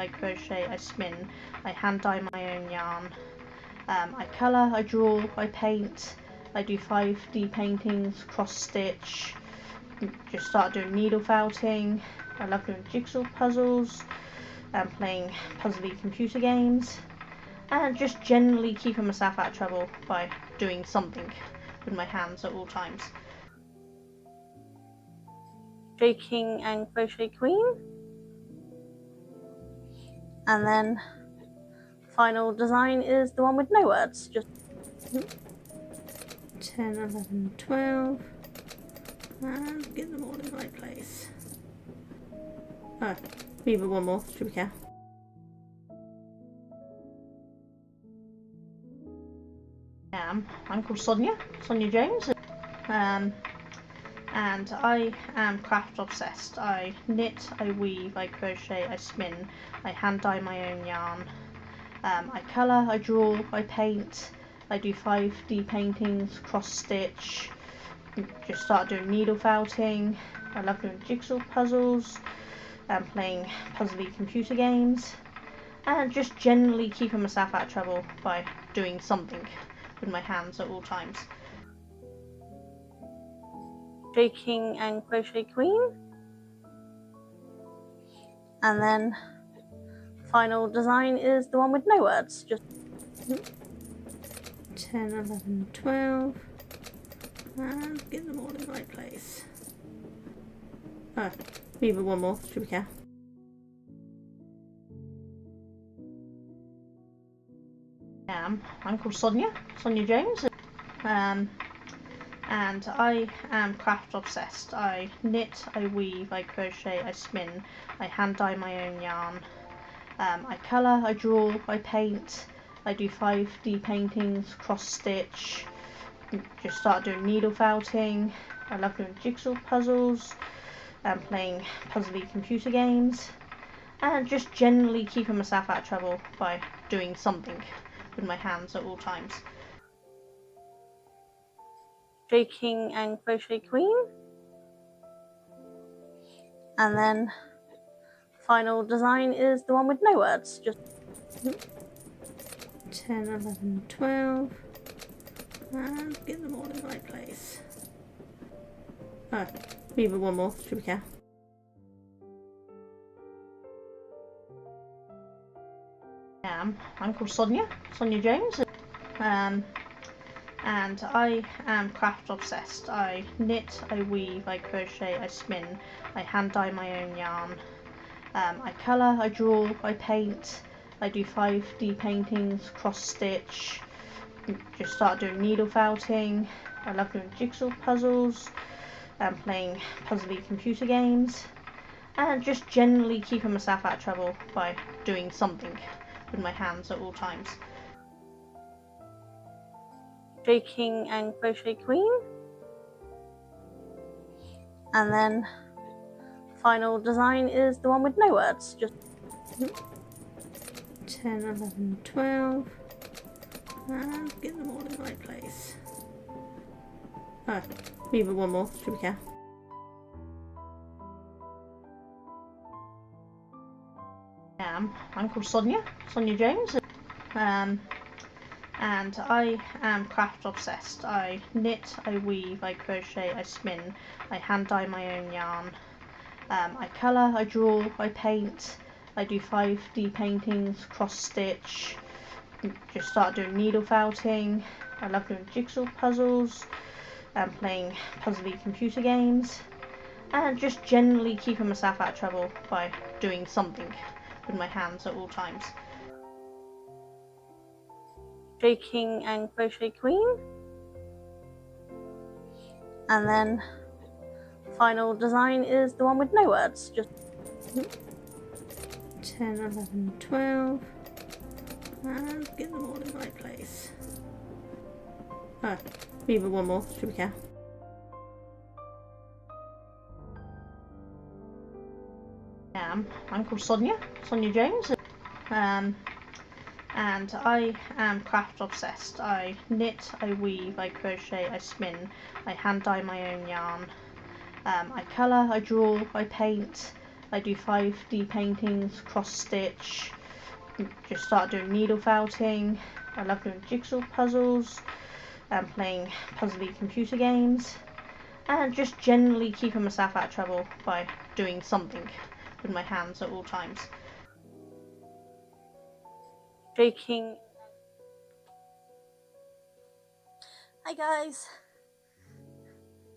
I crochet, I spin, I hand dye my own yarn. I colour, I draw, I paint, I do 5D paintings, cross stitch, just start doing needle felting. I love doing jigsaw puzzles and playing puzzly computer games, and just generally keeping myself out of trouble by doing something with my hands at all times. J King and Crochet Queen, and then final design is the one with no words, just 10, 11, 12, and get them all in the right place. Oh, maybe one more, should we care? I'm called Sonia Jones, and I am craft obsessed. I knit, I weave, I crochet, I spin, I hand dye my own yarn. I colour, I draw, I paint, I do 5D paintings, cross stitch, just start doing needle felting. I love doing jigsaw puzzles and playing puzzly computer games, and just generally keeping myself out of trouble by doing something with my hands at all times. J King and Crochet Queen, and then final design is the one with no words, just 10, 11, 12, and get them all in the right place. Oh, maybe one more, should we care? I'm called Sonia Jones, and I am craft obsessed. I knit, I weave, I crochet, I spin, I hand dye my own yarn. I colour, I draw, I paint, I do 5D paintings, cross stitch, just start doing needle felting. I love doing jigsaw puzzles and playing puzzly computer games, and just generally keeping myself out of trouble by doing something with my hands at all times. J King and Crochet Queen, and then final design is the one with no words, just 10, 11, 12, and get them all in the right place. Oh, maybe one more, should we care? I'm called Sonia Jones, and I am craft obsessed. I knit, I weave, I crochet, I spin, I hand dye my own yarn. I colour, I draw, I paint, I do 5D paintings, cross stitch, just start doing needle felting. I love doing jigsaw puzzles and playing puzzly computer games, and just generally keeping myself out of trouble by doing something with my hands at all times. J King and Crochet Queen, and then final design is the one with no words, just 10, 11, 12, and get them all in the right place. Oh, maybe one more, should we care? I'm called Sonia Jones, and I am craft obsessed. I knit, I weave, I crochet, I spin, I hand dye my own yarn. I colour, I draw, I paint, I do 5D paintings, cross stitch, just start doing needle felting. I love doing jigsaw puzzles and playing puzzly computer games, and just generally keeping myself out of trouble by doing something with my hands at all times. J King and Crochet Queen, and then final design is the one with no words, just 10, 11, 12, and get them all in the right place. Oh, maybe one more, should we care? I'm called Sonia Jones, and I am craft obsessed. I knit, I weave, I crochet, I spin, I hand dye my own yarn. I colour, I draw, I paint, I do 5D paintings, cross stitch, just start doing needle felting. I love doing jigsaw puzzles and playing puzzly computer games, and just generally keeping myself out of trouble by doing something with my hands at all times. Shaking. Hi guys.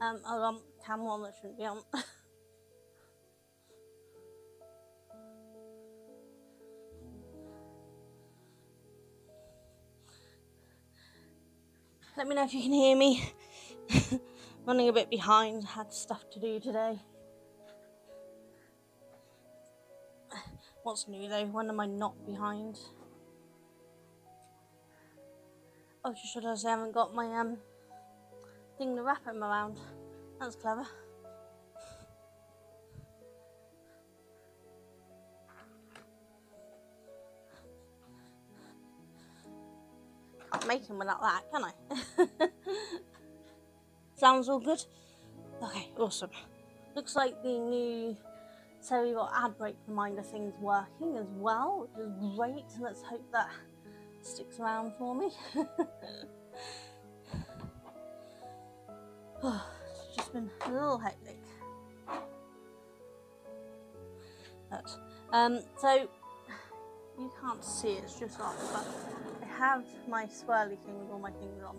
Hold on, camera on that shouldn't be on. Let me know if you can hear me. Running a bit behind, had stuff to do today. What's new though? When am I not behind? Oh, just realised I haven't got my thing to wrap them around. That's clever. Can't make them without that, can I? Sounds all good? Okay, awesome. Looks like the new Cerebral ad break reminder thing's working as well, which is great. Let's hope that sticks around for me. It's just been a little hectic. But, so you can't see it, it's just off, but I have my swirly thing with all my things on.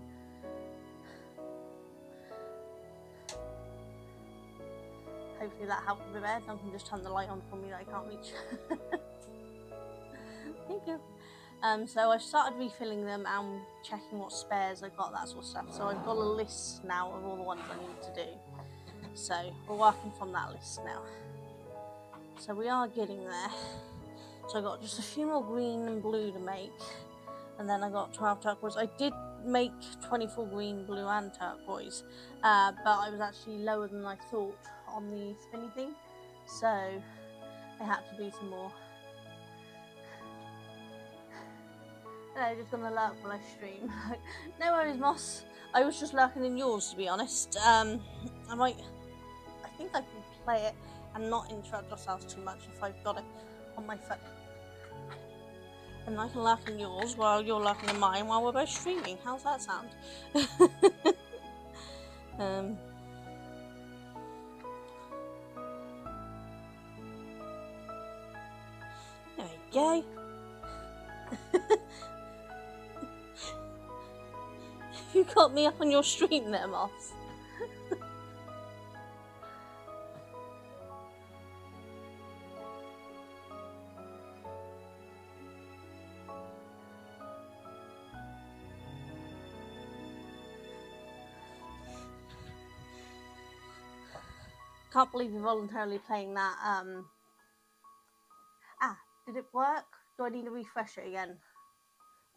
Hopefully that helped a bit there. Duncan just turned the light on for me that I can't reach. Thank you. So I started refilling them and checking what spares I got, that sort of stuff. So I've got a list now of all the ones I need to do. So we're working from that list now. So we are getting there. So I got just a few more green and blue to make, and then I got 12 turquoise. I did make 24 green, blue and turquoise, but I was actually lower than I thought on the spinny thing, so I had to do some more. Hello, just gonna lurk while I stream. No worries, Moss. I was just lurking in yours, to be honest. I think I can play it and not interrupt yourselves too much if I've got it on my phone. And I can lurk in yours while you're lurking in mine while we're both streaming. How's that sound? There we go. You got me up on your stream there, Moss. Can't believe you're voluntarily playing that. Did it work? Do I need to refresh it again?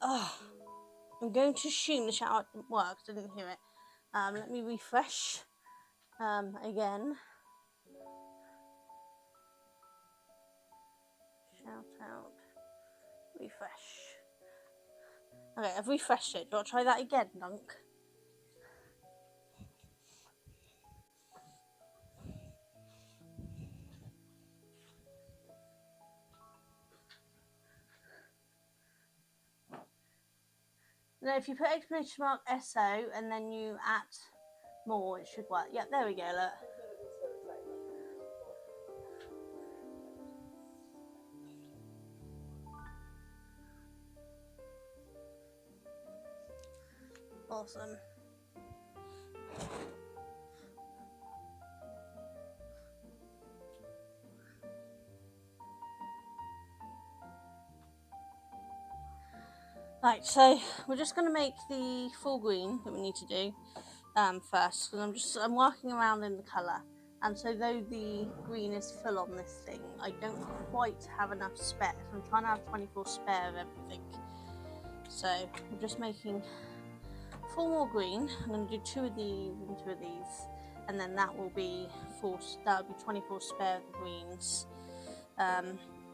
I'm going to assume the shout out didn't work, didn't hear it. Let me refresh again. Shout out, refresh. Okay, I've refreshed it. Do you want to try that again, Dunk? Now, if you put exclamation mark SO and then you at more, it should work. Yep, there we go, look. Awesome. Right, so we're just going to make the full green that we need to do first, because I'm working around in the colour, and so though the green is full on this thing, I don't quite have enough spare. So I'm trying to have 24 spare of everything. So I'm just making 4 more green. I'm going to do 2 of these and 2 of these, and then that will be 24 spare of the greens.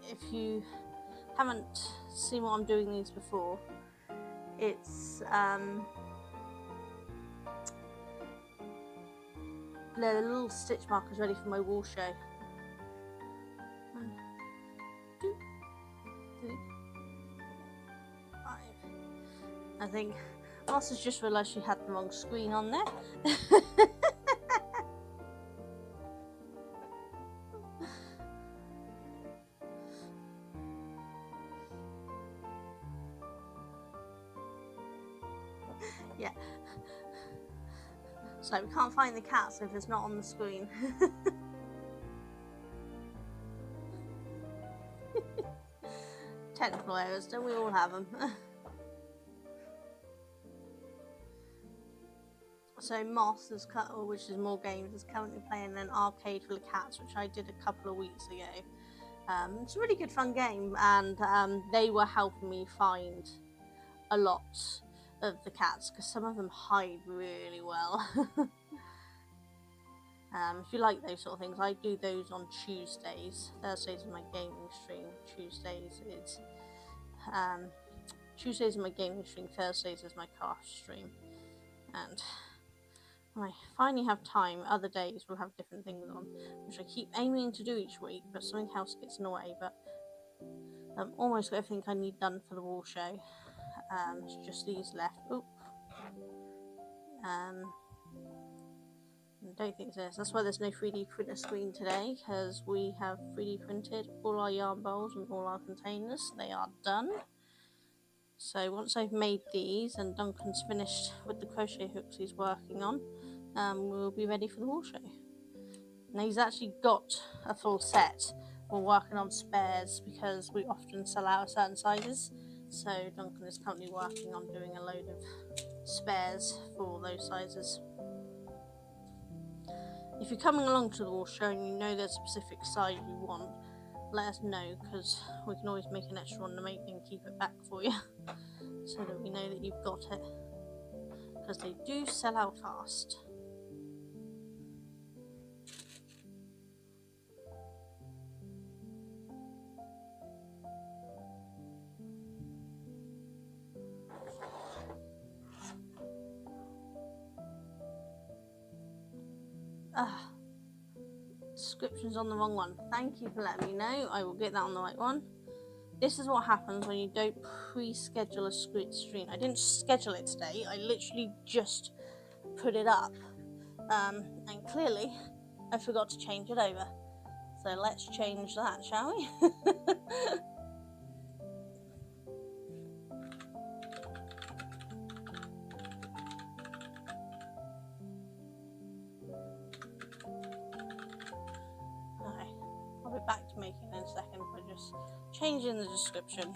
If you haven't seen what I'm doing these before, it's the little stitch markers ready for my wall show. I think Moss has just realised she had the wrong screen on there. Yeah. So we can't find the cats if it's not on the screen. Technical errors, don't we all have them? So Moss, which is More Games, is currently playing an arcade full of cats, which I did a couple of weeks ago. It's a really good fun game, and they were helping me find a lot of the cats because some of them hide really well. If you like those sort of things, I do those on Tuesdays. Thursdays is my gaming stream. Tuesdays is my gaming stream. Thursdays is my craft stream. And when I finally have time, other days we'll have different things on, which I keep aiming to do each week, but something else gets in the way. But almost got everything I need done for the wall show. It's just these left. Oop. I don't think there's. That's why there's no 3D printer screen today, because we have 3D printed all our yarn bowls and all our containers. They are done. So once I've made these and Duncan's finished with the crochet hooks he's working on, we'll be ready for the wall show. Now he's actually got a full set. We're working on spares because we often sell out of certain sizes. So Duncan is currently working on doing a load of spares for those sizes. If you're coming along to the wall show and you know there's a specific size you want, let us know, because we can always make an extra one to make and keep it back for you so that we know that you've got it, because they do sell out fast. Description's on the wrong one. Thank you for letting me know. I will get that on the right one. This is what happens when you don't pre-schedule a stream. I didn't schedule it today. I literally just put it up. And clearly I forgot to change it over. So let's change that, shall we? I'll be back to making it in a second. We're just changing the description.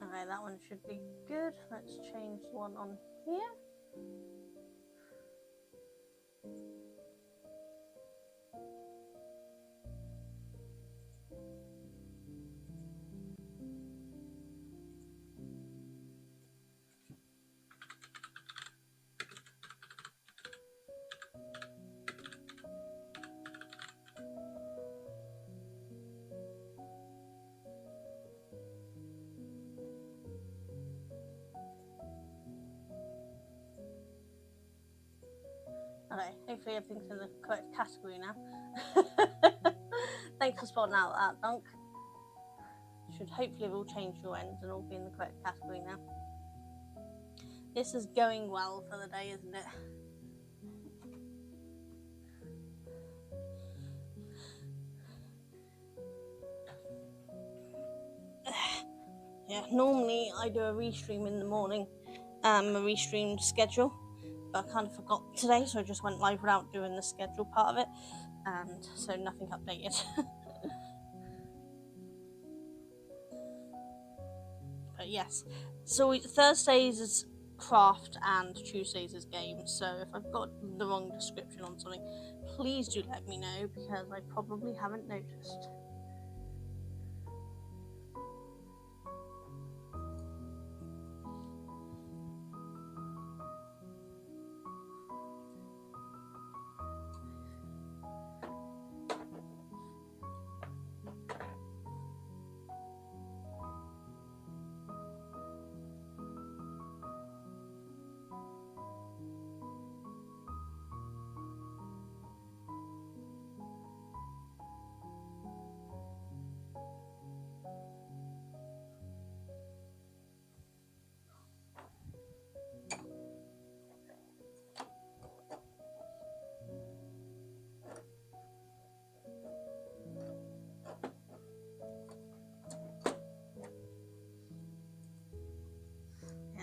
Okay, that one should be good. Let's change the one on here. Okay, hopefully everything's in the correct category now. Thanks for spotting out that, Dunk. Should hopefully have all changed your ends and all be in the correct category now. This is going well for the day, isn't it? Yeah, normally I do a restream in the morning, a restream schedule, but I kind of forgot today, so I just went live without doing the schedule part of it, and so nothing updated. But yes, so Thursdays is craft and Tuesdays is games, so if I've got the wrong description on something, please do let me know, because I probably haven't noticed.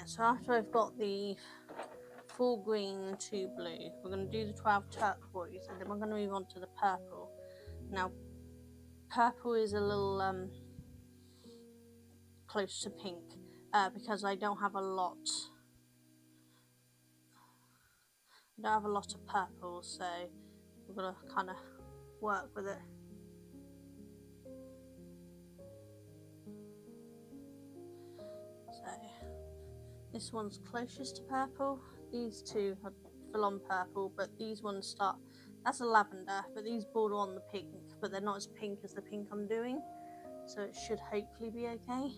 So after I've got the full green to blue, we're going to do the 12 turquoise, and then we're going to move on to the purple. Now, purple is a little close to pink because I don't have a lot. I don't have a lot of purple, so we're going to kind of work with it. So this one's closest to purple. These two are full on purple, but these ones start, that's a lavender, but these border on the pink, but they're not as pink as the pink I'm doing, so it should hopefully be okay.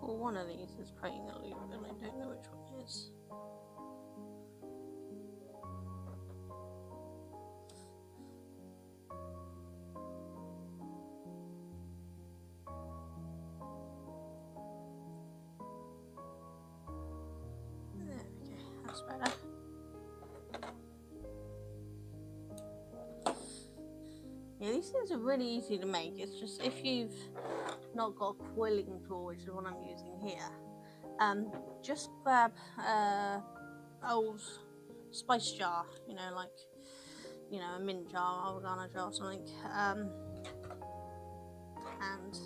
Well, one of these is creating a loop and I don't know which one it is. There we go, that's better. Yeah, these things are really easy to make. It's just if you've not got a quilling tool, which is what I'm using here, just grab old spice jar, you know, like, you know, a mint jar, oregano jar or something, and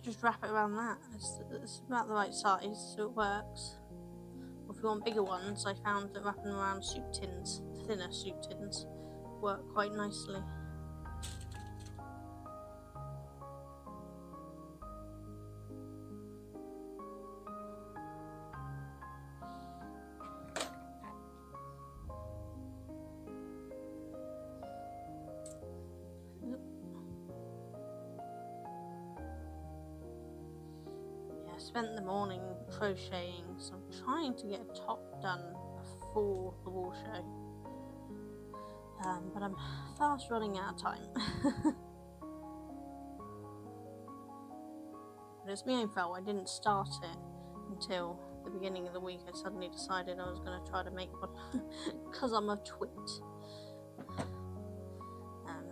just wrap it around that. It's about the right size, so it works. Or if you want bigger ones, I found that wrapping around soup tins, thinner soup tins, work quite nicely. Spent the morning crocheting, so I'm trying to get a top done before the wool show, but I'm fast running out of time. But it's my own fault. I didn't start it until the beginning of the week. I suddenly decided I was going to try to make one because I'm a twit.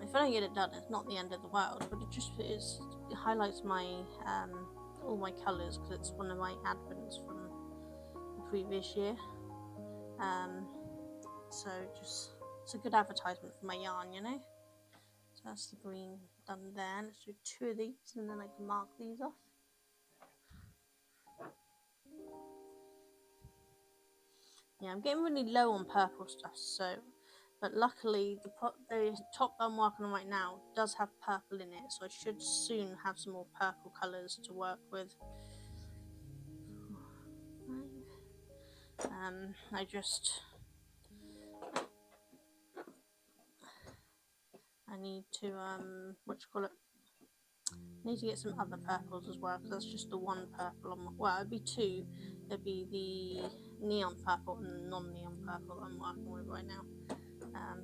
If I don't get it done, it's not the end of the world, but it highlights my all my colours, because it's one of my advents from the previous year, so just it's a good advertisement for my yarn, you know. So that's the green done there. Let's do 2 of these and then I can mark these off. Yeah, I'm getting really low on purple stuff, so, but luckily the top I'm working on right now does have purple in it, so I should soon have some more purple colours to work with. I need to need to get some other purples as well, because that's just the one purple on well, it'd be 2. It'd be the neon purple and the non-neon purple that I'm working with right now,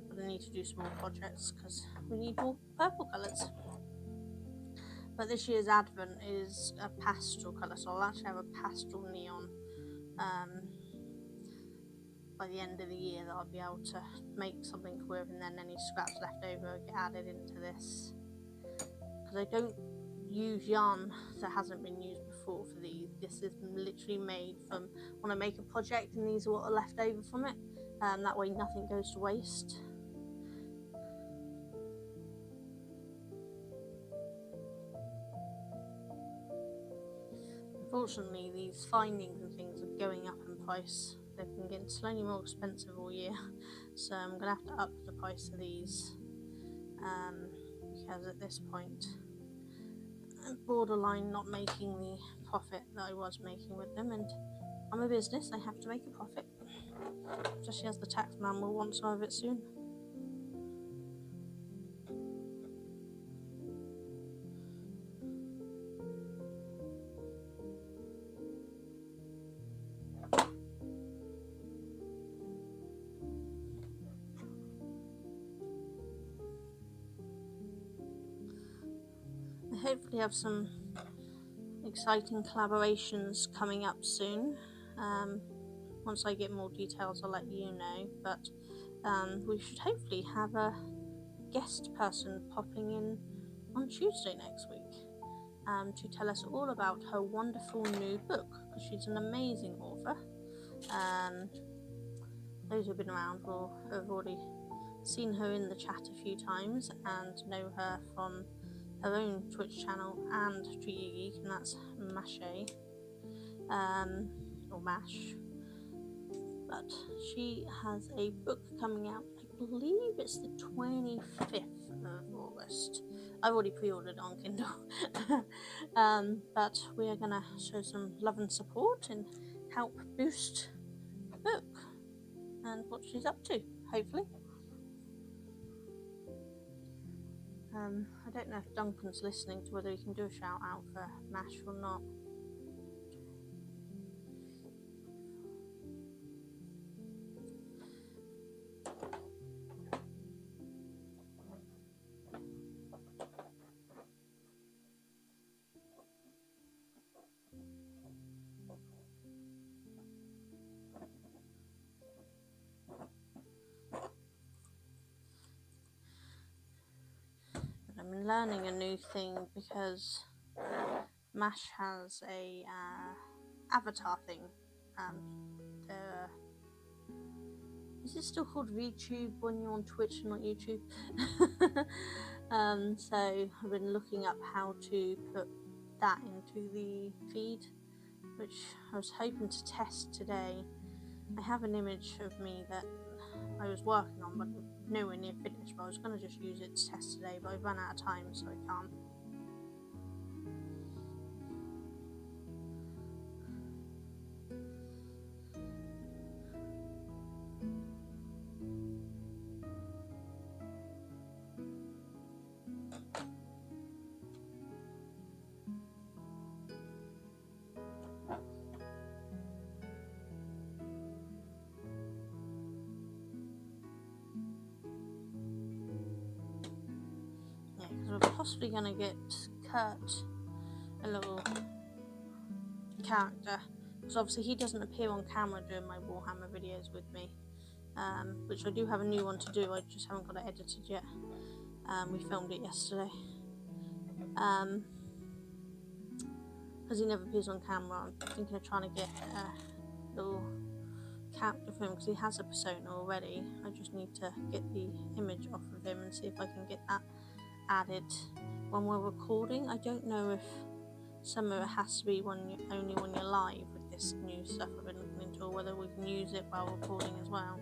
but I need to do some more projects because we need more purple colours. But this year's advent is a pastel colour, so I'll actually have a pastel neon by the end of the year that I'll be able to make something with, and then any scraps left over get added into this, because I don't use yarn that hasn't been used before for these. This is literally made from when I make a project, and these are what are left over from it, that way nothing goes to waste. Unfortunately, these findings and things are going up in price. They've been getting slowly more expensive all year, so I'm gonna have to up the price of these, because at this point I'm borderline not making the profit that I was making with them, and I'm a business, I have to make a profit, especially as the tax man will want some of it soon. hopefully have some exciting collaborations coming up soon. Once I get more details, I'll let you know. But we should hopefully have a guest person popping in on Tuesday next week to tell us all about her wonderful new book, because she's an amazing author. Those who've been around will have already seen her in the chat a few times and know her from her own Twitch channel and Tree Geek, and that's Mashay, or Mash. But she has a book coming out, I believe it's the 25th of August. I've already pre-ordered on Kindle. But we are going to show some love and support and help boost the book and what she's up to, hopefully. I don't know if Duncan's listening to whether he can do a shout out for Mash or not. I'm learning a new thing because Mash has a avatar thing. Is it still called VTube when you're on Twitch and not YouTube? So I've been looking up how to put that into the feed, which I was hoping to test today. I have an image of me that I was working on, but nowhere near finished. But I was going to just use it to test today, but I've run out of time, so I can't. Because we're possibly going to get Kurt, a little character, because obviously he doesn't appear on camera during my Warhammer videos with me, which I do have a new one to do, I just haven't got it edited yet. We filmed it yesterday. Because he never appears on camera, I'm thinking of trying to get a little character for him, because he has a persona already. I just need to get the image off of him and see if I can get that added when we're recording. I don't know if some of it has to be only when you're live with this new stuff I've been looking into, or whether we can use it while recording as well.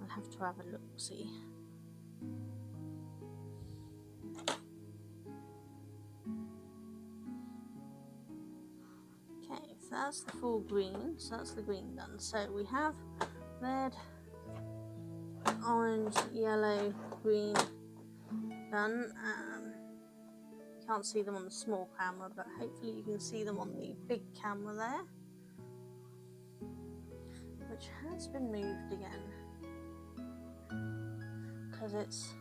I'll have to have a look, see. Okay, so that's the full green, so that's the green done. So we have red, orange, yellow, green done. Can't see them on the small camera, but hopefully you can see them on the big camera there, which has been moved again because it's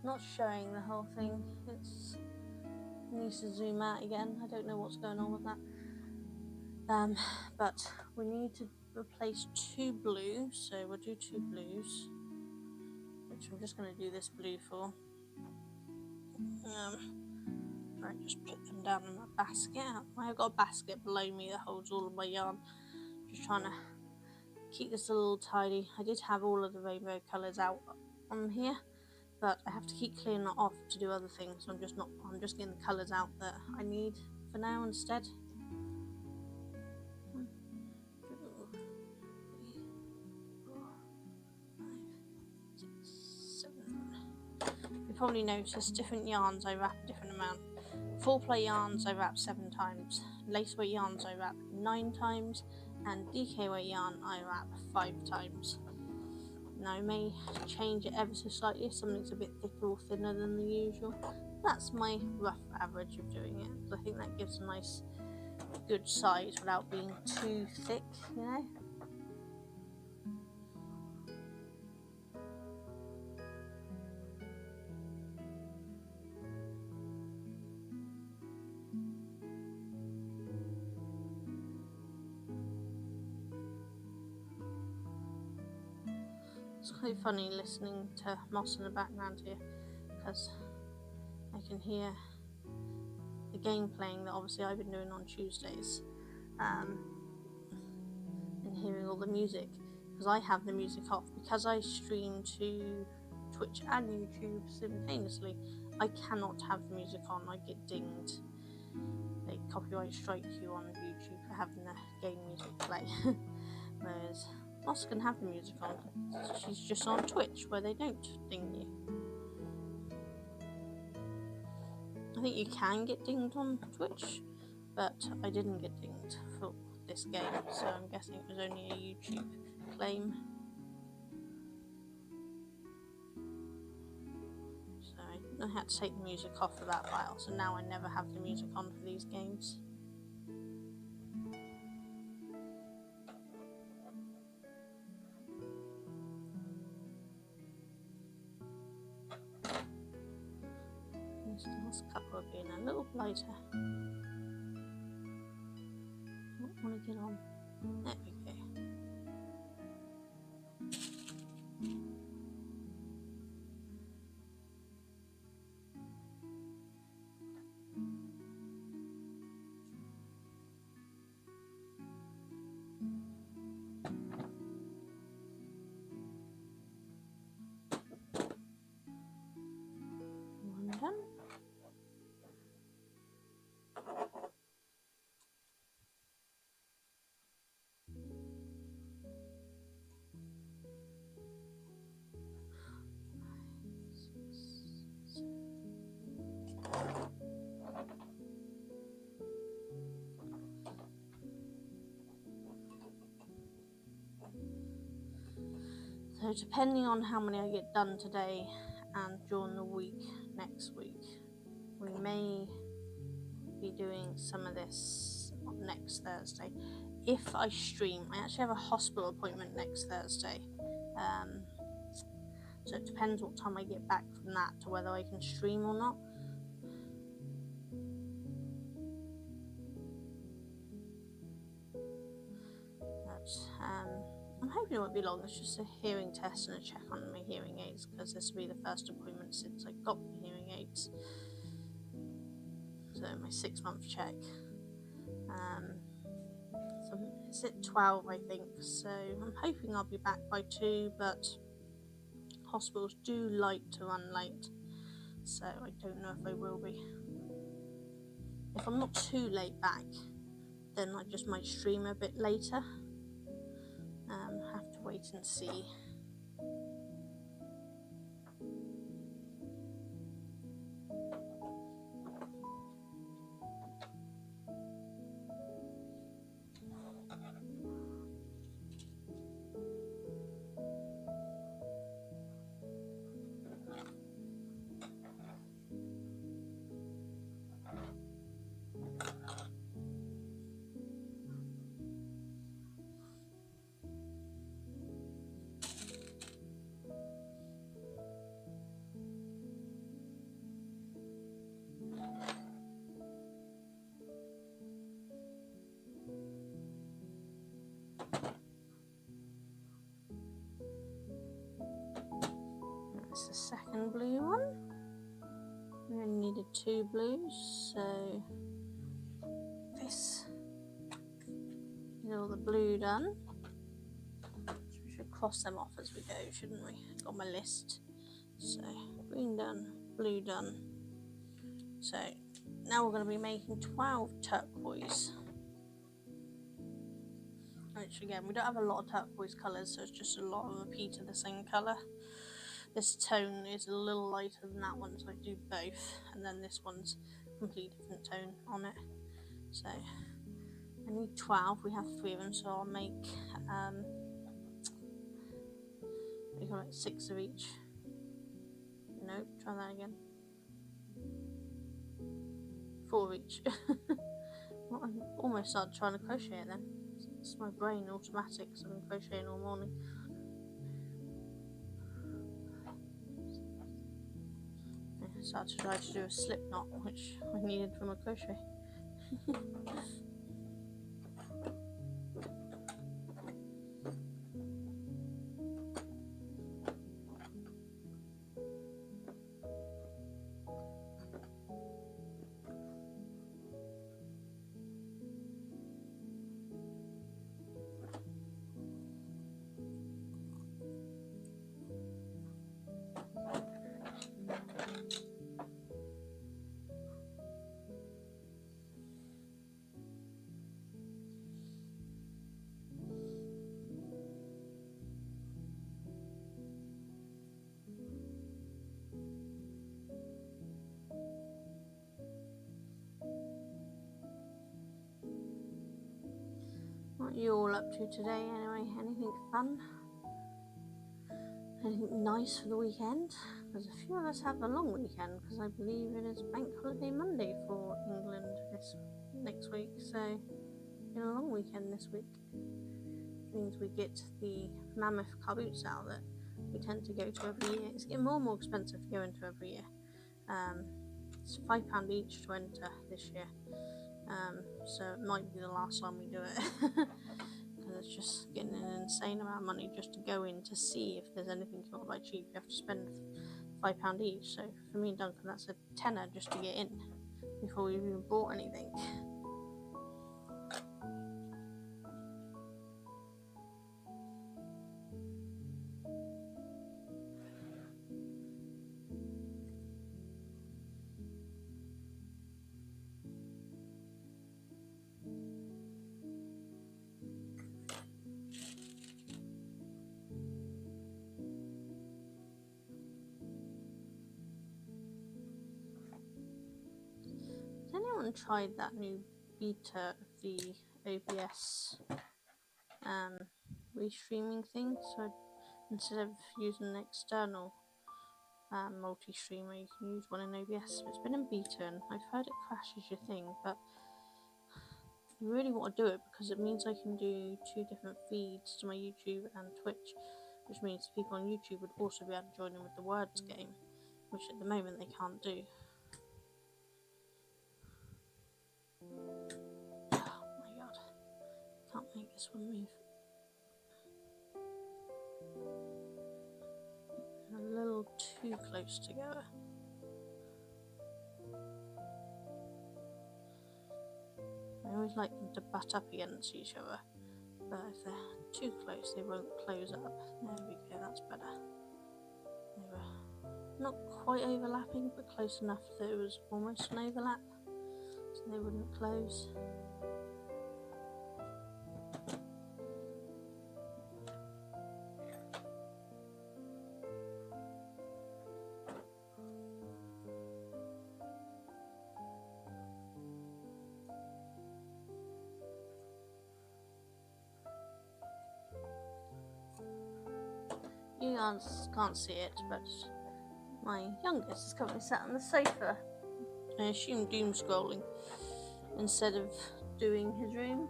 not showing the whole thing. It needs to zoom out again. I don't know what's going on with that. But we need to replace 2 blues, so we'll do 2 blues, which I'm just going to do this blue for. Right, just put them down in my basket. I've got a basket below me that holds all of my yarn. Just trying to keep this a little tidy. I did have all of the rainbow colours out on here, but I have to keep clearing it off to do other things. So I'm just getting the colours out that I need for now instead. 1, 2, 3, 4, 5, 6, 7. You probably noticed different yarns I wrap a different amount. Full play yarns I wrap 7 times, lace weight yarns I wrap 9 times, and DK weight yarn I wrap 5 times. Now I may change it ever so slightly if something's a bit thicker or thinner than the usual. That's my rough average of doing it. I think that gives a nice good size without being too thick, you know. It's quite funny listening to Moss in the background here, because I can hear the game playing that obviously I've been doing on Tuesdays, and hearing all the music, because I have the music off. Because I stream to Twitch and YouTube simultaneously, I cannot have the music on. I get dinged. They copyright strike you on YouTube for having the game music play. Whereas Moss can have the music on. She's just on Twitch where they don't ding you. I think you can get dinged on Twitch, but I didn't get dinged for this game, so I'm guessing it was only a YouTube claim. So I had to take the music off for that while, so now I never have the music on for these games. This last couple are being a little lighter. I want to get on. There we go. One done. So depending on how many I get done today and during the week next week, we may be doing some of this next Thursday. If I stream, I actually have a hospital appointment next Thursday. So it depends what time I get back from that to whether I can stream or not. But I'm hoping it won't be long. It's just a hearing test and a check on my hearing aids, because this will be the first appointment since I got the hearing aids. So my 6-month check. So it's at 12, I think. So I'm hoping I'll be back by 2, but hospitals do like to run late, so I don't know if I will be. If I'm not too late back, then I just might stream a bit later. Have to wait and see. That's the second blue one. We only needed 2 blues, so this. Get all the blue done. So we should cross them off as we go, shouldn't we? Got my list. So green done, blue done. So now we're going to be making 12 turquoise. Which again, we don't have a lot of turquoise colours, so it's just a lot of repeat of the same colour. This tone is a little lighter than that one, so I do both, and then this one's a completely different tone on it. So I need 12, we have 3 of them, so I'll make we got like 6 of each. Nope, try that again. 4 of each. Well, I almost started trying to crochet it then. It's my brain automatic, so I've been crocheting all morning. I started to try to do a slip knot, which I needed from a crochet. you all up to today anyway? Anything fun? Anything nice for the weekend? Because a few of us have a long weekend, because I believe it is Bank Holiday Monday for England this next week, so in a long weekend this week. Which means we get the mammoth car boots out that we tend to go to every year. It's getting more and more expensive to go into every year. It's £5 each to enter this year, so it might be the last time we do it. Because it's just getting an insane amount of money just to go in to see if there's anything you want to buy cheap. You have to spend £5 each. So for me and Duncan, that's a tenner just to get in before we've even bought anything. Has anyone tried that new beta of the OBS restreaming thing? So instead of using an external multi-streamer, you can use one in OBS. It's been in beta and I've heard it crashes your thing, but I really want to do it because it means I can do 2 different feeds to my YouTube and Twitch, which means people on YouTube would also be able to join in with the Words game, which at the moment they can't do. Oh my god, can't make this one move. A little too close together. I always like them to butt up against each other, but if they're too close they won't close up. There we go, that's better. They were not quite overlapping, but close enough that it was almost an overlap, so they wouldn't close. You guys can't see it, but my youngest is currently sat on the sofa, I assume doom scrolling, instead of doing his room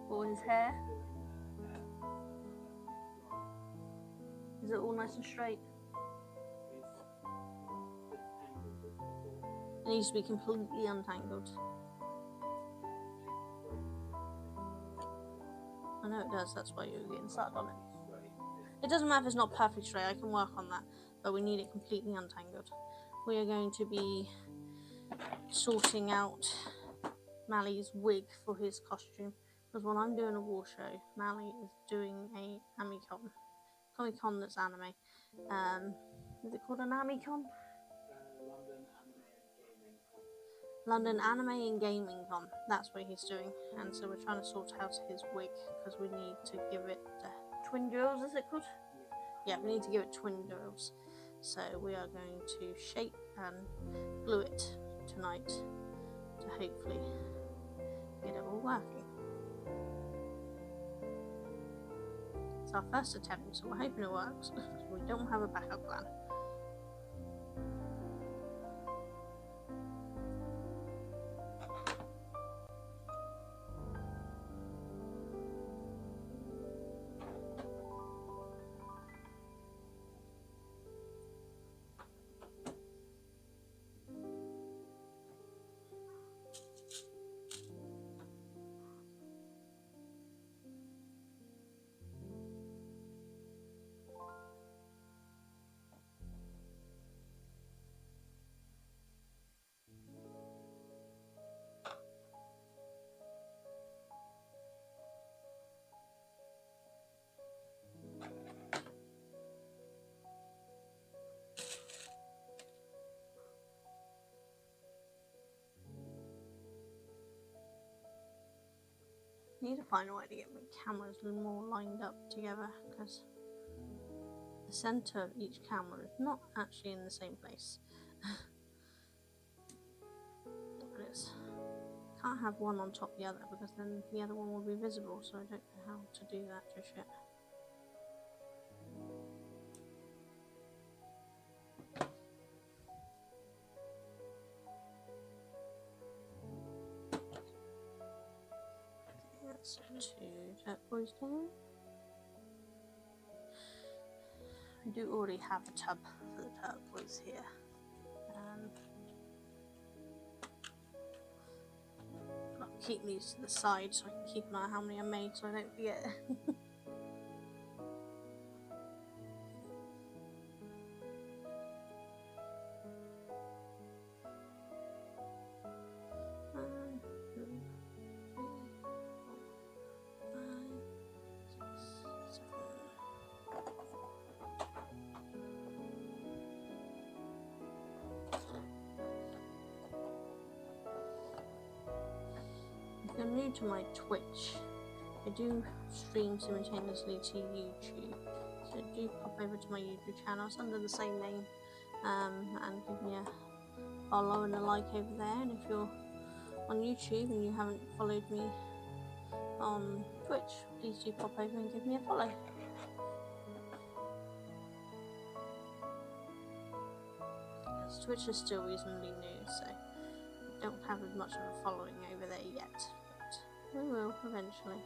or his hair. Is it all nice and straight? It needs to be completely untangled. I know it does, that's why you're getting started on it. It doesn't matter if it's not perfectly straight, I can work on that, but we need it completely untangled. We are going to be sorting out Mally's wig for his costume, because when I'm doing a war show, Mally is doing a Amicon. Comic-Con that's anime. Is it called an Amicon? London Anime and Gaming Con. That's what he's doing, and so we're trying to sort out his wig, because we need to give it twin drills, is it called? Yeah, we need to give it twin drills. So we are going to shape and glue it tonight to hopefully get it all working. It's our first attempt, so we're hoping it works. We don't have a backup plan. Need to find a way to get my cameras more lined up together, because the center of each camera is not actually in the same place. There it is. can't have one on top of the other because then the other one will be visible, so I don't know how to do that just yet. That's 2 turquoise down. I do already have a tub for the turquoise here. I'll keep these to the side so I can keep an eye on how many I made so I don't forget. If you're new to my Twitch, I do stream simultaneously to YouTube, so do pop over to my YouTube channel. It's under the same name, and give me a follow and a like over there. And if you're on YouTube and you haven't followed me on Twitch, please do pop over and give me a follow. Because Twitch is still reasonably new, so I don't have as much of a following over there yet, but we will eventually.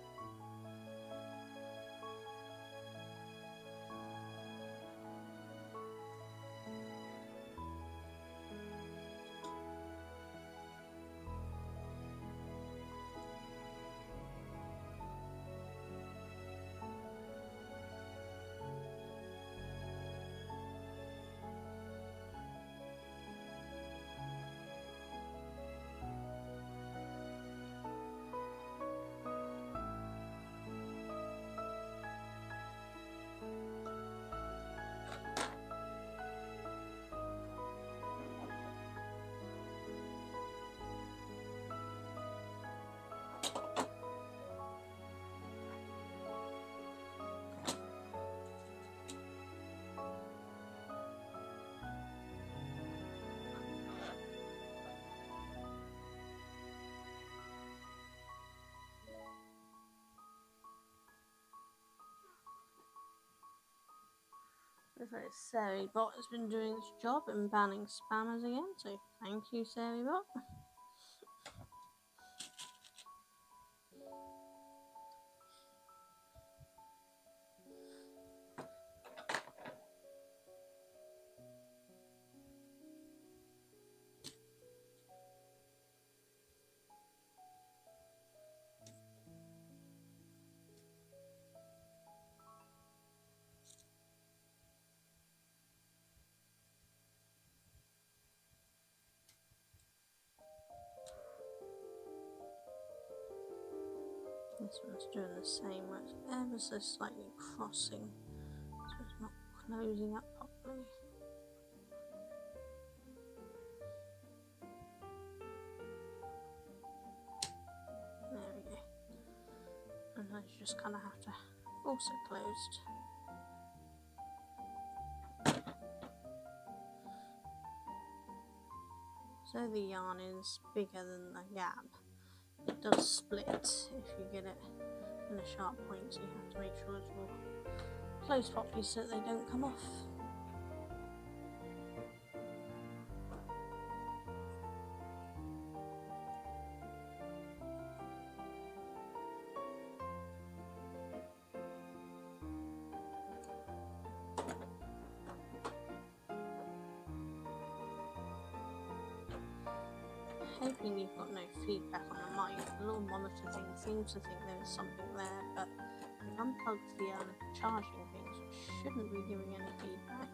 So SaryBot has been doing its job and banning spammers again, so thank you, SaryBot. This one's doing the same, where it's ever so slightly crossing, so it's not closing up properly. There we go. And then you just kind of have to force it closed. So the yarn is bigger than the gap. It does split if you get it in a sharp point, so you have to make sure it's all closed properly so that they don't come off. Hoping you've got no feedback on the mic. The little monitor thing seems to think there's something there, but I've unplugged the charging thing, so it shouldn't be giving any feedback.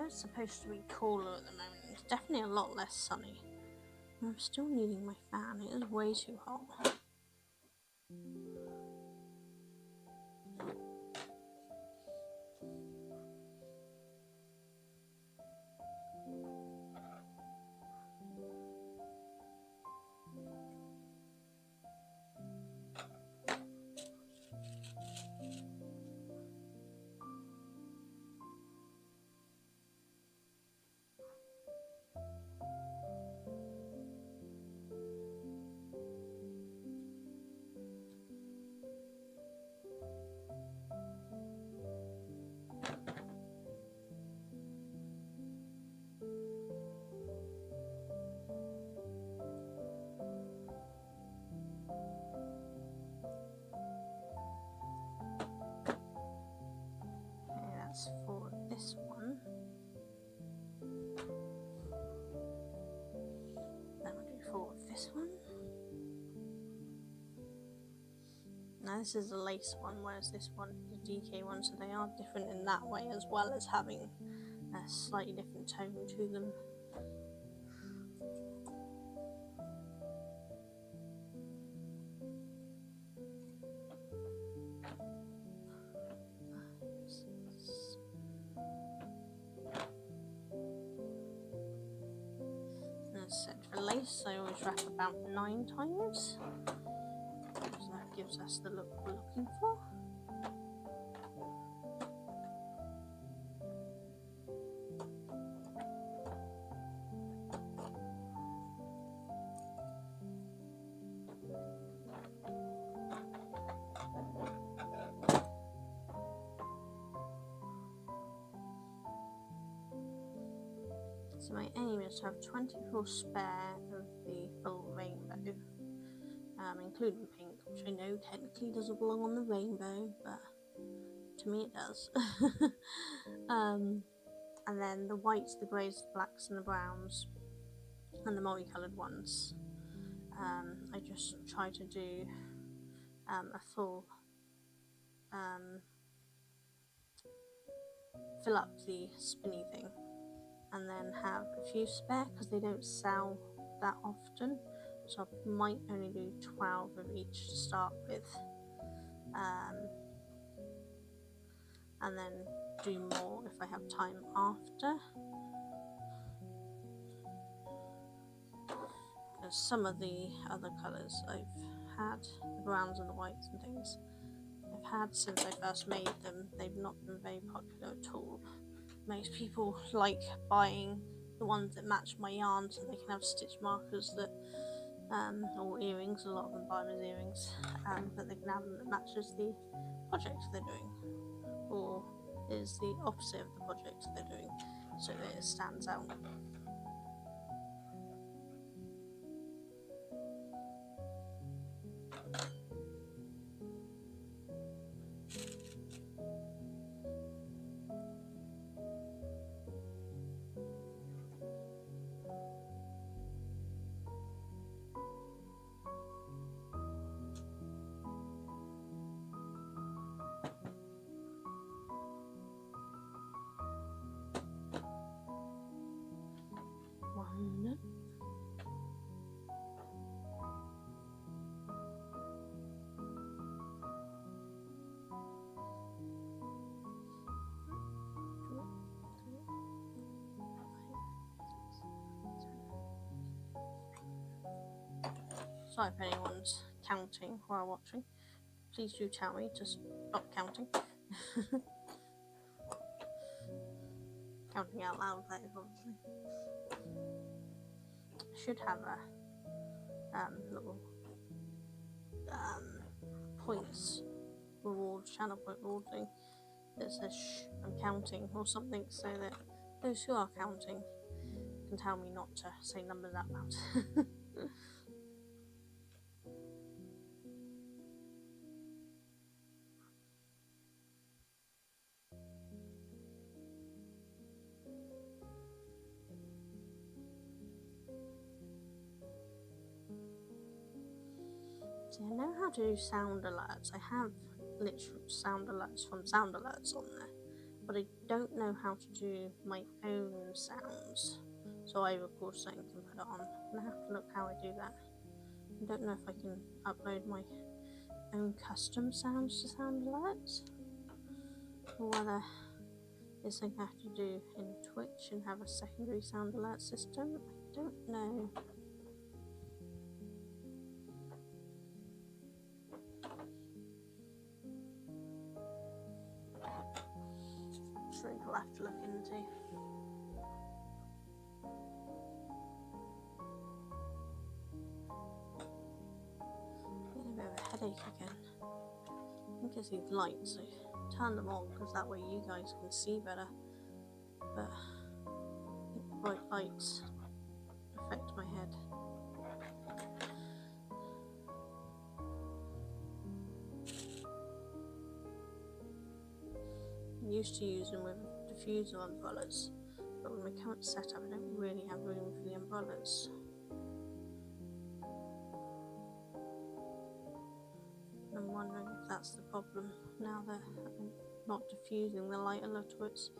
know it's supposed to be cooler at the moment. It's definitely a lot less sunny. I'm still needing my fan. It is way too hot. For this one, then we'll do for this one. Now this is a lace one, whereas this one is a DK one, so they are different in that way, as well as having a slightly different tone to them. For lace, I always wrap about 9 times, so that gives us the look we're looking for. So my aim is to have 24 spare of the full rainbow, including pink, which I know technically doesn't belong on the rainbow, but to me it does. And then the whites, the greys, the blacks and the browns, and the multicoloured ones. I just try to do a full fill up the spinny thing, and then have a few spare because they don't sell that often, so I might only do 12 of each to start with, and then do more if I have time after, because some of the other colours I've had, the browns and the whites and things, I've had since I first made them. They've not been very popular at all. Most people like buying the ones that match my yarn so they can have stitch markers that, or earrings, a lot of them buy them as earrings, but they can have them that matches the project they're doing, or is the opposite of the project they're doing, so that it stands out. One. So if anyone's counting while watching, please do tell me to stop counting. Counting out loud, that is obviously. I should have a little points reward, channel point reward thing that says shh, I'm counting or something, so that those who are counting can tell me not to say numbers out loud. See, I know how to do sound alerts. I have literal sound alerts from Sound Alerts on there, but I don't know how to do my own sounds, so I record something and put it on. And I have to look how I do that. I don't know if I can upload my own custom sounds to Sound Alerts, or whether it's something I have to do in Twitch and have a secondary Sound Alert system. I don't know. Something I'll have to look into. Getting a bit of a headache again. I think it's these lights, so turn them on because that way you guys can see better. But I think bright lights affect my head. I'm used to using with diffuser umbrellas, but with my current setup I don't really have room for the umbrellas. I'm wondering if that's the problem, now that I'm not diffusing the light a little, it's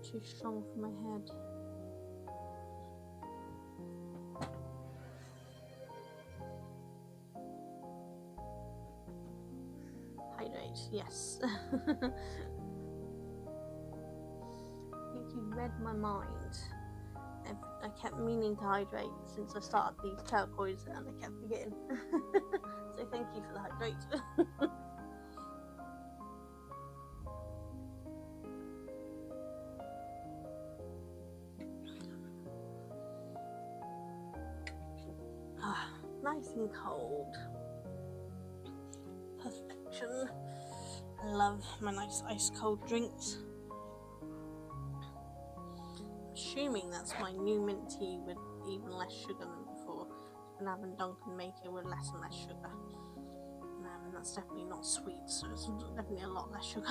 too strong for my head. Hydrate, yes. I think you read my mind. I kept meaning to hydrate since I started these turquoise and I kept forgetting. So thank you for the hydrate. Nice and cold. Perfection. I love my nice ice cold drinks. Assuming that's my new mint tea with even less sugar than before. I've been having Dunkin' make it with less and less sugar. And that's definitely not sweet, so it's definitely a lot less sugar.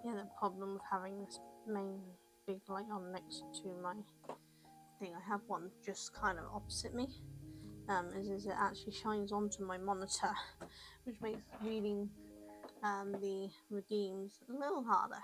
Yeah, the problem with having this main big light on next to my thing, I have one just kind of opposite me, is it actually shines onto my monitor, which makes reading the redeems a little harder.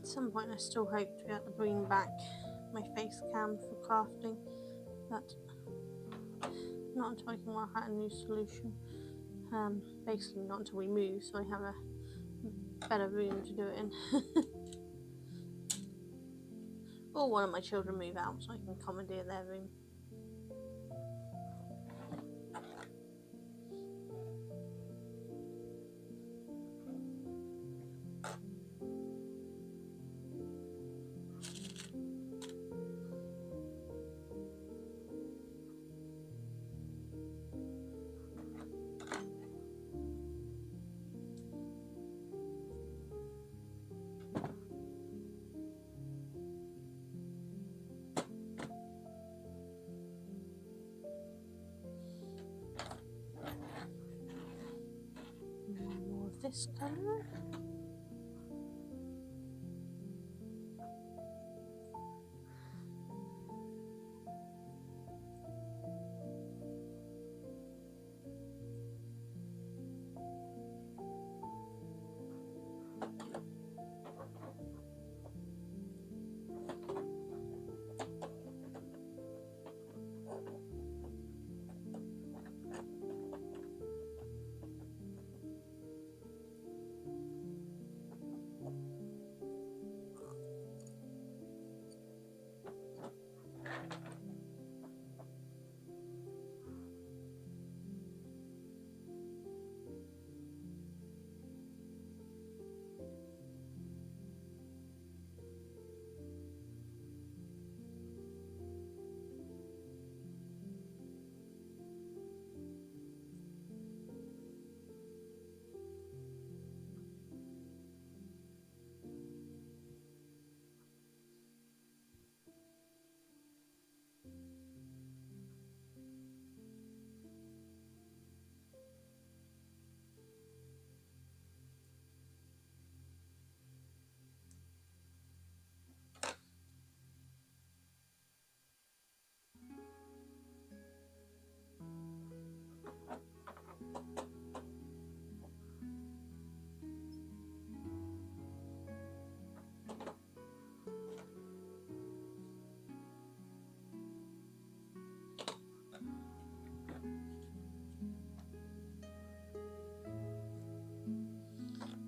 At some point I still hope to be able to bring back my face cam for crafting, but not until I can work out a new solution. Basically not until we move, so I have a better room to do it in. Or one of my children move out so I can commandeer their room. More of this colour.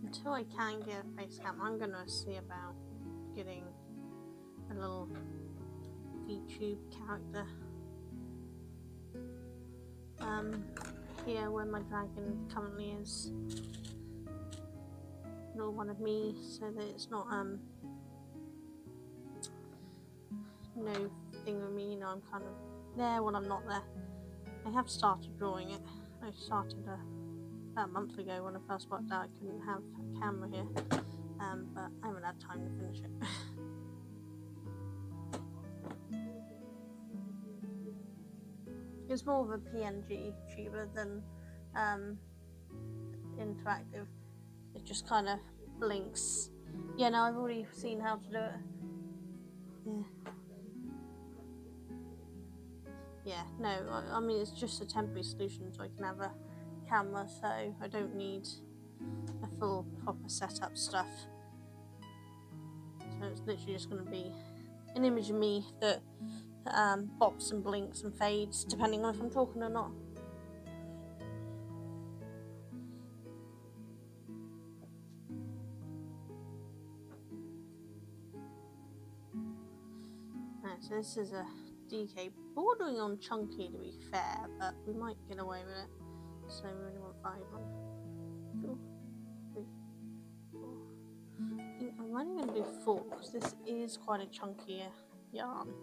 Until I can get a face cam, I'm gonna see about getting a little VTube character. Here where my dragon currently is. A little one of me, so that it's not no thing with me, you know, I'm kind of there when I'm not there. I have started drawing it. I started about a month ago when I first worked out I couldn't have a camera here, but I haven't had time to finish it. It's more of a PNG tuber than interactive. It just kind of blinks. Yeah, no, I've already seen how to do it. Yeah, no, I mean, it's just a temporary solution so I can have a camera, so I don't need a full proper setup stuff. So it's literally just going to be an image of me that bops and blinks and fades depending on if I'm talking or not. Right, so this is a DK, bordering on chunky to be fair, but we might get away with it. So we only want 5 on. 2, 3, 4. I think I'm only going to do 4 because this is quite a chunky yarn,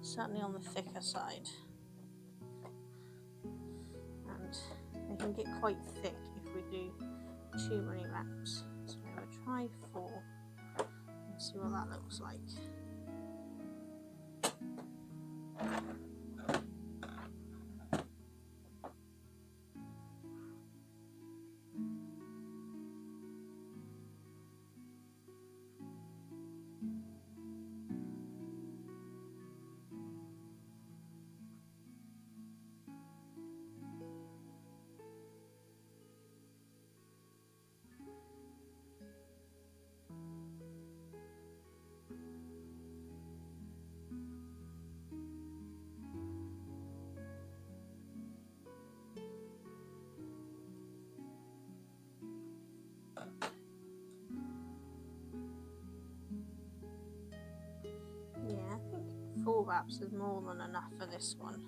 certainly on the thicker side. And they can get quite thick if we do too many wraps. So I'm going to try 4 and see what that looks like. Yeah, I think 4 wraps is more than enough for this one.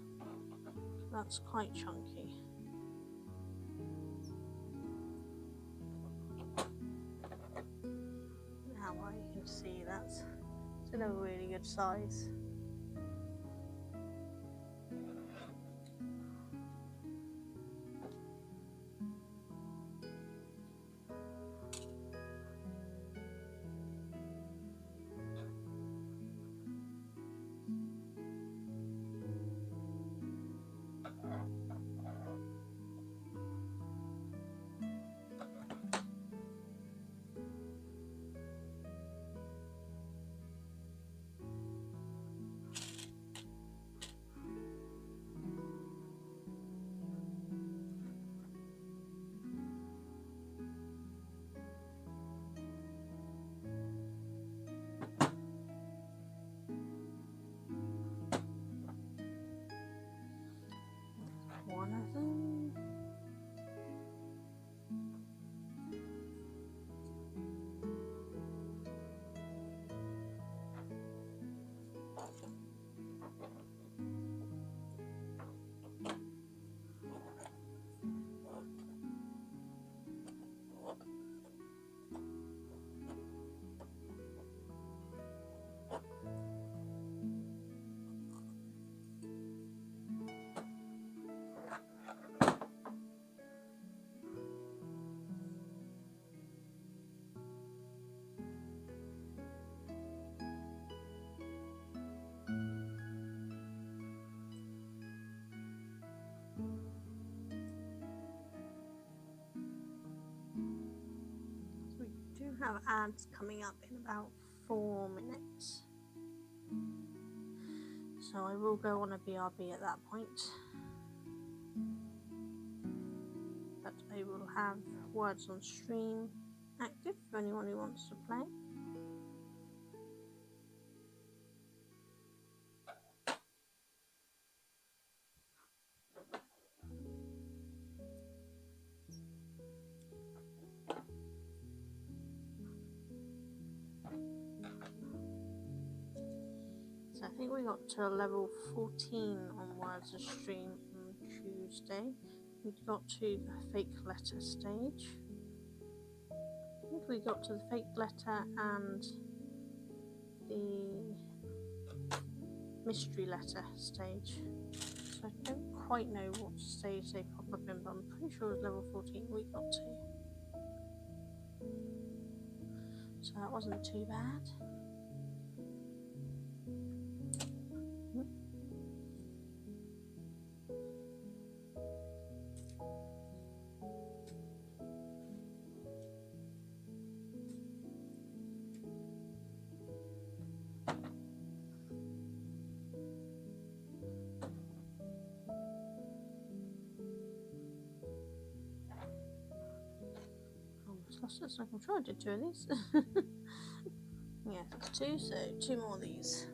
That's quite chunky. Now you can see that's still a really good size. have ads coming up in about 4 minutes. So I will go on a BRB at that point. But I will have words on stream active for anyone who wants to play. So I think we got to level 14 on Words of Stream on Tuesday. We got to the fake letter stage. I think we got to the fake letter and the mystery letter stage. So I don't quite know what stage they pop up in, but I'm pretty sure it was level 14 we got to. So that wasn't too bad. Lost it, so I'm trying to do 2 of these. Yeah, that's 2, so 2 more of these.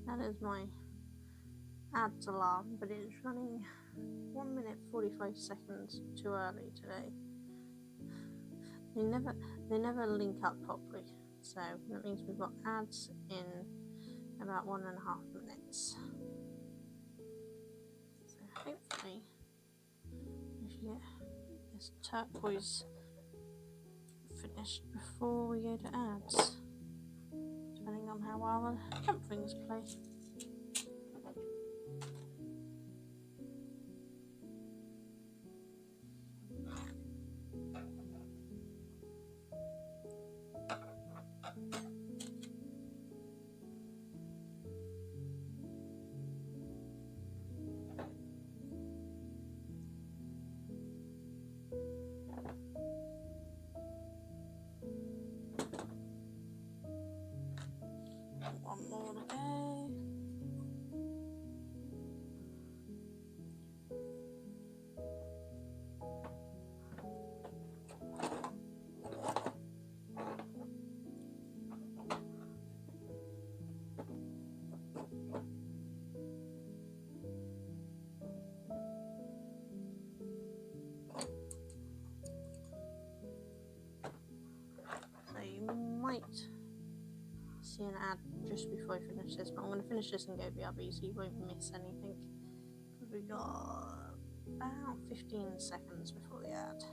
That is my ads alarm, but it's running 1 minute 45 seconds too early today. They never link up properly, so that means we've got ads in about 1.5 minutes. So hopefully we should get this turquoise finished before we go to ads, depending on how well the jump things play. One more to go. So you might see an ad just before I finish this, but I'm going to finish this and go BRB so you won't miss anything. We've got about 15 seconds before the ad.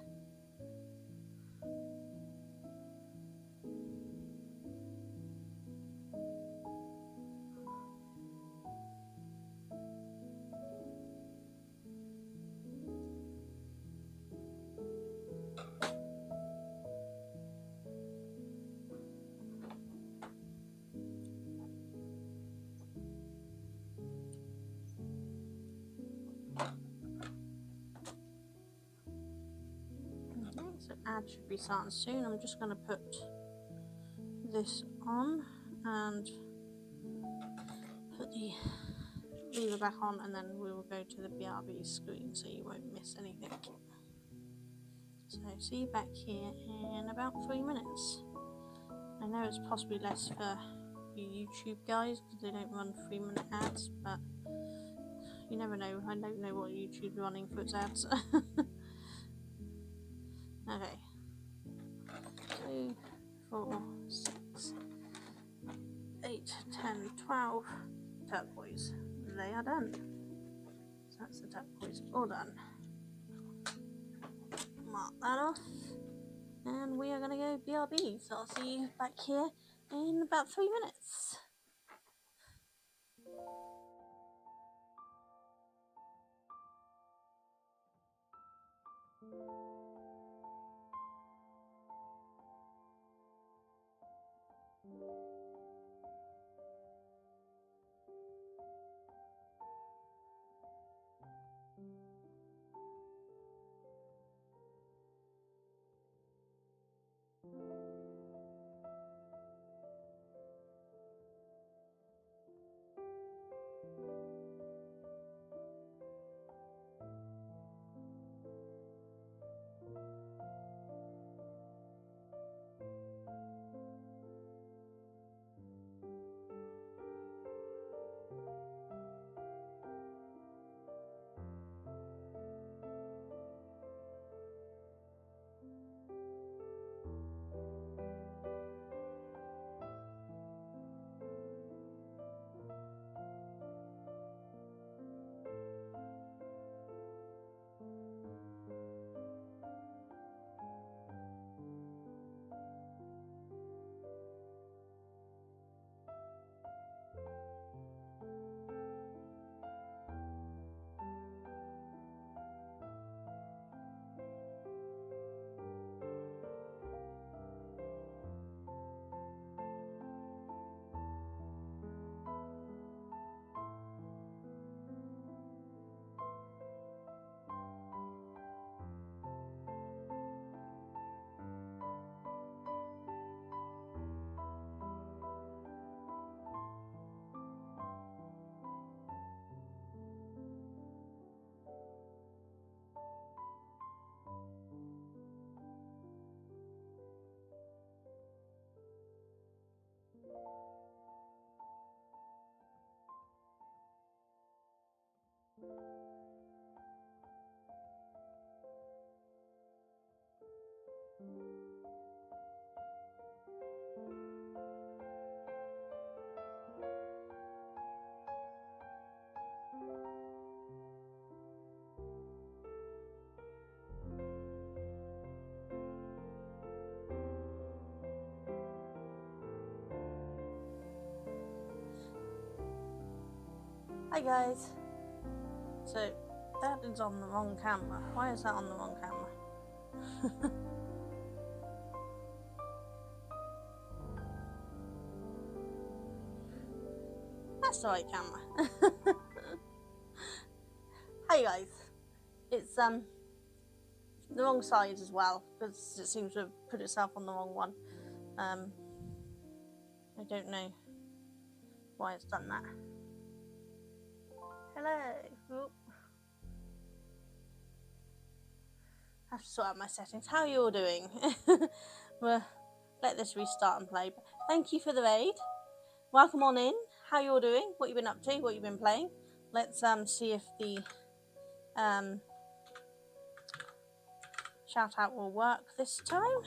So ad should be starting soon. I'm just going to put this on and put the leave it back on, and then we will go to the BRB screen so you won't miss anything. So see you back here in about 3 minutes. I know it's possibly less for you YouTube guys because they don't run 3-minute ads, but you never know. I don't know what YouTube's running for its ads. Okay. 2, 4, 6, 8, 10, 12 turquoise. They are done. So that's the turquoise all done. Mark that off. And we are going to go BRB. So I'll see you back here in about 3 minutes. Hi guys. So that is on the wrong camera. Why is that on the wrong camera? That's the right camera. Hi guys. It's the wrong side as well because it seems to have put itself on the wrong one. I don't know why it's done that. Hello. Oop. I have to sort out my settings. How are you all doing? Well, let this restart and play. But thank you for the raid. Welcome on in. How you all doing? What you been up to? What you been playing? Let's see if the shout out will work this time.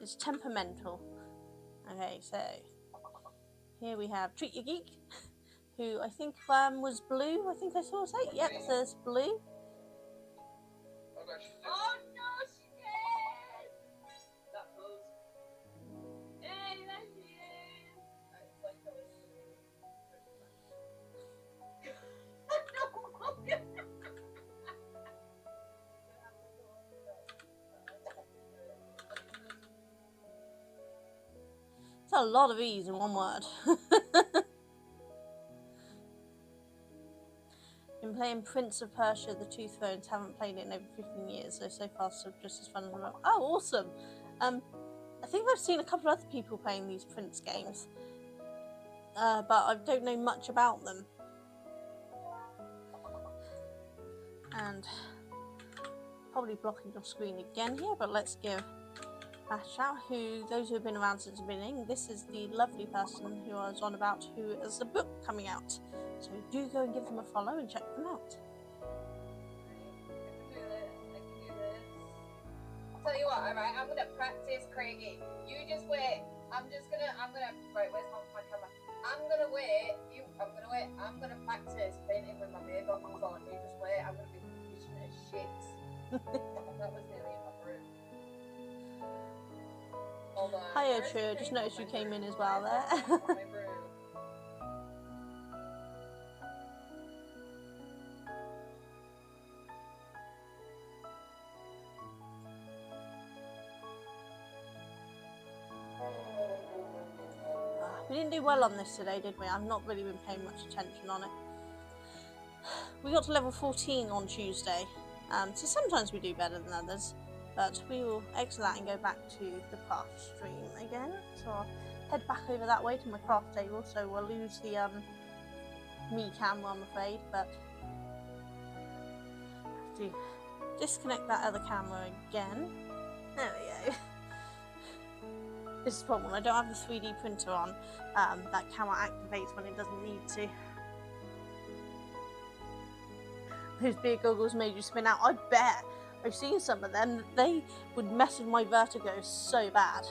It's temperamental. Okay, so here we have Treat Your Geek, who I think was blue. I think I saw say. Yep, there's blue. Oh no, she did! That pose. Hey, that's you! It's a lot of E's in one word. Been playing Prince of Persia: The Two Thrones. Haven't played it in over 15 years, so far so just as fun as well. Oh, awesome! I think I've seen a couple of other people playing these Prince games, but I don't know much about them. And probably blocking your screen again here, but let's give a shout who those who have been around since the beginning. This is the lovely person who I was on about, who has a book coming out. So do go and give them a follow and check them out. I can do this. I'll tell you what, alright, I'm gonna practice Craigie. You just wait. I'm gonna right, where's my camera? I'm gonna practice painting with my makeup on my phone. You just wait, I'm gonna be proficient as shit. That was nearly in my room. Hold on. Hiya True, just noticed you came in as well there. We didn't do well on this today, did we? I've not really been paying much attention on it. We got to level 14 on Tuesday, so sometimes we do better than others, but we will exit that and go back to the craft stream again. So I'll head back over that way to my craft table, so we'll lose the me camera, I'm afraid, but I have to disconnect that other camera again. There we go. This is the problem, when I don't have the 3D printer on, that camera activates when it doesn't need to. Those beer goggles made you spin out. I bet. I've seen some of them. They would mess with my vertigo so bad.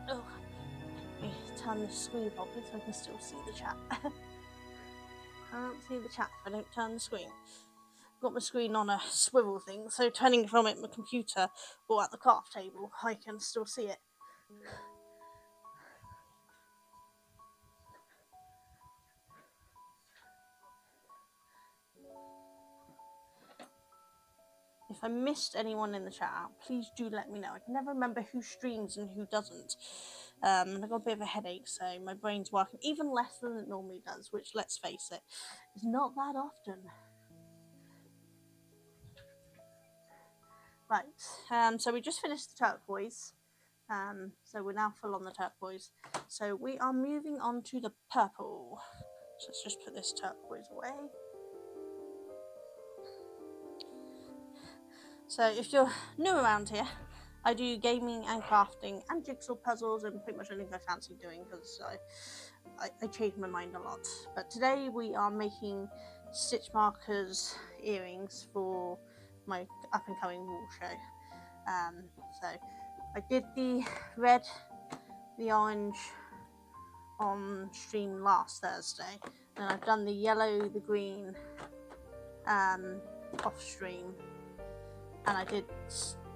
Oh, let me turn the screen properly so I can still see the chat. Can't see the chat if I don't turn the screen. Got my screen on a swivel thing, so turning from it my computer or at the craft table, I can still see it. If I missed anyone in the chat, please do let me know. I can never remember who streams and who doesn't. And I've got a bit of a headache, so my brain's working even less than it normally does, which, let's face it, is not that often. Right, so we just finished the turquoise. So we're now full on the turquoise. So we are moving on to the purple. So let's just put this turquoise away. So if you're new around here, I do gaming and crafting and jigsaw puzzles and pretty much anything I fancy doing, because I change my mind a lot. But today we are making stitch markers earrings for my up and coming wool show. So I did the red, the orange on stream last Thursday, and I've done the yellow, the green off stream, and I did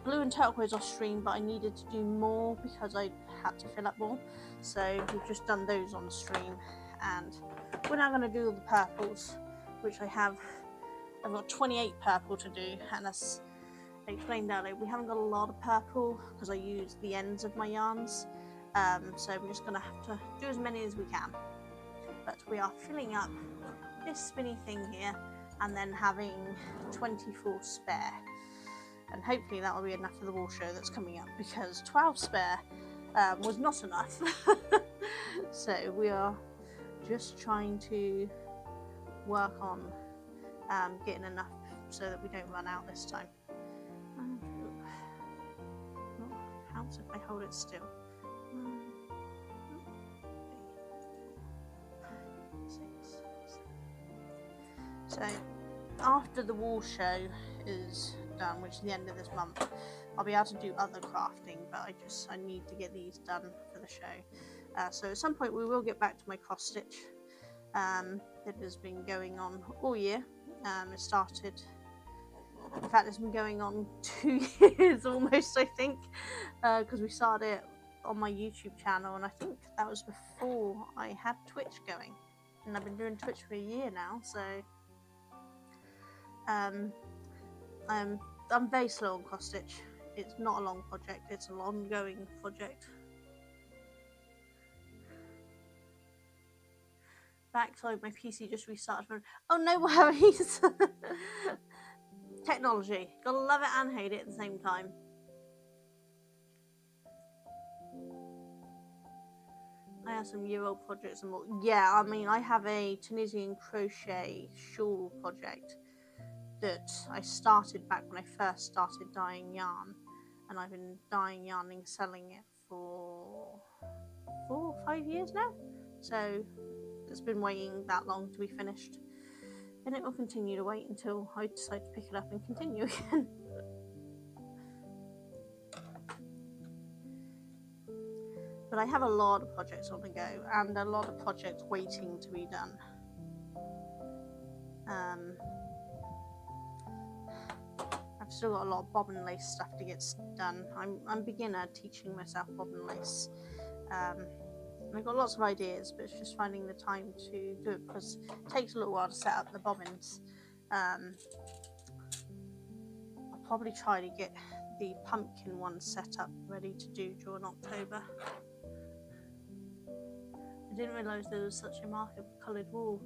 blue and turquoise off stream, but I needed to do more because I had to fill up more, so we've just done those on the stream. And we're now going to do all the purples, which I've got 28 purple to do, and as I explained earlier, we haven't got a lot of purple because I use the ends of my yarns, so we're just going to have to do as many as we can. But we are filling up this spinny thing here and then having 24 spare, and hopefully that will be enough for the wool show that's coming up, because 12 spare was not enough. So we are just trying to work on getting enough so that we don't run out this time. What helps if I hold it still? 6, 7. So after the wool show is done, which is the end of this month, I'll be able to do other crafting, but I need to get these done for the show. So at some point we will get back to my cross stitch. It has been going on all year. It started, in fact it's been going on 2 years almost, I think, because we started it on my YouTube channel, and I think that was before I had Twitch going, and I've been doing Twitch for a year now, so I'm very slow on cross stitch. It's not a long project, it's an ongoing project. Backside, my PC just restarted. Oh, no worries. Technology, gotta love it and hate it at the same time. I have some year-old projects and more. Yeah, I mean, I have a Tunisian crochet shawl project that I started back when I first started dyeing yarn, and I've been dyeing yarn and selling it for 4 or 5 years now. So it's been waiting that long to be finished, and it will continue to wait until I decide to pick it up and continue again. But I have a lot of projects on the go and a lot of projects waiting to be done. I've still got a lot of bobbin lace stuff to get done. I'm beginner teaching myself bobbin lace. And I've got lots of ideas, but it's just finding the time to do it because it takes a little while to set up the bobbins. I'll probably try to get the pumpkin one set up ready to do during October. I didn't realise there was such a market for coloured wool.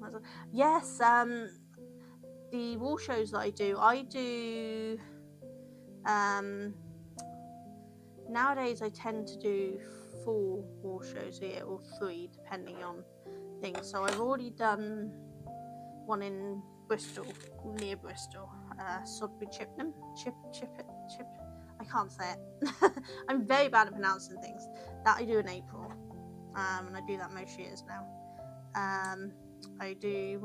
Yes, the wool shows that I do nowadays I tend to do 4 wool shows a year, or 3 depending on things. So I've already done one in Bristol, near Bristol, Sodbury Chippenham, I can't say it. I'm very bad at pronouncing things. That I do in April, and I do that most years now. I do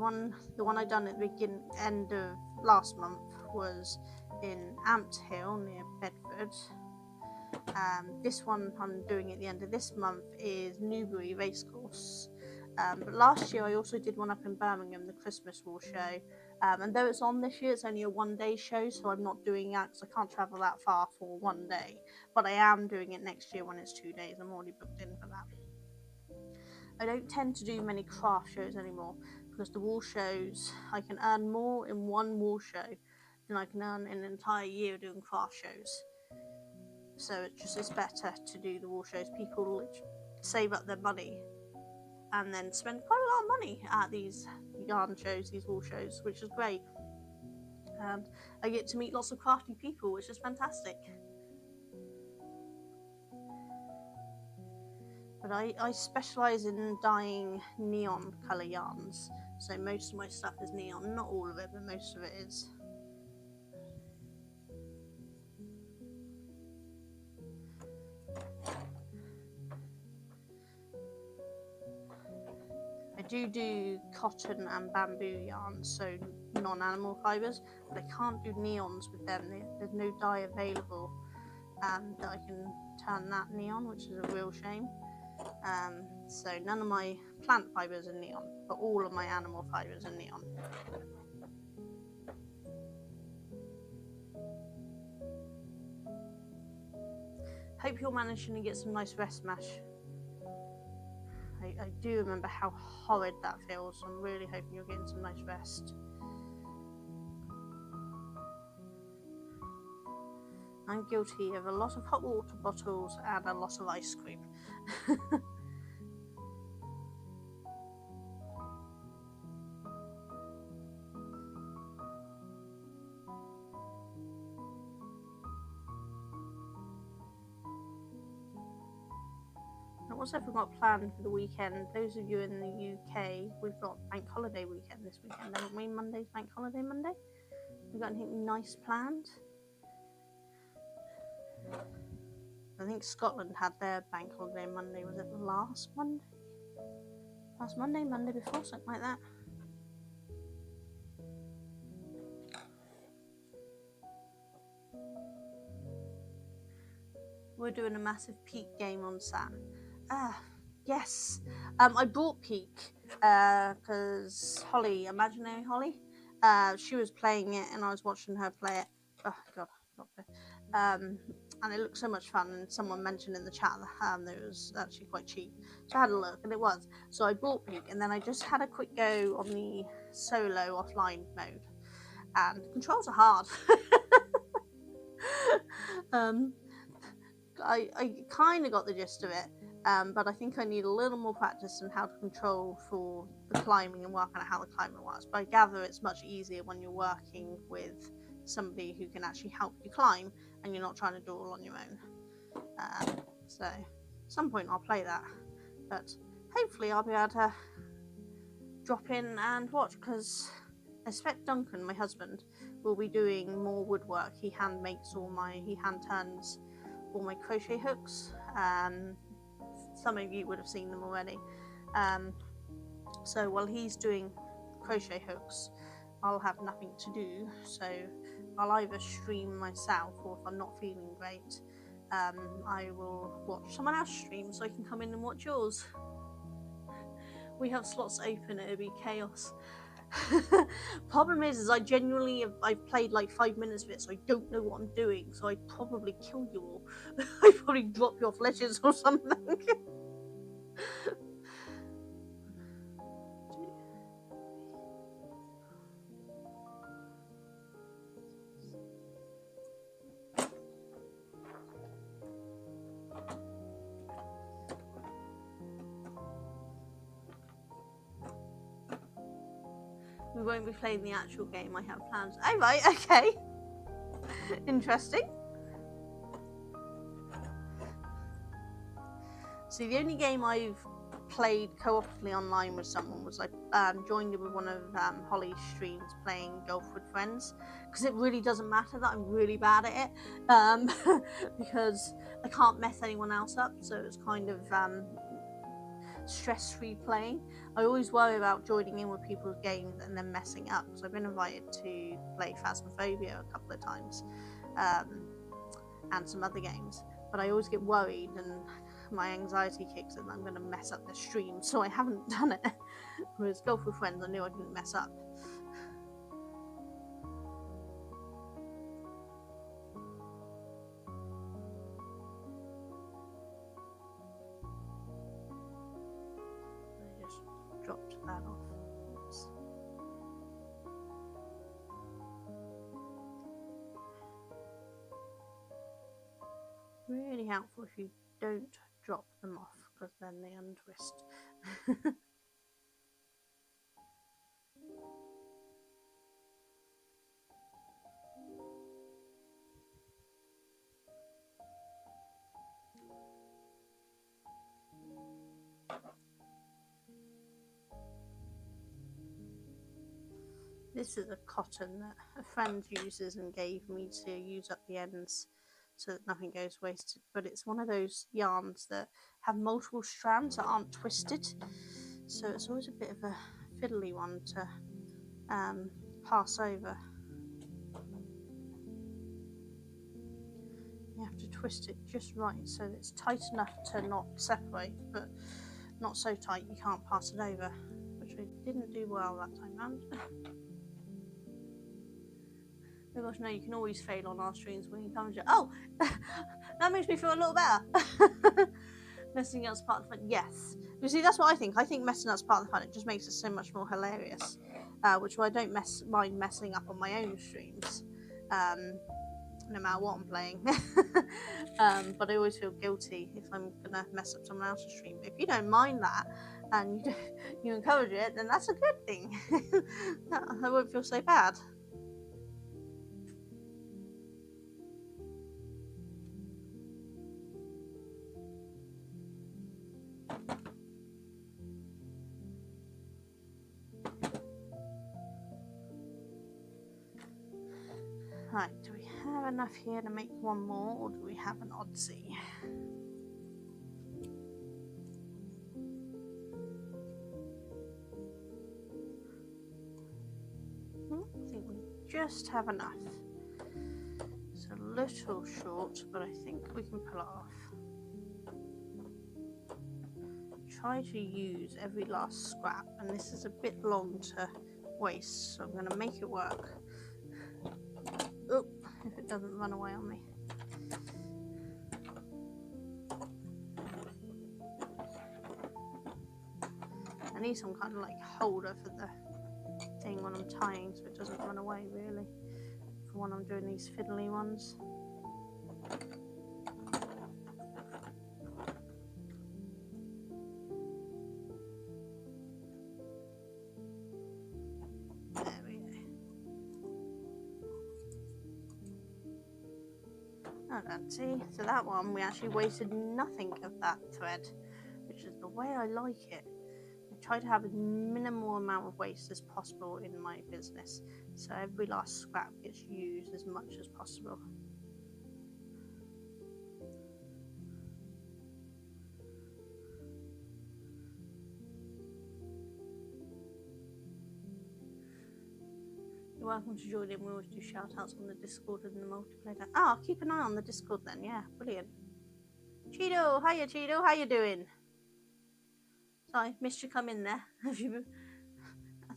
the one I done at the end of last month was in Ampthill near Bedford. This one I'm doing at the end of this month is Newbury Racecourse. But last year I also did one up in Birmingham, the Christmas Wool Show. And though it's on this year, it's only a 1-day show, so I'm not doing that because I can't travel that far for 1 day. But I am doing it next year when it's 2 days. I'm already booked in for that. I don't tend to do many craft shows anymore because the wool shows, I can earn more in one wool show than I can earn in an entire year doing craft shows. So it's better to do the wool shows. People save up their money and then spend quite a lot of money at these yarn shows, these wool shows, which is great. And I get to meet lots of crafty people, which is fantastic. But I specialise in dyeing neon colour yarns, so most of my stuff is neon. Not all of it, but most of it is. I do cotton and bamboo yarns, so non-animal fibres, but I can't do neons with them. There's no dye available that I can turn that neon, which is a real shame. So none of my plant fibres are neon, but all of my animal fibres are neon. Hope you're managing to get some nice rest, Mash. I do remember how horrid that feels, so I'm really hoping you're getting some nice rest. I'm guilty of a lot of hot water bottles and a lot of ice cream. What's everyone got planned for the weekend? Those of you in the UK, we've got bank holiday weekend this weekend, haven't we? Monday's bank holiday Monday. We got anything nice planned? I think Scotland had their bank holiday Monday. Was it last Monday? Last Monday, Monday before, something like that. We're doing a massive Peak game on Saturday. Yes. I bought Peak because Holly, imaginary Holly, she was playing it and I was watching her play it. Oh god, and it looked so much fun, and someone mentioned in the chat that it was actually quite cheap. So I had a look and it was. So I bought Peak and then I just had a quick go on the solo offline mode. And the controls are hard. I kind of got the gist of it. But I think I need a little more practice on how to control for the climbing and working out how the climbing works. But I gather it's much easier when you're working with somebody who can actually help you climb and you're not trying to do it all on your own. So at some point I'll play that. But hopefully I'll be able to drop in and watch, because I expect Duncan, my husband, will be doing more woodwork. He hand turns all my crochet hooks. Some of you would have seen them already. So while he's doing crochet hooks, I'll have nothing to do, so I'll either stream myself, or if I'm not feeling great, I will watch someone else stream so I can come in and watch yours. We have slots open, it'll be chaos. Problem is I genuinely I've played like 5 minutes of it, so I don't know what I'm doing, so I'd probably kill you all. I'd probably drop you off ledges or something. We won't be playing the actual game, I have plans. Oh right, okay. Interesting. See, the only game I've played co-operatively online with someone was I joined in with one of Holly's streams playing Golf with Friends, because it really doesn't matter that I'm really bad at it, because I can't mess anyone else up, so it's kind of stress-free playing. I always worry about joining in with people's games and then messing up, because I've been invited to play Phasmophobia a couple of times, and some other games, but I always get worried and my anxiety kicks in, I'm going to mess up the stream, so I haven't done it. Whereas Golf with Friends, I knew I didn't mess up. I just dropped that off. Oops. Really helpful if you don't drop them off, because then they untwist. This is a cotton that a friend uses and gave me to use up the ends so that nothing goes wasted, but it's one of those yarns that have multiple strands that aren't twisted, so it's always a bit of a fiddly one to pass over. You have to twist it just right so that it's tight enough to not separate, but not so tight you can't pass it over, which I didn't do well that time round. Oh gosh, no, you can always fail on our streams when you come to. Oh, that makes me feel a little better. Messing up's part of the fun. Yes. You see, that's what I think. I think messing up's part of the fun. It just makes it so much more hilarious. Which I don't mind messing up on my own streams, no matter what I'm playing. But I always feel guilty if I'm gonna mess up someone else's stream. If you don't mind that and you encourage it, then that's a good thing. I won't feel so bad. Right, do we have enough here to make one more, or do we have an oddsie? I think we just have enough. It's a little short, but I think we can pull it off. Try to use every last scrap, and this is a bit long to waste, so I'm going to make it work. Oh, if it doesn't run away on me. I need some kind of like holder for the thing when I'm tying, so it doesn't run away really, for when I'm doing these fiddly ones. There we go. Oh, let's see. So that one, we actually wasted nothing of that thread, which is the way I like it. I try to have as minimal amount of waste as possible in my business, so every last scrap gets used as much as possible. You're welcome to join in. We always do shout outs on the Discord and the multiplayer. I'll keep an eye on the Discord then. Yeah, brilliant. Cheeto, hiya Cheeto, how you doing? Sorry, missed you come in there. I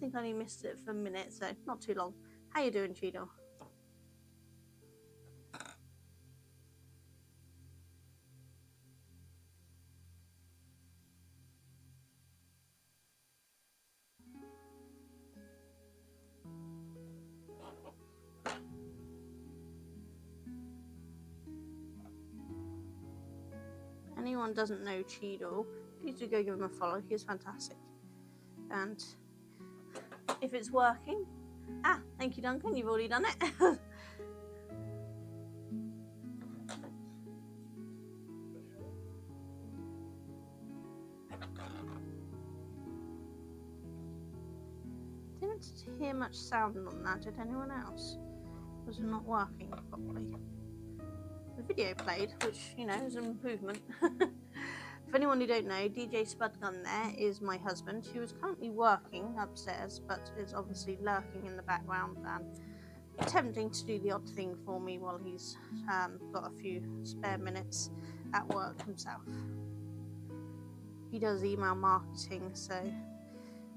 think I only missed it for a minute, so not too long. How you doing, Cheeto? Anyone doesn't know Cheeto, please do go give him a follow. He's fantastic. And if it's working, thank you, Duncan. You've already done it. Didn't hear much sound on that. Did anyone else? Was it not working properly? The video played, which, you know, is an improvement. For anyone who don't know, DJ Spudgun there is my husband, who is currently working upstairs, but is obviously lurking in the background and attempting to do the odd thing for me while he's got a few spare minutes at work himself. He does email marketing, so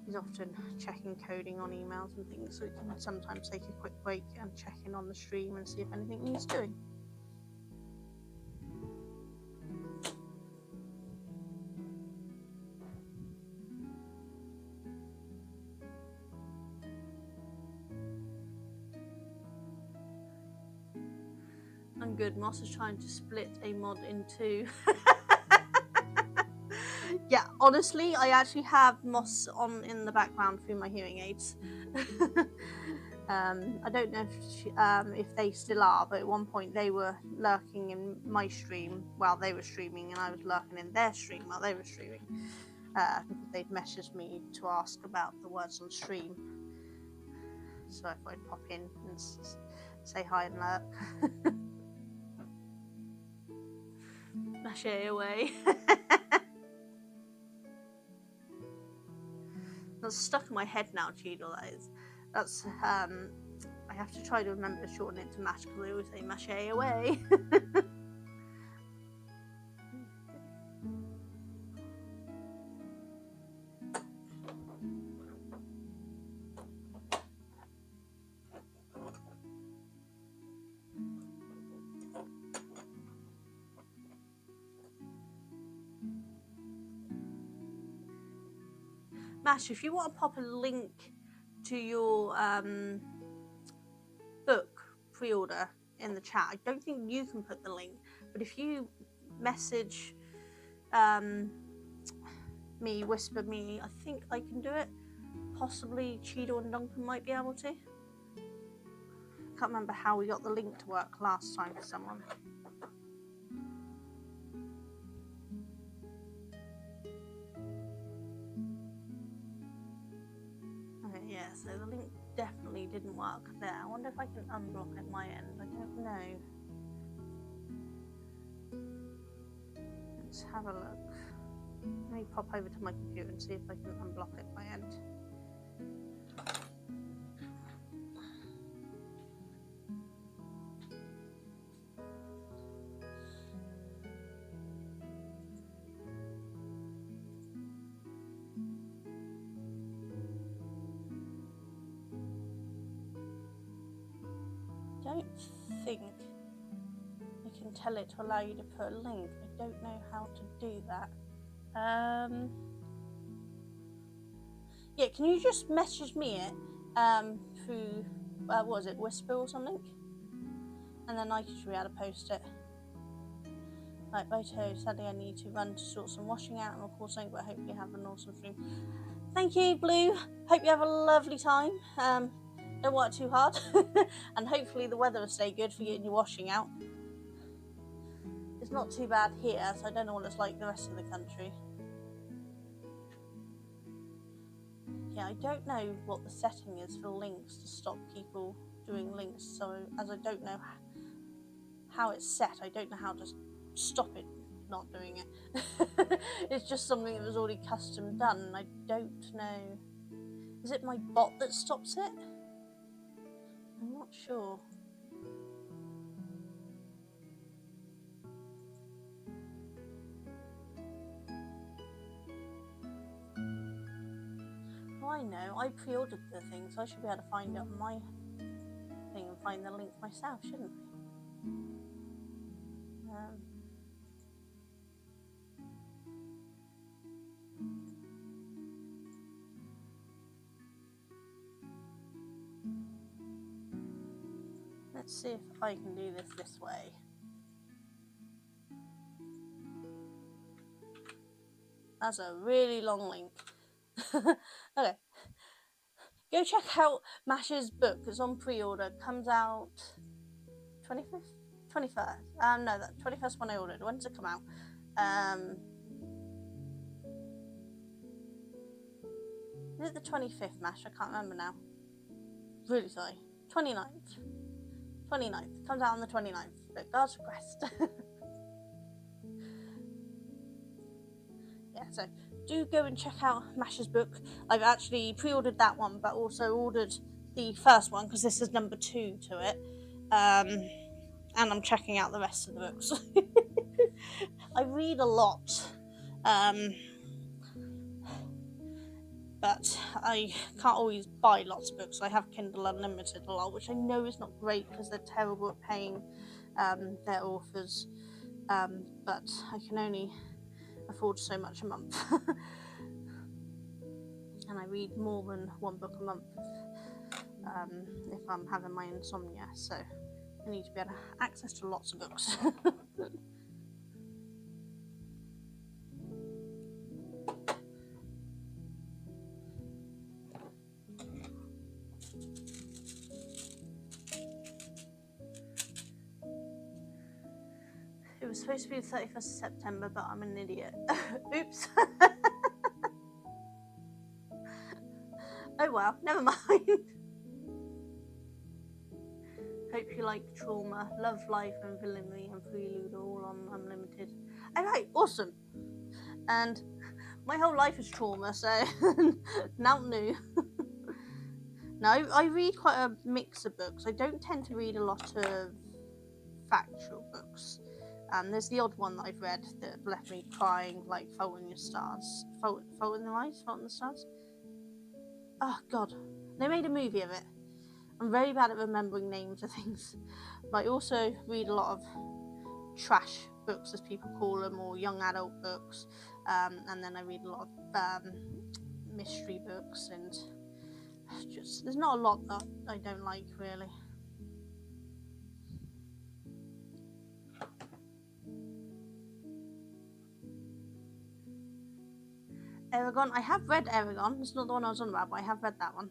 he's often checking coding on emails and things, so he can sometimes take a quick break and check in on the stream and see if anything needs doing. I'm good. Moss is trying to split a mod in two. Yeah, honestly, I actually have Moss on in the background through my hearing aids. I don't know if they still are, but at one point they were lurking in my stream while they were streaming, and I was lurking in their stream while they were streaming. Because they'd messaged me to ask about the words on stream. So I thought I'd pop in and say hi and lurk. Mache away. That's stuck in my head now, Cheadle. That's I have to try to remember to shorten it to mash, because I always say mache away. Mash, if you want to pop a link to your book pre-order in the chat, I don't think you can put the link, but if you message me, whisper me, I think I can do it. Possibly Cheeto and Duncan might be able to. Can't remember how we got the link to work last time for someone. Yeah, so the link definitely didn't work there. I wonder if I can unblock at my end. I don't know. Let's have a look. Let me pop over to my computer and see if I can unblock it at my end. I don't think I can tell it to allow you to put a link. I don't know how to do that. Yeah, can you just message me it through what was it, Whisper or something, and then I should be able to post it. Like, Boto, sadly I need to run to sort some washing out and record something, but I hope you have an awesome stream. Thank you, Blue. Hope you have a lovely time. Don't work too hard, and hopefully the weather will stay good for getting your washing out. It's not too bad here, so I don't know what it's like the rest of the country. yeah, I don't know what the setting is for links to stop people doing links, so as I don't know how it's set, I don't know how to stop it not doing it. It's just something that was already custom done, and I don't know. Is it my bot that stops it? I'm not sure. Oh, I know. I pre-ordered the thing, so I should be able to find it on my thing and find the link myself, shouldn't I? Let's see if I can do this way. That's a really long link. Okay. Go check out Mash's book. It's on pre-order. Comes out 25th? 21st. No, that 21st one I ordered. When does it come out? Is it the 25th, Mash? I can't remember now. Really sorry. 29th. 29th. Comes out on the 29th. At God's request. Yeah, so do go and check out Mash's book. I've actually pre-ordered that one, but also ordered the first one because this is number 2 to it. And I'm checking out the rest of the books. I read a lot. But I can't always buy lots of books. I have Kindle Unlimited a lot, which I know is not great because they're terrible at paying their authors. But I can only afford so much a month. And I read more than one book a month if I'm having my insomnia. So I need to be able to have access to lots of books. It was supposed to be the 31st of September, but I'm an idiot. Oops. Oh well, never mind. Hope you like Trauma, Love Life and Villainy and Prelude all on Unlimited. Alright, awesome. And my whole life is Trauma, so now new. No, I read quite a mix of books. I don't tend to read a lot of factual books. There's the odd one that I've read that left me crying, like Fault in Your Stars. Fault in the Light? Fault in the Stars? Oh, God. They made a movie of it. I'm very bad at remembering names of things. But I also read a lot of trash books, as people call them, or young adult books. And then I read a lot of mystery books, and just there's not a lot that I don't like, really. Eragon, I have read Eragon. It's not the one I was on about, but I have read that one.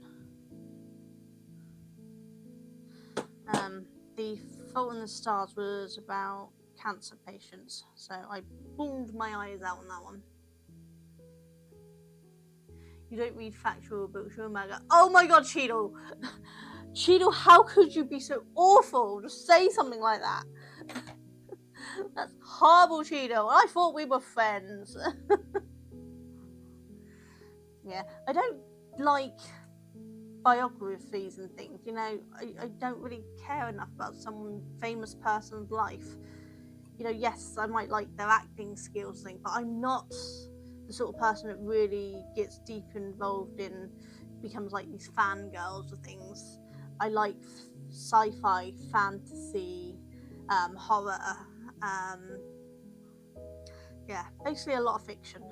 The Fault in the Stars was about cancer patients, so I bawled my eyes out on that one. You don't read factual books, you're a mega. Oh my god, Cheadle! Cheadle, how could you be so awful? Just say something like that. That's horrible, Cheadle. I thought we were friends. Yeah, I don't like biographies and things, you know. I don't really care enough about some famous person's life. You know, yes, I might like their acting skills thing, but I'm not the sort of person that really gets deep involved in, becomes like these fangirls or things. I like sci-fi, fantasy, horror, yeah, basically a lot of fiction.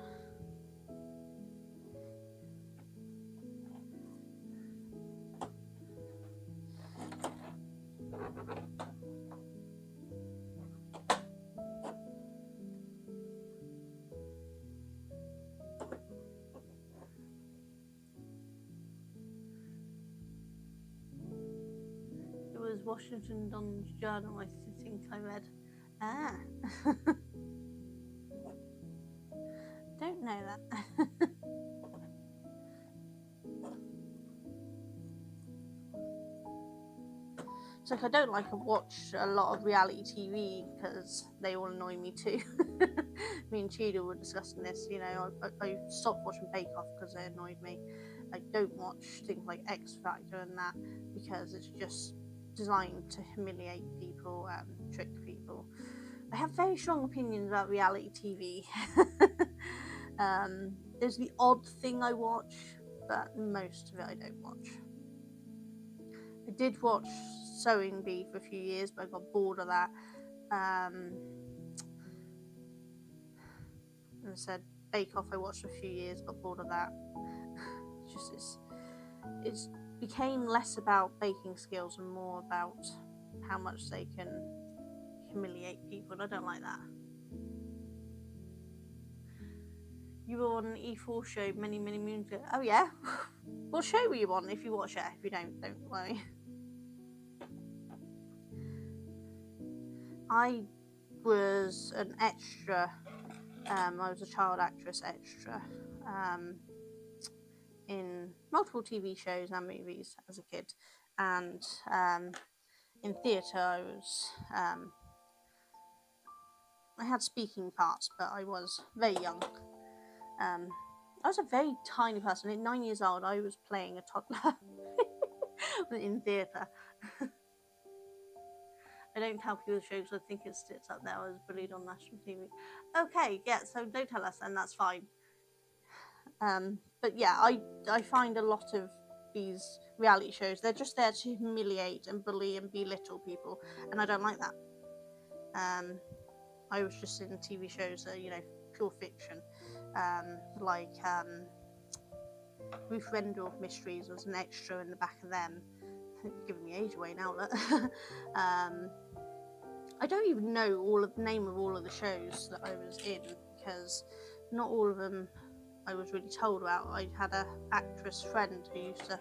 It was Washington Don's journal, I think I read. Ah. Don't know that. It's like I don't like to watch a lot of reality TV because they all annoy me too. Me and Cheetah were discussing this. You know, I stopped watching Bake Off because they annoyed me. I don't watch things like X Factor and that because it's just designed to humiliate people and trick people. I have very strong opinions about reality TV. There's the odd thing I watch, but most of it I don't watch. I did watch Sewing Bee for a few years, but I got bored of that. And I said Bake Off I watched for a few years, got bored of that. It's became less about baking skills and more about how much they can humiliate people, and I don't like that. You were on an E4 show many moons ago. Oh yeah? What show were you on if you watch it? If you don't worry. I was an extra. I was a child actress extra in multiple TV shows and movies as a kid, and in theatre I was. I had speaking parts, but I was very young. I was a very tiny person. At 9 years old, I was playing a toddler in theatre. I don't tell people the shows, I think it sits up there. I was bullied on national TV. Okay, yeah, so don't tell us, and that's fine. But yeah, I find a lot of these reality shows, they're just there to humiliate and bully and belittle people, and I don't like that. I was just in TV shows that, you know, pure fiction, like Ruth Rendell Mysteries was an extra in the back of them. Giving me age away now, but I don't even know the name of all of the shows that I was in because not all of them I was really told about. I had an actress friend who used to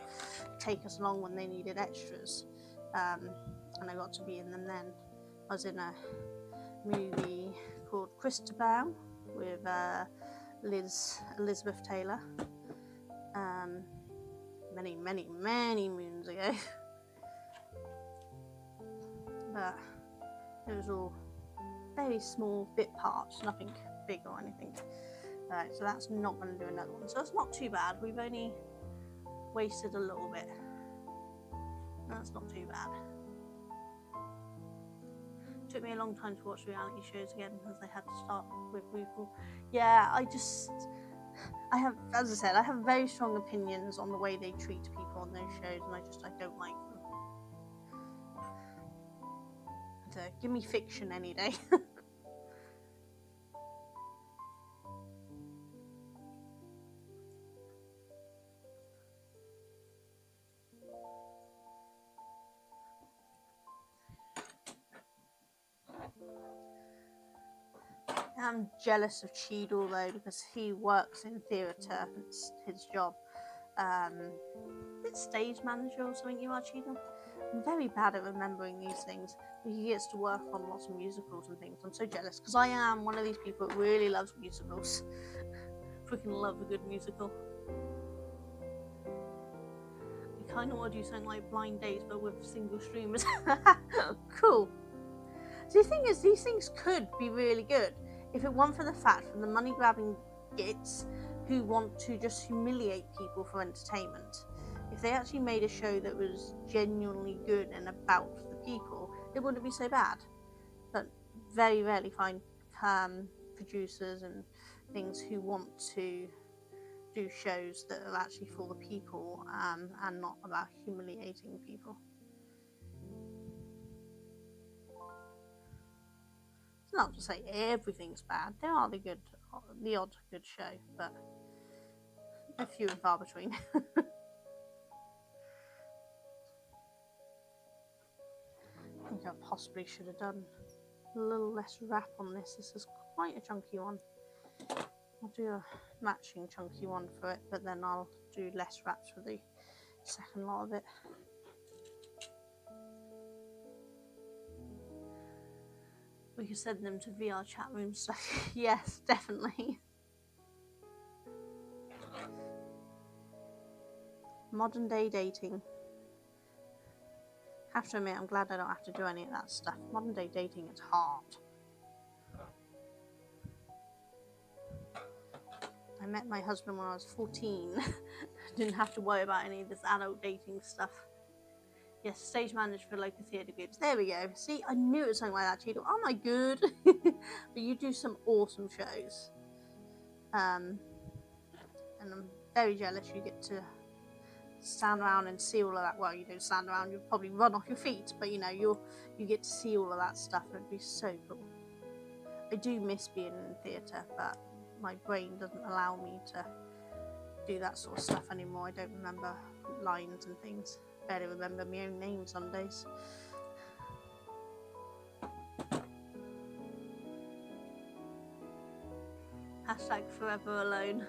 take us along when they needed extras, and I got to be in them then. I was in a movie called Christabel with Elizabeth Taylor, many moons ago. But it was all very small bit parts, nothing big or anything. Alright, so that's not going to do another one. So it's not too bad. We've only wasted a little bit. That's not too bad. It took me a long time to watch reality shows again because I had to start with RuPaul. Yeah, I have, as I said, I have very strong opinions on the way they treat people on those shows, and I don't like them. So give me fiction any day. I'm jealous of Cheadle though because he works in theatre. It's his job. It's stage manager or something. You are, Cheadle? I'm very bad at remembering these things. He gets to work on lots of musicals and things. I'm so jealous because I am one of these people that really loves musicals. Freaking love a good musical. I kind of want to do something like Blind Dates but with single streamers. Cool. So the thing is, these things could be really good if it weren't for the fact from the money grabbing gits who want to just humiliate people for entertainment. If they actually made a show that was genuinely good and about the people, it wouldn't be so bad. But very rarely find producers and things who want to do shows that are actually for the people and not about humiliating people. It's not to say everything's bad. There are the odd good show, but a few and far between. I think I possibly should have done a little less wrap on this. This is quite a chunky one. I'll do a matching chunky one for it, but then I'll do less wraps for the second lot of it. We could send them to VR chat room stuff. Yes, definitely. Modern day dating. Have to admit, I'm glad I don't have to do any of that stuff. Modern day dating is hard. I met my husband when I was 14. Didn't have to worry about any of this adult dating stuff. Yes, stage manager for local theatre groups. There we go. See, I knew it was something like that, Cheadle. Aren't I good? But you do some awesome shows. And I'm very jealous you get to stand around and see all of that. Well, you don't stand around, you'll probably run off your feet, but you know, you get to see all of that stuff. It'd be so cool. I do miss being in theatre, but my brain doesn't allow me to do that sort of stuff anymore. I don't remember lines and things. Barely remember my own name some days. Hashtag forever alone.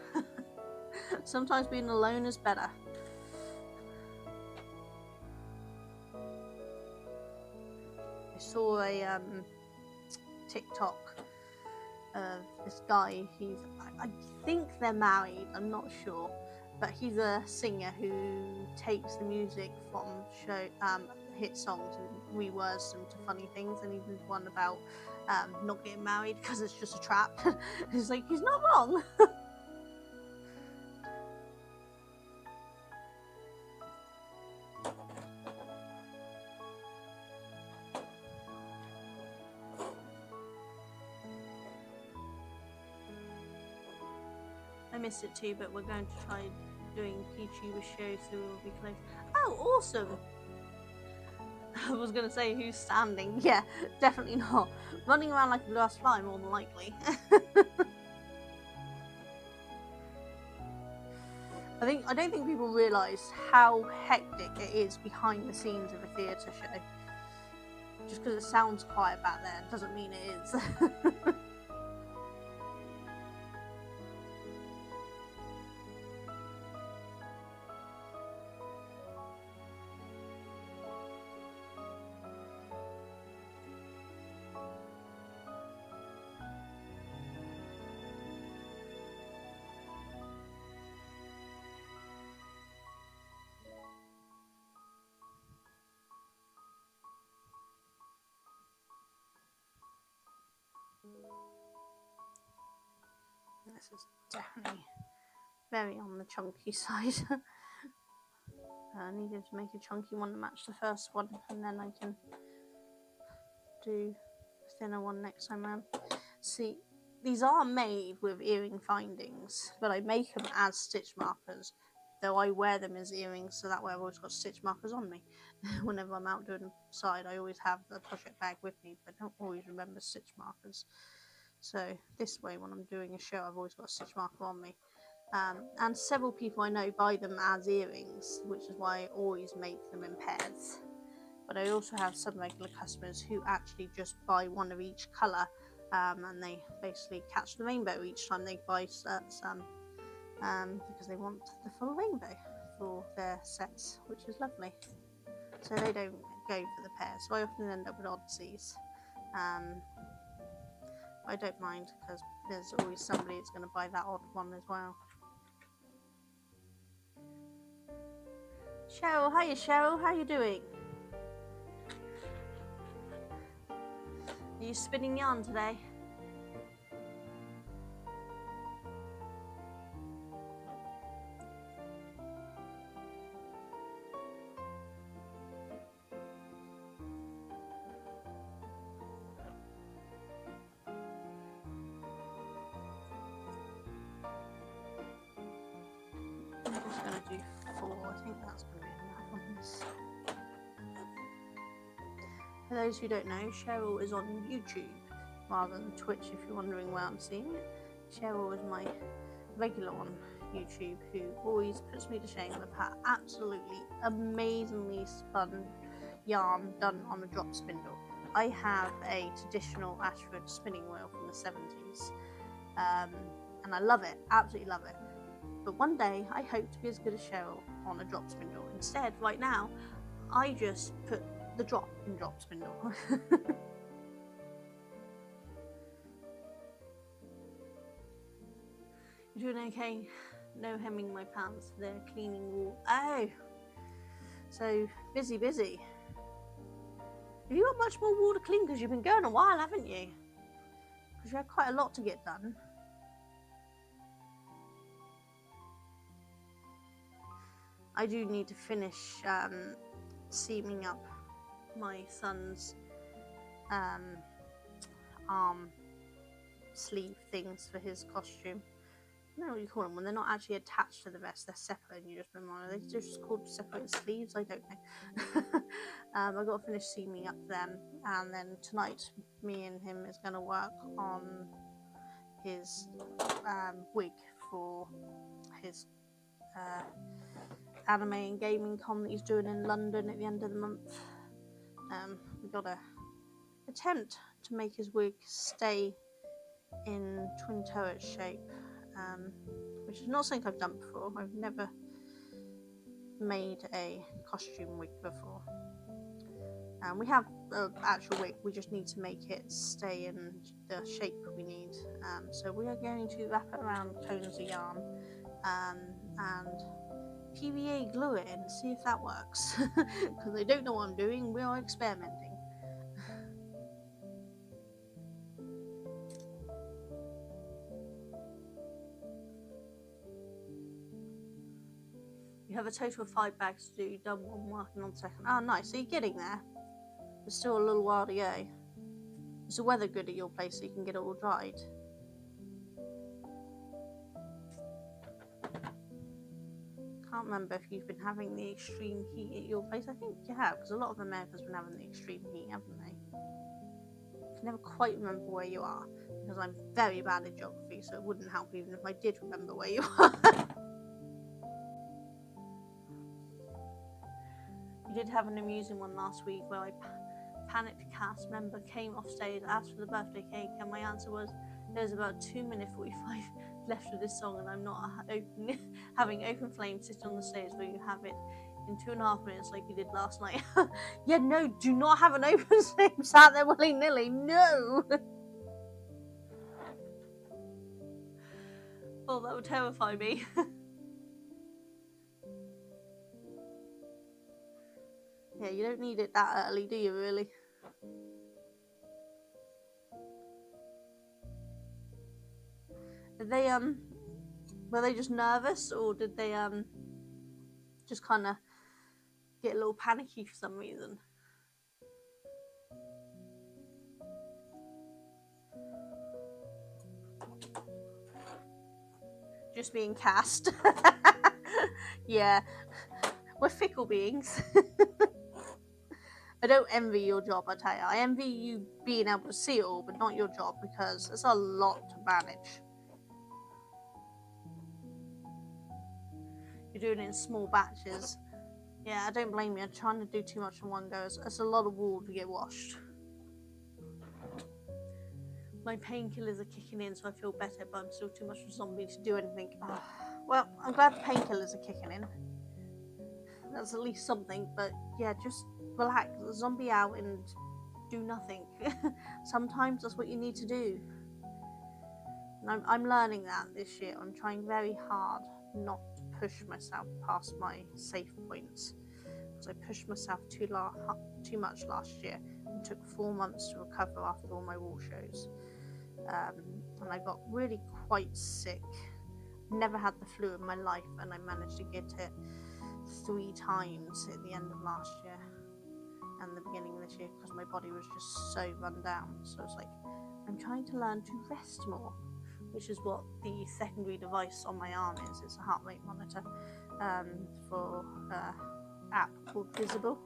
Sometimes being alone is better. I saw a TikTok of this guy. I think they're married, I'm not sure, but he's a singer who takes the music from hit songs and rewords them to funny things, and he did one about not getting married because it's just a trap. It's like, he's not wrong. I miss it too, but we're going to try doing YouTuber shows, so we'll be close. Oh, awesome! I was going to say who's standing. Yeah, definitely not. Running around like a glass fly, more than likely. I don't think people realise how hectic it is behind the scenes of a theatre show. Just because it sounds quiet back there doesn't mean it is. This is definitely very on the chunky side. I needed to make a chunky one to match the first one, and then I can do a thinner one next time around. See, these are made with earring findings, but I make them as stitch markers, though I wear them as earrings, so that way I've always got stitch markers on me. Whenever I'm out doing side, I always have the pochette bag with me, but I don't always remember stitch markers. So this way, when I'm doing a show, I've always got a stitch marker on me. And several people I know buy them as earrings, which is why I always make them in pairs. But I also have some regular customers who actually just buy one of each colour, and they basically catch the rainbow each time they buy sets, because they want the full rainbow for their sets, which is lovely. So they don't go for the pairs, so I often end up with oddsies. I don't mind, because there's always somebody that's going to buy that odd one as well. Cheryl, hiya Cheryl, how you doing? Are you spinning yarn today? I'm just going to do 4, I think that's going to be enough on this. For those who don't know, Cheryl is on YouTube rather than Twitch, if you're wondering where I'm seeing it. Cheryl is my regular on YouTube, who always puts me to shame with her absolutely amazingly spun yarn done on a drop spindle. I have a traditional Ashford spinning wheel from the 70s, and I love it, absolutely love it. But one day I hope to be as good as Cheryl on a drop spindle. Instead, right now, I just put the drop in drop spindle. You doing okay? No hemming my pants, they're cleaning wool. Oh! So, busy. Have you got much more wall to clean? Because you've been going a while, haven't you? Because you had quite a lot to get done. I do need to finish seaming up my son's arm sleeve things for his costume. I don't know what you call them when they're not actually attached to the vest, they're separate and you just remember. Are they just called separate sleeves? I don't know. I've got to finish seaming up them, and then tonight me and him is going to work on his wig for his anime and gaming con that he's doing in London at the end of the month. We've got to attempt to make his wig stay in twin turret shape, which is not something I've done before. I've never made a costume wig before. We have an actual wig, we just need to make it stay in the shape we need. So we are going to wrap it around cones of yarn and PVA glue it and see if that works. Because I don't know what I'm doing, we are experimenting. You have a total of 5 bags to do. You've done one, working on the second. Oh, nice. So you're getting there. There's still a little while to go. Is the weather good at your place so you can get it all dried? Can't remember if you've been having the extreme heat at your place. I think you have, because a lot of America's been having the extreme heat, haven't they? I can never quite remember where you are, because I'm very bad at geography, so it wouldn't help even if I did remember where you are. We did have an amusing one last week where I panicked cast member came off stage, asked for the birthday cake, and my answer was there's about 2 minutes 45 left of this song and I'm not having open flame sitting on the stage where you have it in 2.5 minutes like you did last night. Yeah, no, do not have an open flame sat there willy-nilly, no. Oh, that would terrify me. Yeah, you don't need it that early, do you, really? Did they, were they just nervous, or did they, just kind of get a little panicky for some reason? Just being cast. Yeah, we're fickle beings. I don't envy your job, I tell you. I envy you being able to see it all, but not your job, because it's a lot to manage. You're doing it in small batches. Yeah, I don't blame you. I'm trying to do too much in one go. It's a lot of wool to get washed. My painkillers are kicking in, so I feel better, but I'm still too much of a zombie to do anything. Oh. Well, I'm glad the painkillers are kicking in. That's at least something, but yeah, just relax, zombie out and do nothing. Sometimes that's what you need to do. And I'm learning that this year. I'm trying very hard not to push myself past my safe points, because I pushed myself too much last year and took 4 months to recover after all my wall shows. And I got really quite sick. Never had the flu in my life, and I managed to get it 3 times at the end of last year and the beginning of this year, because my body was just so run down. So it's like, I'm trying to learn to rest more, which is what the secondary device on my arm is. It's a heart rate monitor for an app called Visible.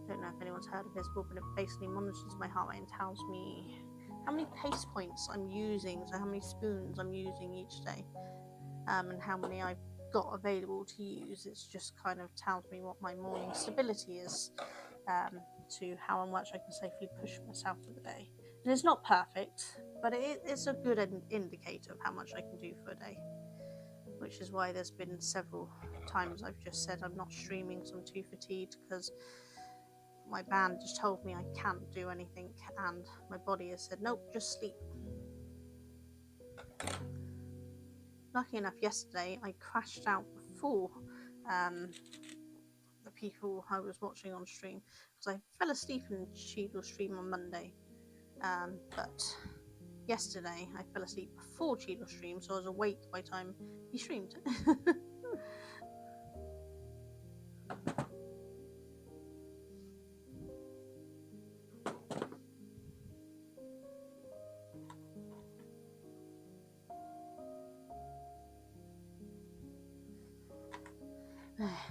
I don't know if anyone's heard of Visible, but it basically monitors my heart rate and tells me how many pace points I'm using, so how many spoons I'm using each day, and how many I've got available to use. It's just kind of tells me what my morning stability is, to how much I can safely push myself for the day. And it's not perfect, but it's a good indicator of how much I can do for a day, which is why there's been several times I've just said I'm not streaming because I'm too fatigued, because my band just told me I can't do anything, and my body has said nope, just sleep. Lucky enough, yesterday I crashed out before the people I was watching on stream, because I fell asleep in Cheadle's stream on Monday. But yesterday I fell asleep before Cheadle's stream, so I was awake by the time he streamed.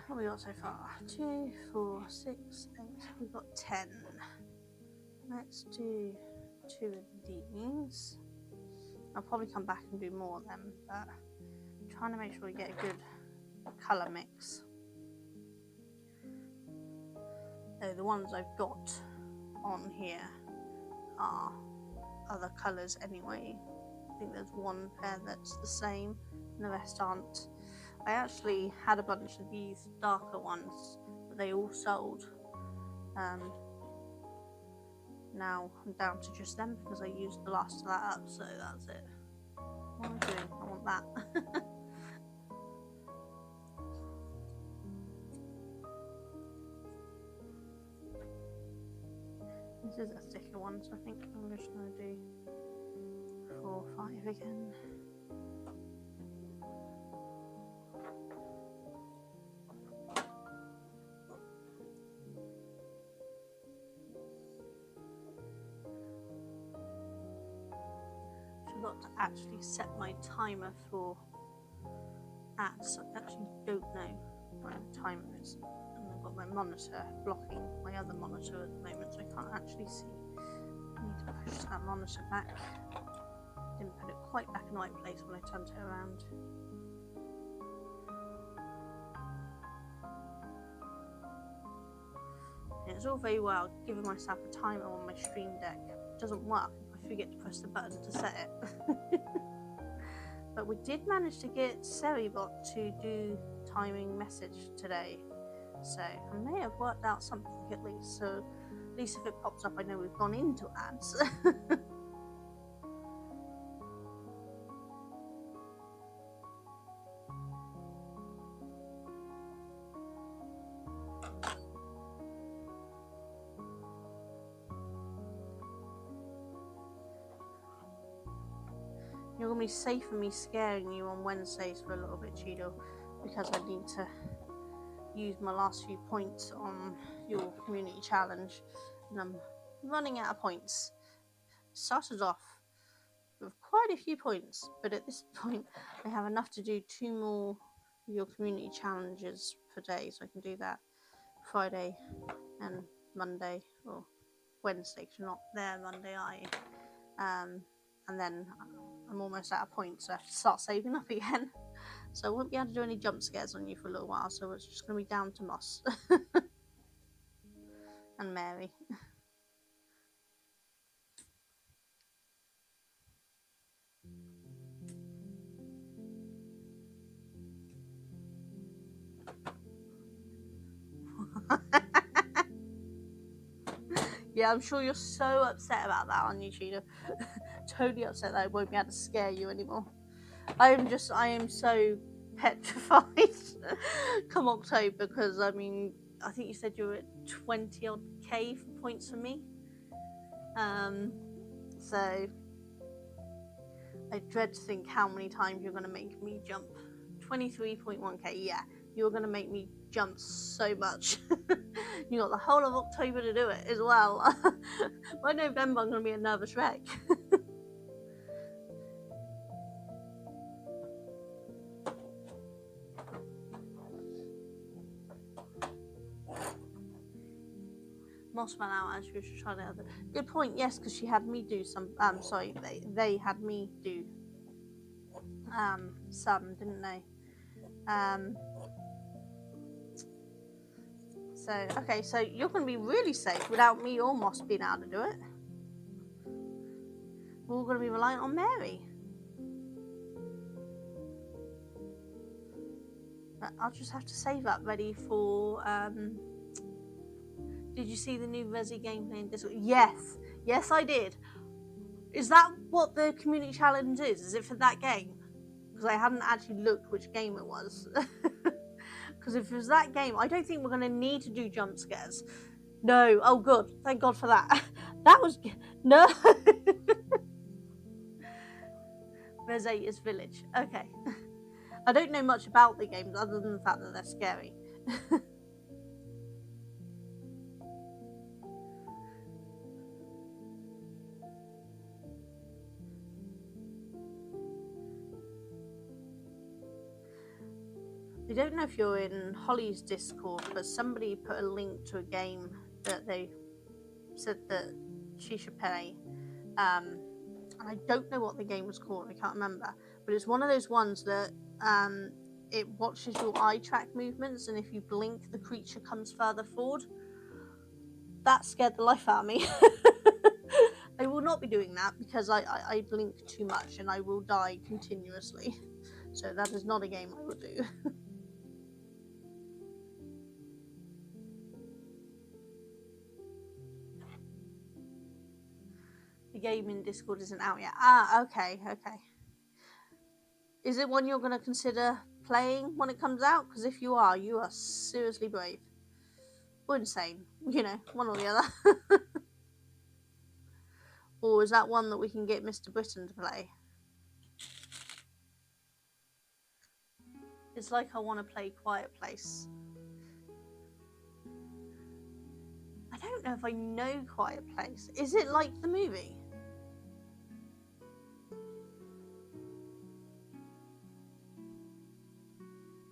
What have we got so far? 2, 4, 6, 8. We've got 10. Let's do 2 of these. I'll probably come back and do more of them, but I'm trying to make sure we get a good colour mix. So the ones I've got on here are other colours anyway. I think there's one pair that's the same and the rest aren't. I actually had a bunch of these darker ones, but they all sold. Now I'm down to just them because I used the last of that up, so that's it. What am I doing? I want that. This is a thicker one, so I think I'm just going to do 4 or 5 again. Forgot to actually set my timer for ads. I actually don't know what the timer is, and I've got my monitor blocking my other monitor at the moment, so I can't actually see. I need to push that monitor back. Didn't put it quite back in the right place when I turned it around. And it's all very well giving myself a timer on my Stream Deck. It doesn't work. Forget to press the button to set it. But we did manage to get Seribot to do timing message today, so I may have worked out something at least. So at least if it pops up, I know we've gone into ads. You're going to be safe from me scaring you on Wednesdays for a little bit, Cheadle, because I need to use my last few points on your community challenge, and I'm running out of points. Started off with quite a few points, but at this point I have enough to do 2 more of your community challenges per day, so I can do that Friday and Monday, or Wednesday, because you're not there Monday, are you? And then I'm almost out of points, so I have to start saving up again. So I won't be able to do any jump scares on you for a little while, so it's just going to be down to Moss and Mary. Yeah, I'm sure you're so upset about that, aren't you, Cheetah? Totally upset that I won't be able to scare you anymore. I am so petrified come October, because I mean, I think you said you were at 20 odd K for points for me. So I dread to think how many times you're going to make me jump. 23.1k, yeah, you're going to make me jump so much. You got the whole of October to do it as well. By November I'm going to be a nervous wreck. Moss went out as she was trying to other. Good point, yes, because she had me do some. Sorry, they had me do some, didn't they? So okay, so you're going to be really safe without me or Moss being able to do it. We're all going to be reliant on Mary. But I'll just have to save up ready for. Did you see the new Resi gameplay in Discord? Yes, yes, I did. Is that what the community challenge is? Is it for that game? Because I hadn't actually looked which game it was. Because if it was that game, I don't think we're going to need to do jump scares. No. Oh, good. Thank God for that. That was... No. Reza's Village. Okay. I don't know much about the games other than the fact that they're scary. I don't know if you're in Holly's Discord, but somebody put a link to a game that they said that she should play. And I don't know what the game was called, I can't remember. But it's one of those ones that it watches your eye track movements, and if you blink, the creature comes further forward. That scared the life out of me. I will not be doing that because I blink too much and I will die continuously. So that is not a game I will do. The game in Discord isn't out yet. Ah, okay. Is it one you're going to consider playing when it comes out? Because if you are seriously brave. Or insane. You know, one or the other. Or is that one that we can get Mr. Britain to play? It's like I want to play Quiet Place. I don't know if I know Quiet Place. Is it like the movie?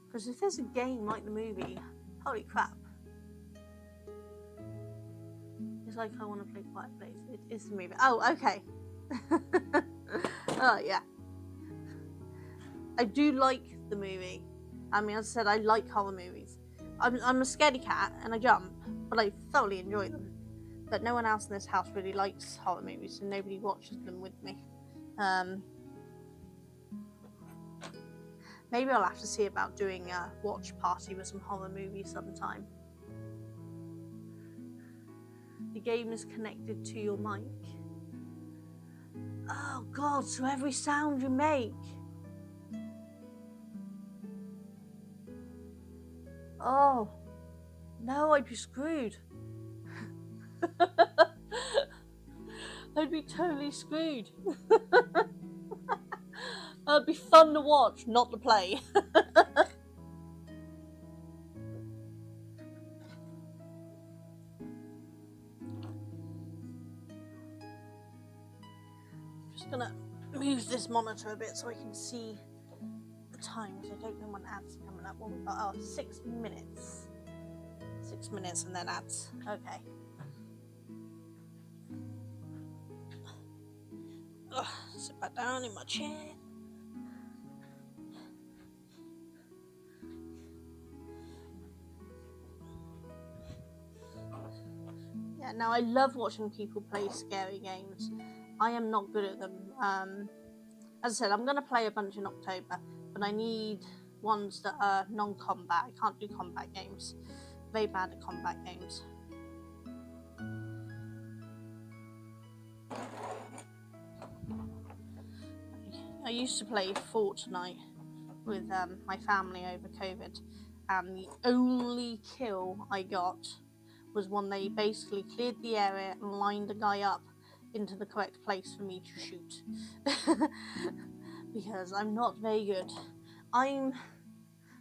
Because if there's a game like the movie, holy crap. It's like I want to play Quiet Place. It is the movie. Oh, okay. Oh, yeah. I do like the movie. I mean, as I said, I like horror movies. I'm a scaredy cat and I jump, but I thoroughly enjoy them. But no one else in this house really likes horror movies, so nobody watches them with me. Maybe I'll have to see about doing a watch party with some horror movies sometime. The game is connected to your mic. Oh God, so every sound you make. Oh, no, I'd be screwed. I'd be totally screwed. It'd be fun to watch, not to play. Just gonna move this monitor a bit so I can see the times. I don't know when ads are coming up. Well, we've got 6 minutes. 6 minutes and then ads. Okay. Ugh, sit back down in my chair. Yeah, now I love watching people play scary games. I am not good at them. As I said, I'm going to play a bunch in October, but I need ones that are non-combat. I can't do combat games. Very bad at combat games. I used to play Fortnite with my family over COVID, and the only kill I got was when they basically cleared the area and lined a guy up into the correct place for me to shoot. Because I'm not very good. I'm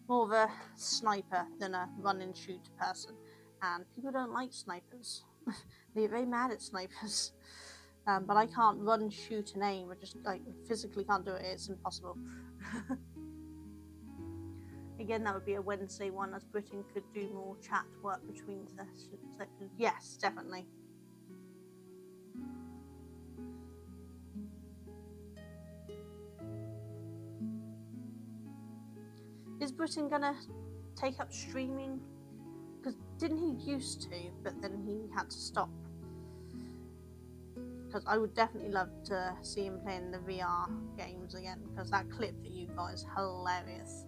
more of a sniper than a run and shoot person, and people don't like snipers. They're very mad at snipers. But I can't run, shoot, and aim. I just physically can't do it. It's impossible. Again, that would be a Wednesday one, as Britain could do more chat work between sections. Yes, definitely. Is Britain gonna take up streaming? Because didn't he used to, but then he had to stop. Because I would definitely love to see him playing the VR games again, because that clip that you got is hilarious.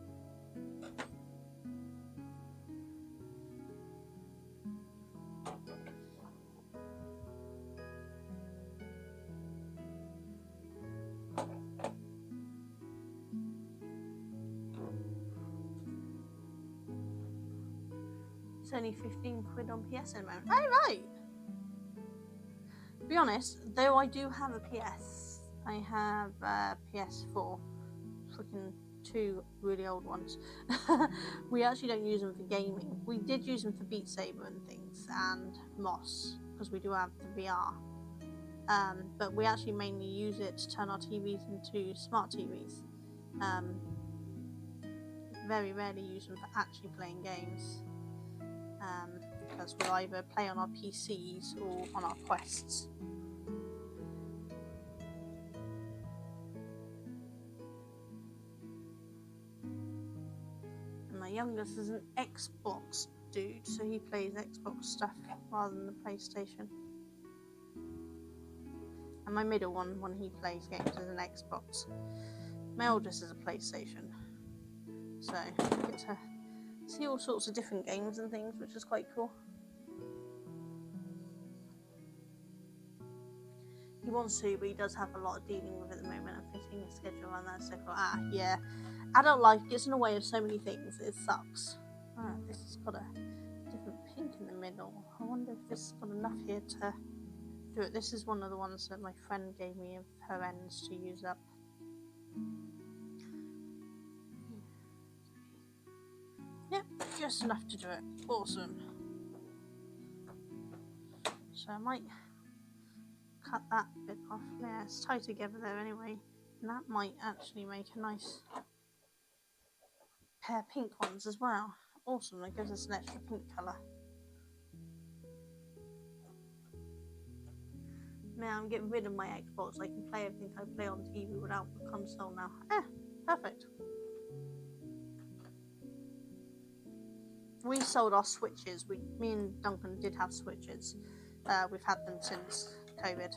only 15 quid on PS at the moment. Oh, right. To be honest, though I do have a PS, I have a PS4. Freaking 2 really old ones. We actually don't use them for gaming. We did use them for Beat Saber and things, and Moss, because we do have the VR. But we actually mainly use it to turn our TVs into smart TVs. Very rarely use them for actually playing games, because we'll either play on our PCs or on our Quests. And my youngest is an Xbox dude, so he plays Xbox stuff rather than the PlayStation. And my middle one, when he plays games, is an Xbox. My oldest is a PlayStation. So I get to see all sorts of different games and things, which is quite cool. He wants to, but he does have a lot of dealing with at the moment and fitting his schedule around that. So yeah. Adult life gets in the way of so many things. It sucks. This has got a different pink in the middle. I wonder if this has got enough here to do it. This is one of the ones that my friend gave me of her ends to use up. Yep, just enough to do it. Awesome. So I might cut that bit off. Yeah, it's tied together there anyway. And that might actually make a nice pair of pink ones as well. Awesome, that gives us an extra pink colour. Now I'm getting rid of my Xbox. I can play everything I play on TV without the console now. Perfect. We sold our Switches. Me and Duncan did have Switches. We've had them since COVID.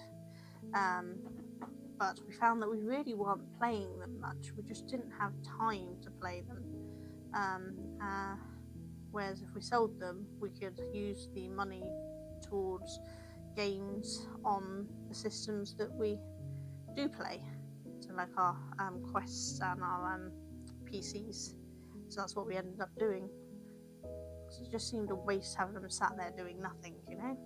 But we found that we really weren't playing them much. We just didn't have time to play them. Whereas if we sold them, we could use the money towards games on the systems that we do play. So like our Quests and our PCs. So that's what we ended up doing. So it just seemed a waste having them sat there doing nothing, you know?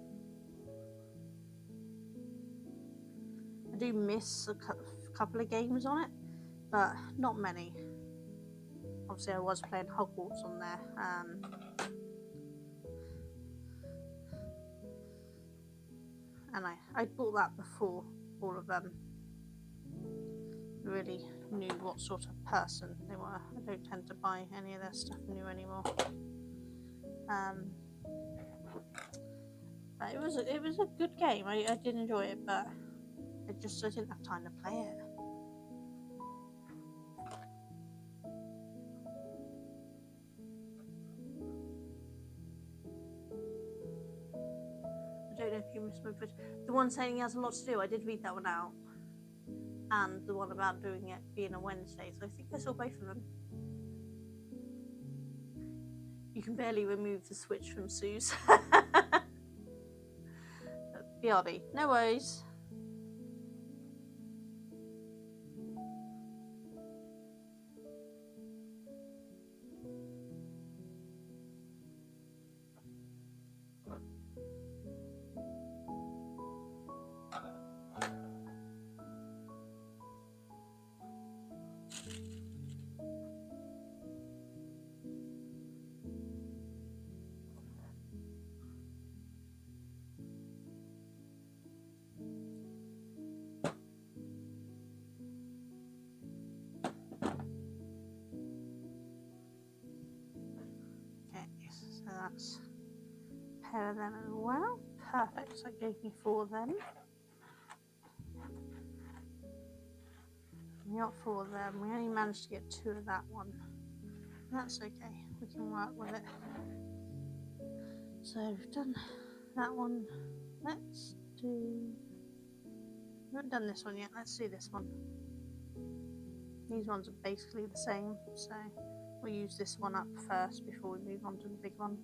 I do miss a couple of games on it, but not many. Obviously I was playing Hogwarts on there. And I bought that before all of them really knew what sort of person they were. I don't tend to buy any of their stuff new anymore. But it was a good game. I did enjoy it, but I didn't have time to play it. I don't know if you missed my voice. The one saying he has a lot to do, I did read that one out. And the one about doing it being a Wednesday, so I think I saw both of them. You can barely remove the Switch from Sue's. BRB, no worries. That's a pair of them as well. Perfect, so that gave me 4 of them. We got 4 of them. We only managed to get 2 of that one. That's okay, we can work with it. So we've done that one. Let's do... We haven't done this one yet, let's do this one. These ones are basically the same, so we'll use this one up first before we move on to the big one.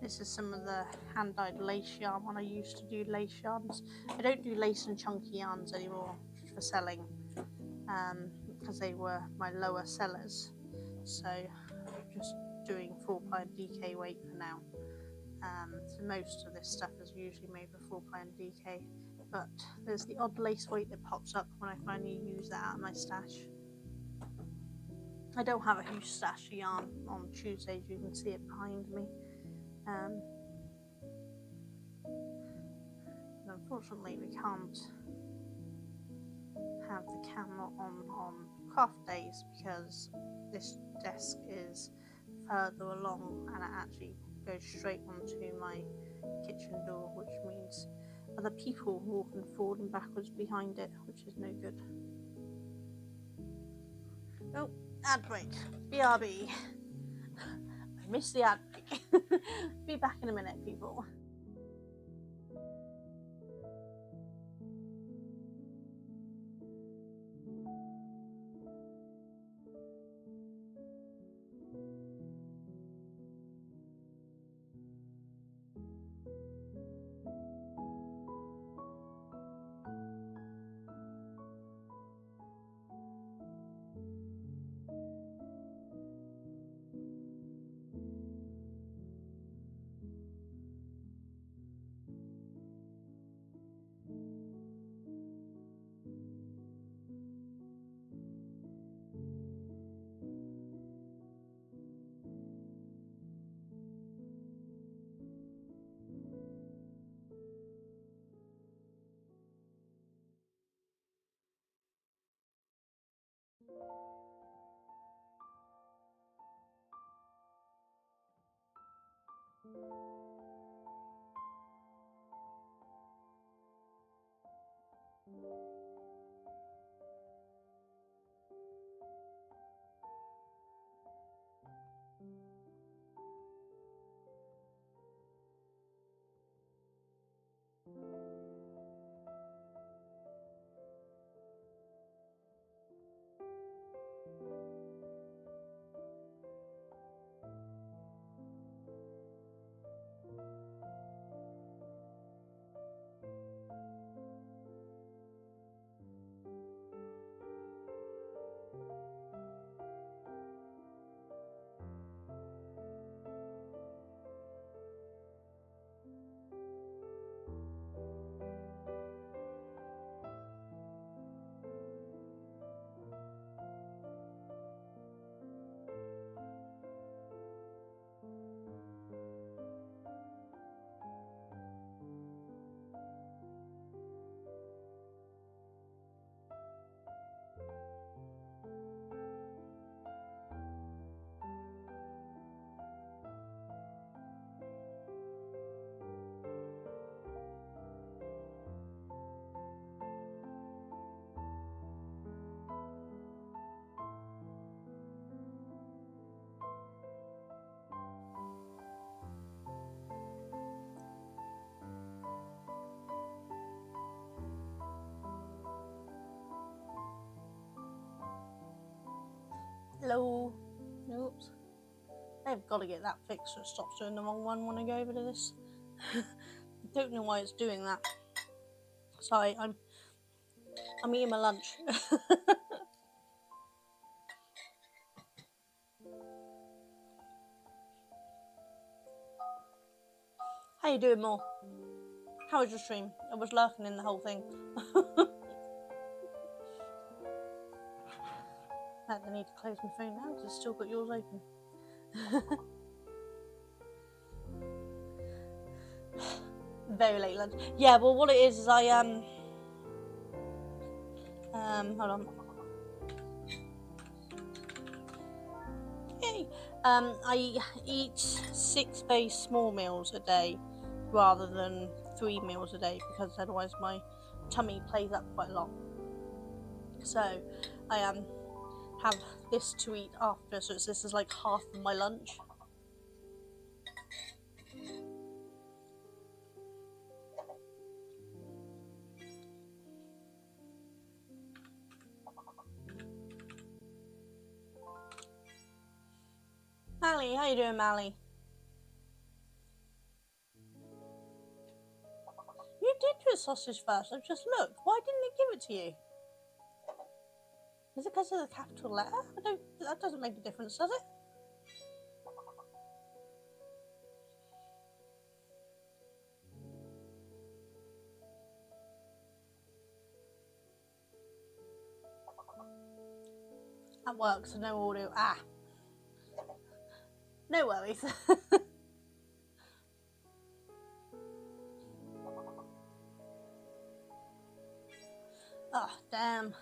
This is some of the hand-dyed lace yarn when I used to do lace yarns. I don't do lace and chunky yarns anymore for selling, because they were my lower sellers. So I'm just doing 4-ply and DK weight for now. So most of this stuff is usually made with 4-ply and DK, but there's the odd lace weight that pops up when I finally use that out of my stash. I don't have a huge stash of yarn on Tuesdays, you can see it behind me. Unfortunately we can't have the camera on craft days because this desk is further along and it actually goes straight onto my kitchen door, which means other people walking forward and backwards behind it, which is no good. Oh, ad break. BRB. I missed the ad break. Be back in a minute, people. Hello. Oops. I've got to get that fixed so it stops doing the wrong one when I go over to this. I don't know why it's doing that. Sorry, I'm eating my lunch. How you doing, Mo? How was your stream? I was lurking in the whole thing. I need to close my phone now because it's still got yours open. Very late lunch. Yeah, well, what it is I hold on. Yay. I eat 6 very small meals a day rather than 3 meals a day because otherwise my tummy plays up quite a lot. So I have this to eat after, so this is like half of my lunch. Mally, how you doing, Mally? you a sausage first. I've just looked. Why didn't it give it to you? Is it because of the capital letter? That doesn't make a difference, does it? That works, so no audio. No worries. Oh, damn.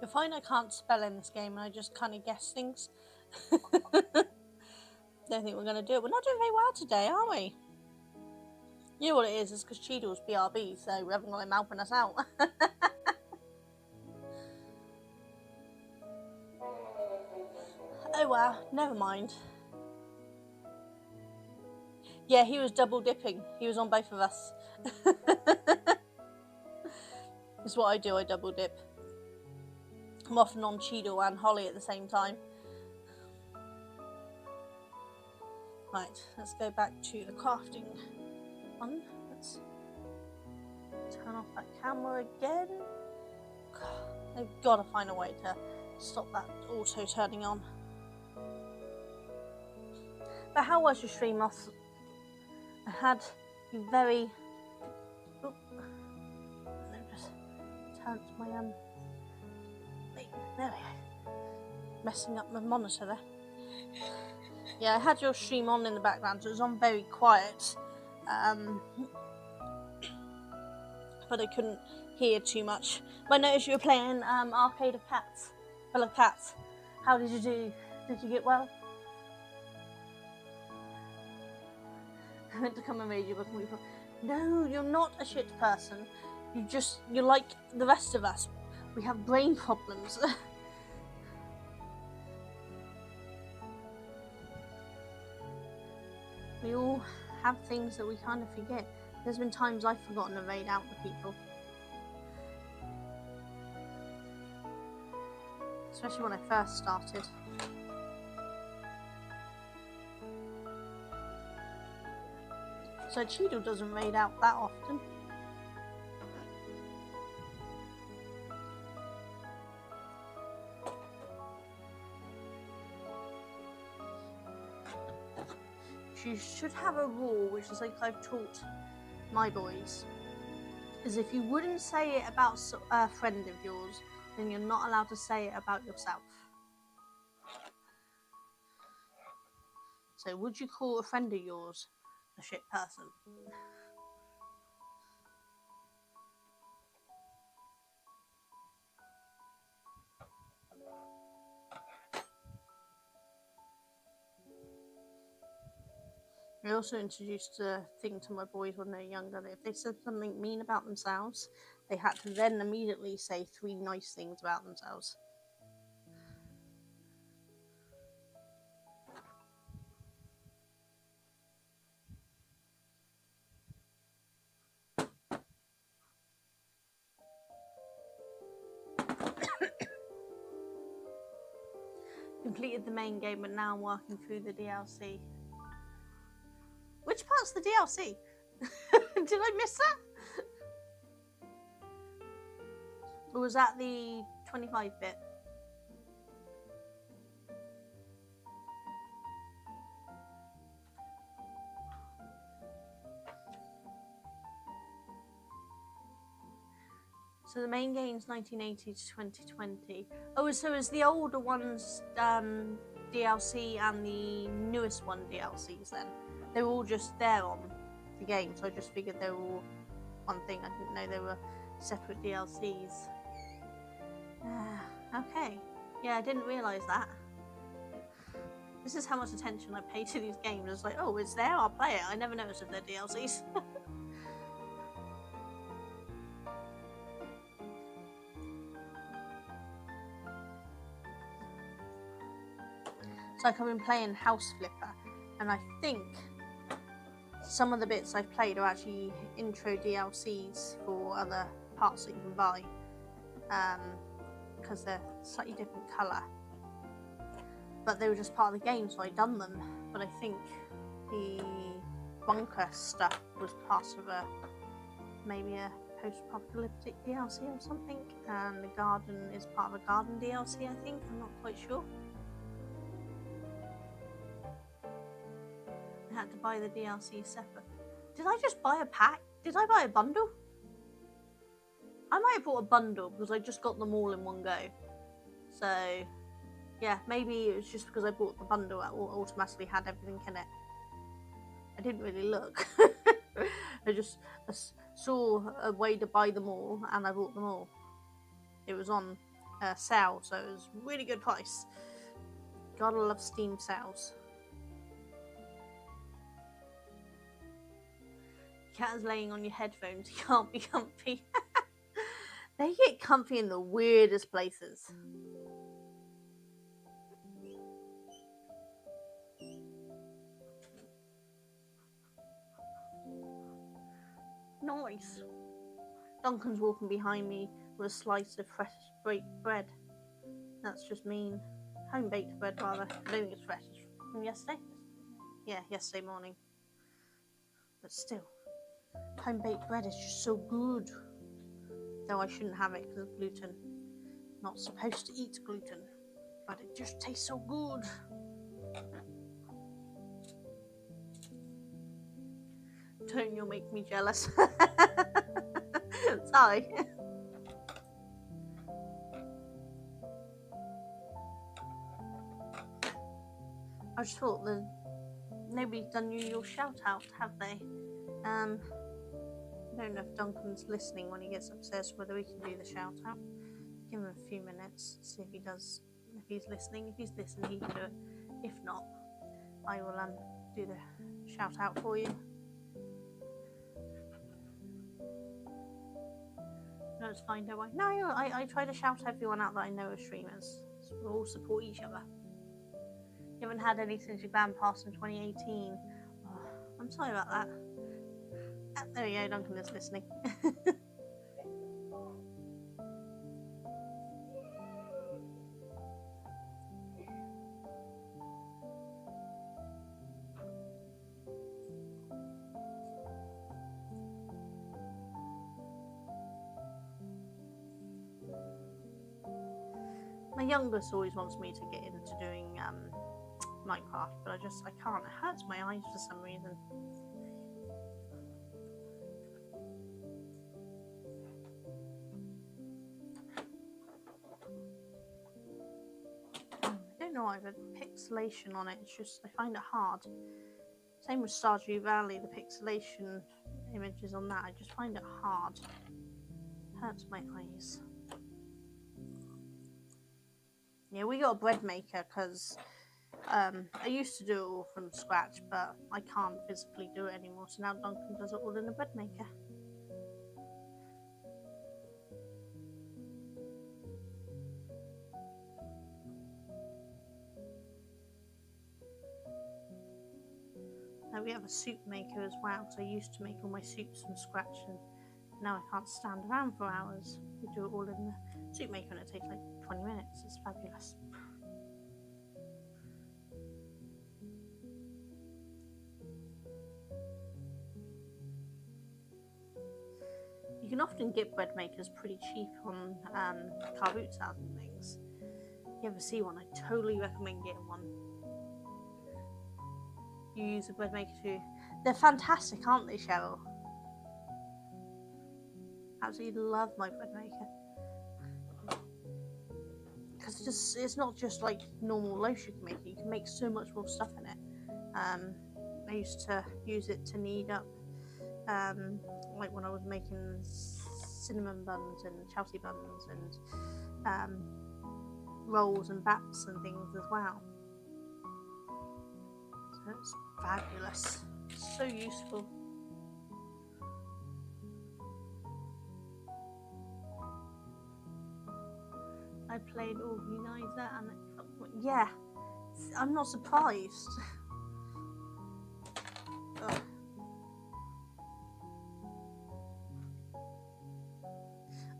You'll find I can't spell in this game and I just kind of guess things. Don't think we're going to do it. We're not doing very well today, are we? You know what it is? It's because Cheadle's BRB, so we haven't got him helping us out. Oh well, never mind. Yeah, he was double dipping. He was on both of us. It's what I do, I double dip. I'm often on Cheadle and Holly at the same time. Right, let's go back to the crafting one. Let's turn off that camera again. They've got to find a way to stop that auto turning on. But how was your stream, Moss? I had you very... Oop. Let me just turn to my there we go. Messing up my monitor there. Yeah, I had your stream on in the background, so it was on very quiet. But I couldn't hear too much. But I noticed you were playing Arcade of Cats. Full of Cats. How did you do? Did you get well? I meant to come and read you, but no, you're not a shit person. You're like the rest of us. We have brain problems. We all have things that we kind of forget. There's been times I've forgotten to raid out the people. Especially when I first started. So Cheadle doesn't raid out that often. You should have a rule, which is like I've taught my boys, is if you wouldn't say it about a friend of yours, then you're not allowed to say it about yourself. So would you call a friend of yours a shit person? I also introduced a thing to my boys when they're younger, that if they said something mean about themselves, they had to then immediately say 3 nice things about themselves. Completed the main game, but now I'm working through the DLC. Which part's the DLC? Did I miss that? Or was that the 25-bit? So the main game's 1980 to 2020. Oh, so is the older ones DLC and the newest one DLCs then? They were all just there on the game, so I just figured they were all one thing. I didn't know they were separate DLCs. Okay. Yeah, I didn't realise that. This is how much attention I pay to these games. It's like, oh, it's there, I'll play it. I never noticed if they're DLCs. It's like I've been playing House Flipper, and I think some of the bits I've played are actually intro DLCs for other parts that you can buy. because they're slightly different colour. But they were just part of the game, so I done them. But I think the bunker stuff was part of maybe a post-apocalyptic DLC or something, and the garden is part of a garden DLC, I think. I'm not quite sure. I had to buy the DLC separate. Did I just buy a pack? Did I buy a bundle? I might have bought a bundle because I just got them all in one go. So, yeah, maybe it was just because I bought the bundle that automatically had everything in it. I didn't really look. I just saw a way to buy them all, and I bought them all. It was on sale, so it was really good price. Gotta love Steam sales. Cat is laying on your headphones. You can't be comfy. They get comfy in the weirdest places. Nice. Duncan's walking behind me with a slice of fresh baked bread. That's just mean. Home baked bread, rather. I don't think it's fresh. It's from yesterday? Yeah, yesterday morning. But still, home baked bread is just so good. Though I shouldn't have it because of gluten. Not supposed to eat gluten. But it just tastes so good. Don't you make me jealous. Sorry. I just thought that nobody's done you your shout out, have they? I don't know if Duncan's listening when he gets upstairs, whether we can do the shout out. Give him a few minutes, see if he does, if he's listening. If he's listening, he can do it. If not, I will do the shout out for you. No, it's fine, don't I? No, I try to shout everyone out that I know are streamers. So we all support each other. You haven't had any since your ban passed in 2018. Oh, I'm sorry about that. There we go, Duncan is listening. My youngest always wants me to get into doing Minecraft, but I can't. It hurts my eyes for some reason. I don't know why, but pixelation on it, it's just, I find it hard. Same with Stardew Valley, the pixelation images on that, I just find it hard. It hurts my eyes. Yeah, we got a bread maker because I used to do it all from scratch, but I can't physically do it anymore, so now Duncan does it all in a bread maker. Now we have a soup maker as well, so I used to make all my soups from scratch, and now I can't stand around for hours. We do it all in the soup maker, and it takes like 20 minutes. It's fabulous. You can often get bread makers pretty cheap on car boot sales and things. If you ever see one, I totally recommend getting one. You use a bread maker too. They're fantastic, aren't they, Cheryl? Absolutely love my bread maker. Because it's not just like normal loaves you can make. You can make so much more stuff in it. I used to use it to knead up, like when I was making cinnamon buns and Chelsea buns and rolls and baps and things as well. So it's fabulous. So useful. I played Organizer and yeah, I'm not surprised.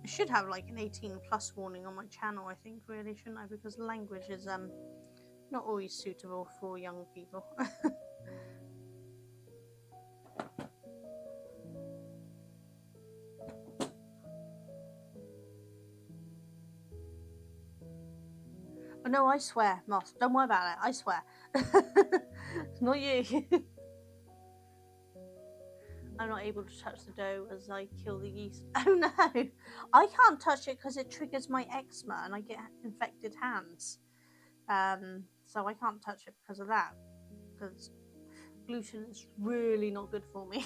I should have like an 18 plus warning on my channel, I think, really, shouldn't I? Because language is not always suitable for young people. Oh, no, I swear, Moss. Don't worry about it. I swear. Not you. I'm not able to touch the dough as I kill the yeast. Oh no! I can't touch it because it triggers my eczema and I get infected hands. So I can't touch it because of that. Because gluten is really not good for me.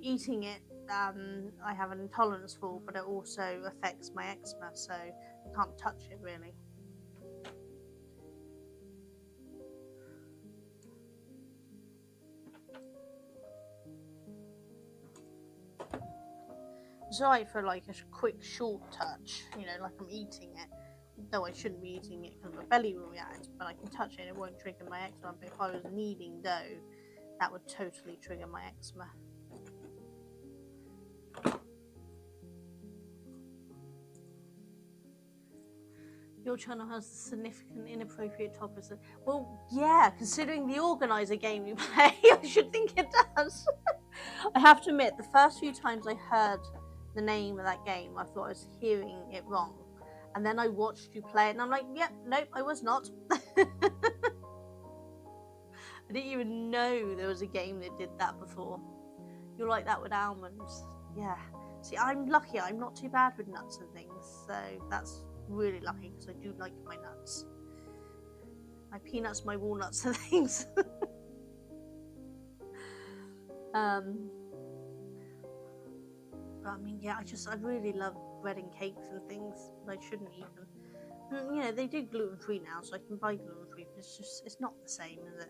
Eating it, I have an intolerance for, but it also affects my eczema, so I can't touch it really. It's alright for like a quick, short touch, you know, like I'm eating it. Though I shouldn't be eating it because my belly will react, but I can touch it and it won't trigger my eczema. But if I was kneading dough, that would totally trigger my eczema. Your channel has significant inappropriate topics. Well, yeah, considering the organizer game you play, I should think it does. I have to admit, the first few times I heard the name of that game, I thought I was hearing it wrong. And then I watched you play it, and I'm like, yep, nope, I was not. I didn't even know there was a game that did that before. You're like that with almonds. Yeah. See, I'm lucky. I'm not too bad with nuts and things, so that's really lucky because I do like my nuts. My peanuts, my walnuts and things. But I mean, yeah, I really love bread and cakes and things, but I shouldn't eat them. And, you know, they do gluten-free now, so I can buy gluten-free, but it's not the same, is it?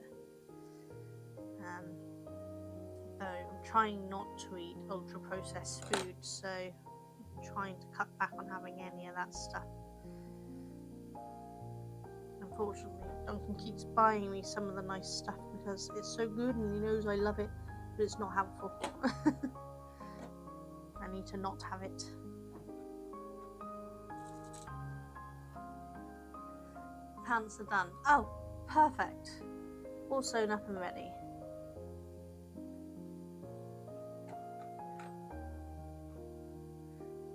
I'm trying not to eat ultra-processed food, so I'm trying to cut back on having any of that stuff. Unfortunately, Duncan keeps buying me some of the nice stuff because it's so good and he knows I love it, but it's not helpful. I need to not have it. Pants are done. Oh, perfect. All sewn up and ready.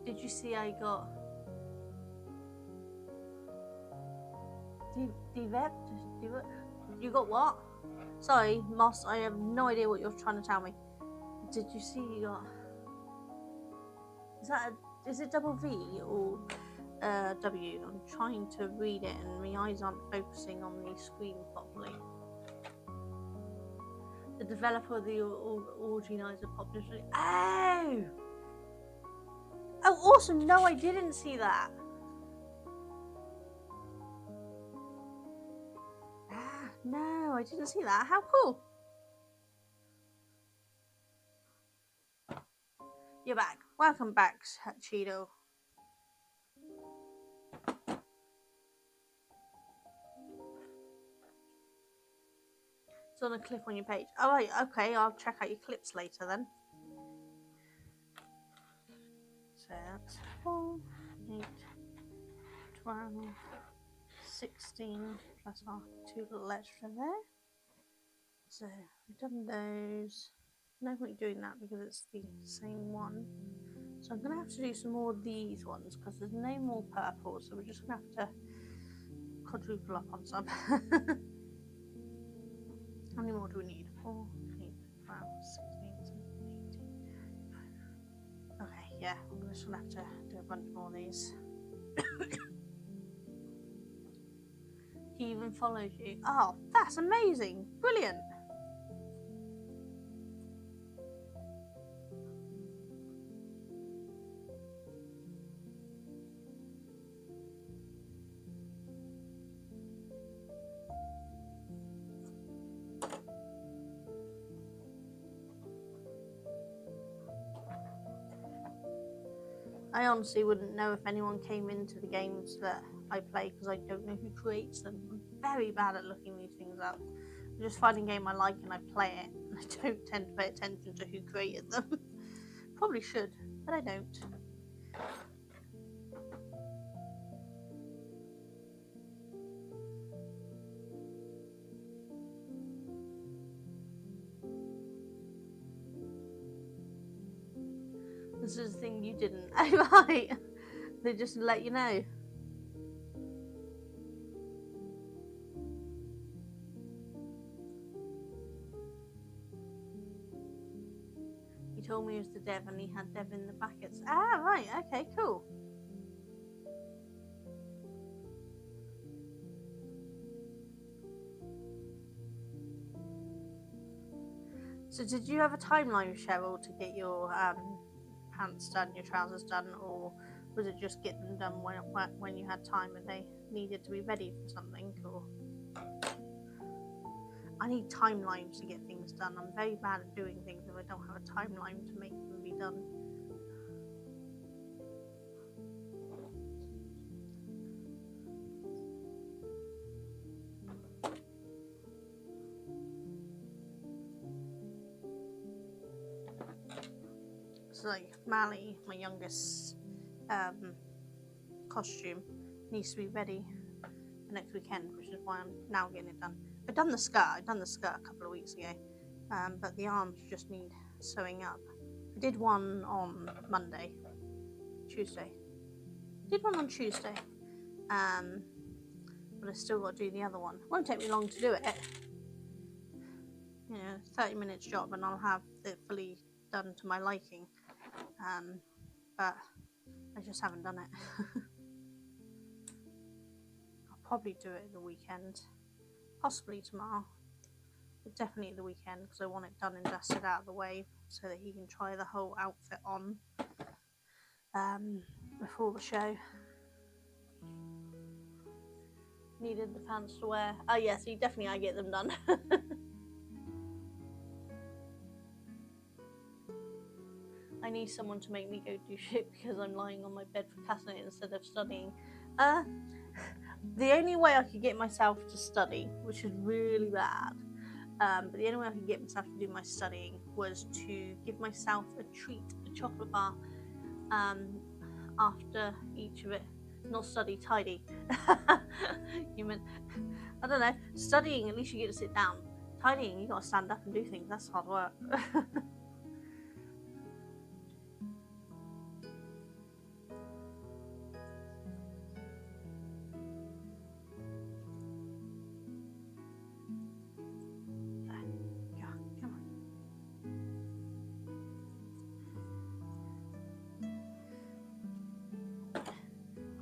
Did you see I got you got what? Sorry, Moss, I have no idea what you're trying to tell me. Did you see you got... Is it double V or W? I'm trying to read it and my eyes aren't focusing on the screen properly. The developer of the organizer published. Oh! Oh, awesome! No, I didn't see that. Ah, no, I didn't see that. How cool! You're back. Welcome back, Cheeto. It's on a clip on your page. Oh, right, okay, I'll check out your clips later then. So that's 4, 8, 12, 16, plus our 2 little extra there. So we've done those. No point doing that because it's the same one. So I'm going to have to do some more of these ones because there's no more purple, so we're just going to have to quadruple up on some. How many more do we need? 4, 8, 12, 16, 17, 18. Okay, yeah, I'm just going to have to do a bunch more of these. He even follows you. Oh, that's amazing. Brilliant. I honestly wouldn't know if anyone came into the games that I play because I don't know who creates them. I'm very bad at looking these things up. I just find a game I like and I play it, and I don't tend to pay attention to who created them. Probably should, but I don't. This is the thing you didn't. Right. They just let you know. He told me it was the dev and he had dev in the brackets. Ah, right. Okay, cool. So did you have a timeline, Cheryl, to get your pants done, your trousers done, or was it just get them done when you had time and they needed to be ready for something? Or I need timelines to get things done. I'm very bad at doing things if I don't have a timeline to make them be done. So like Mally, my youngest costume, needs to be ready for next weekend, which is why I'm now getting it done. I've done the skirt a couple of weeks ago, but the arms just need sewing up. I did one on Tuesday. But I still got to do the other one. It won't take me long to do it. 30 minutes job and I'll have it fully done to my liking. But I just haven't done it. I'll probably do it the weekend, possibly tomorrow, but definitely the weekend because I want it done and dusted out of the way so that he can try the whole outfit on before the show. Needed the pants to wear. Oh yes, definitely I get them done. I need someone to make me go do shit because I'm lying on my bed procrastinating instead of studying. The only way I could get myself to study, which is really bad, but the only way I could get myself to do my studying was to give myself a treat, a chocolate bar, after each of it. Not study, tidy. You meant, I don't know, studying, at least you get to sit down. Tidying, you gotta stand up and do things, that's hard work.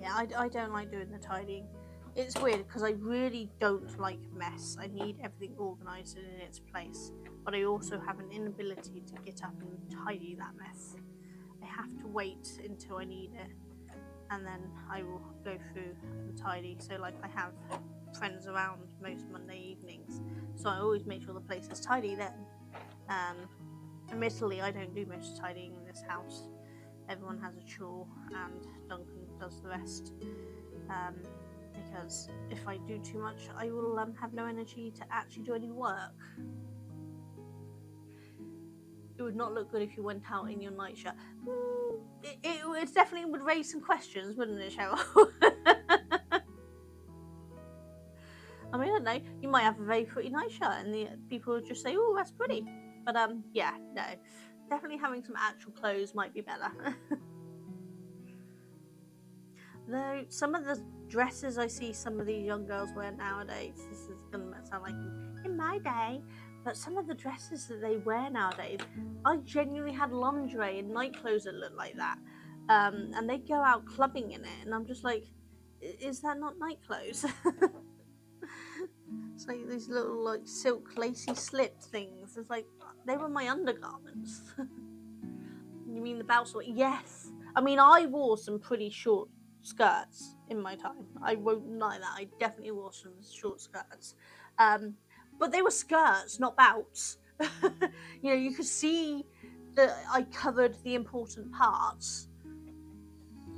Yeah, I don't like doing the tidying. It's weird because I really don't like mess. I need everything organised and in its place. But I also have an inability to get up and tidy that mess. I have to wait until I need it. And then I will go through and tidy. So like I have friends around most Monday evenings. So I always make sure the place is tidy then. Admittedly, I don't do much tidying in this house. Everyone has a chore and Duncan does the rest. Because if I do too much, I will have no energy to actually do any work. It would not look good if you went out in your nightshirt. It definitely would raise some questions, wouldn't it, Cheryl? I mean, I don't know. You might have a very pretty nightshirt, and the people would just say, "Oh, that's pretty." But yeah, no. Definitely having some actual clothes might be better. Though some of the dresses I see some of these young girls wear nowadays, this is going to sound like in my day, but some of the dresses that they wear nowadays, I genuinely had lingerie and night clothes that look like that. And they go out clubbing in it, and I'm just like, is that not night clothes? It's like these little like silk lacy slip things. It's like, they were my undergarments. You mean the bow sort? Yes. I mean, I wore some pretty short skirts in my time. I won't lie that. I definitely wore some short skirts. But they were skirts, not bouts. You could see that I covered the important parts.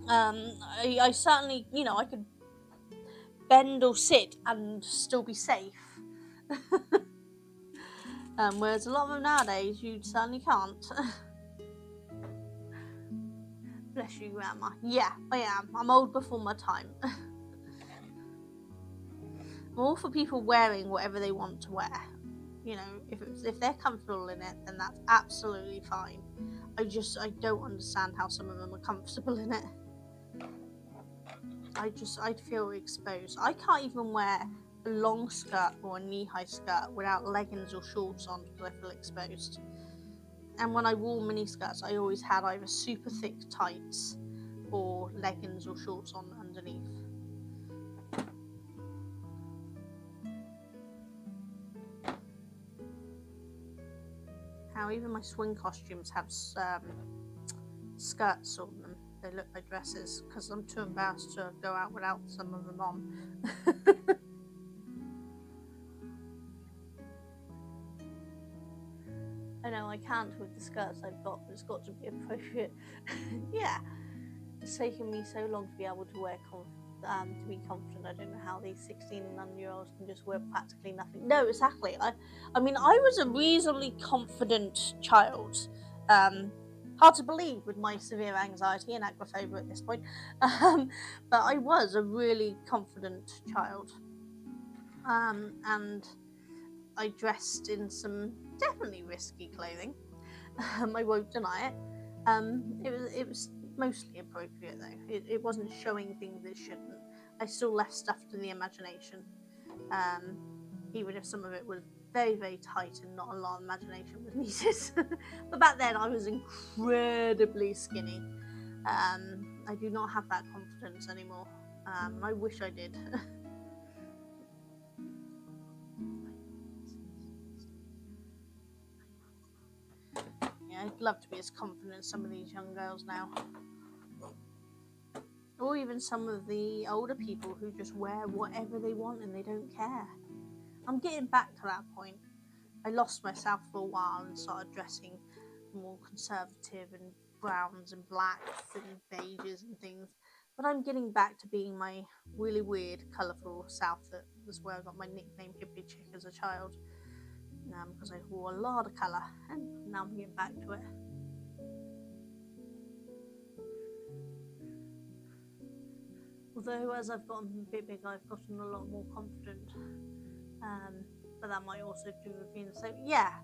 I certainly, I could bend or sit and still be safe. Whereas a lot of them nowadays, you certainly can't. Bless you, Grandma. Yeah, I am. I'm old before my time. I'm all for people wearing whatever they want to wear. You know, if they're comfortable in it, then that's absolutely fine. I don't understand how some of them are comfortable in it. I'd feel exposed. I can't even wear a long skirt or a knee-high skirt without leggings or shorts on because I feel exposed. And when I wore mini skirts, I always had either super thick tights or leggings or shorts on underneath. How even my swing costumes have skirts on them. They look like dresses because I'm too embarrassed to go out without some of them on. I know I can't with the skirts I've got, but it's got to be appropriate. Yeah, it's taken me so long to be able to wear to be confident. I don't know how these 16 and under-year-olds can just wear practically nothing. No, exactly. I mean, I was a reasonably confident child. Hard to believe with my severe anxiety and agoraphobia at this point. But I was a really confident child. And I dressed in some definitely risky clothing. I won't deny it. It was mostly appropriate though. It wasn't showing things it shouldn't. I still left stuff to the imagination. Even if some of it was very, very tight and not a lot of imagination was needed. But back then I was incredibly skinny. I do not have that confidence anymore. I wish I did. Yeah, I'd love to be as confident as some of these young girls now. Or even some of the older people who just wear whatever they want and they don't care. I'm getting back to that point. I lost myself for a while and started dressing more conservative and browns and blacks and beiges and things. But I'm getting back to being my really weird, colourful self. That was where I got my nickname Hippie Chick as a child. Because I wore a lot of colour, and now I'm getting back to it. Although as I've gotten a bit bigger, I've gotten a lot more confident. But that might also do with being so. Yeah.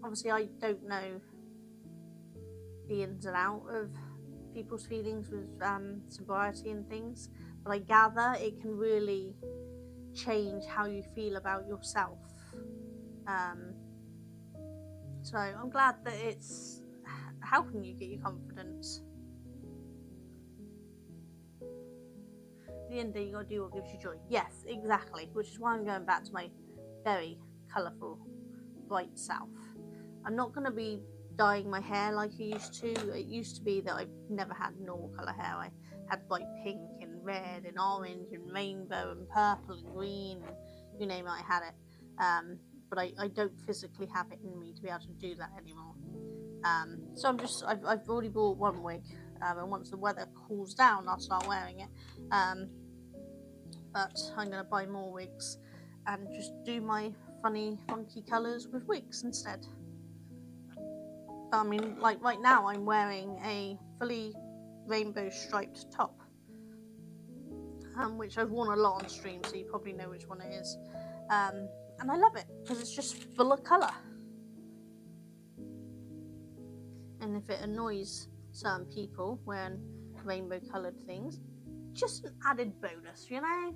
Obviously, I don't know the ins and outs of people's feelings with sobriety and things, but I gather it can really change how you feel about yourself. So I'm glad that it's helping you get your confidence. At the end of the day, you gotta do what gives you joy. Yes, exactly. Which is why I'm going back to my very colourful, bright self. I'm not gonna be dyeing my hair like I used to. It used to be that I never had normal colour hair. I had bright pink and red and orange and rainbow and purple and green and you name it, I had it. But I don't physically have it in me to be able to do that anymore. So I've already bought one wig, and once the weather cools down, I'll start wearing it. But I'm going to buy more wigs and just do my funny, funky colours with wigs instead. I mean, like right now, I'm wearing a fully rainbow striped top, which I've worn a lot on stream, so you probably know which one it is. And I love it because it's just full of colour. And if it annoys certain people wearing rainbow coloured things, just an added bonus, you know?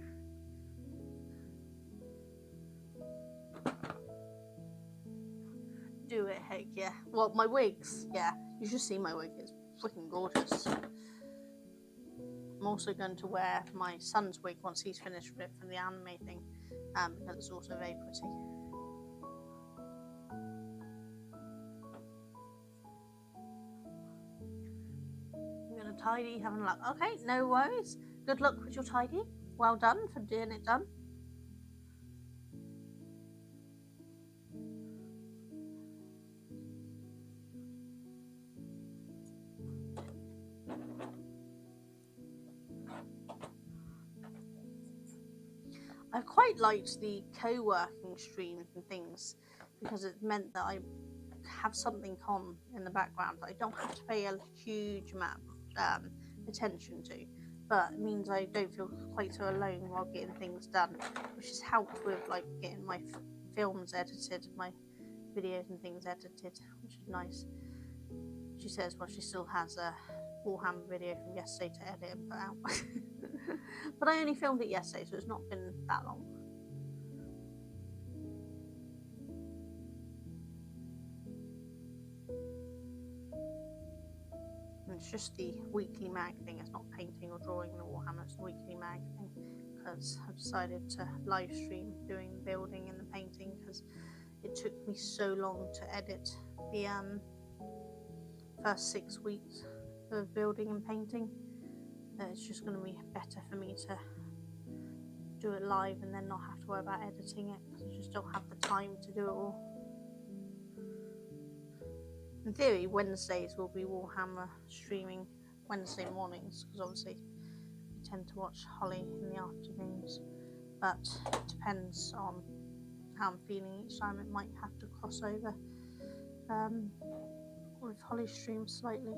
Do it, heck yeah. Well, my wigs, yeah. You should see my wig, it's freaking gorgeous. I'm also going to wear my son's wig once he's finished with it from the anime thing, because it's also very pretty. I'm going to tidy, having a look. Okay, no worries. Good luck with your tidy. Well done for doing it done. I quite liked the co-working streams and things because it meant that I have something on in the background. I don't have to pay a huge amount attention to, but it means I don't feel quite so alone while getting things done, which has helped with like getting my films edited, my videos and things edited, which is nice. She says, well, she still has a Warhammer video from yesterday to edit and put out. But I only filmed it yesterday, so it's not been that long. And it's just the weekly mag thing. It's not painting or drawing the Warhammer, it's the weekly mag thing. Because I've decided to live stream doing the building and the painting, because it took me so long to edit the first 6 weeks of building and painting that it's just going to be better for me to do it live and then not have to worry about editing it, because I just don't have the time to do it all. In theory, Wednesdays will be Warhammer streaming Wednesday mornings, because obviously I tend to watch Holly in the afternoons, but it depends on how I'm feeling each time. It might have to cross over with Holly's stream slightly.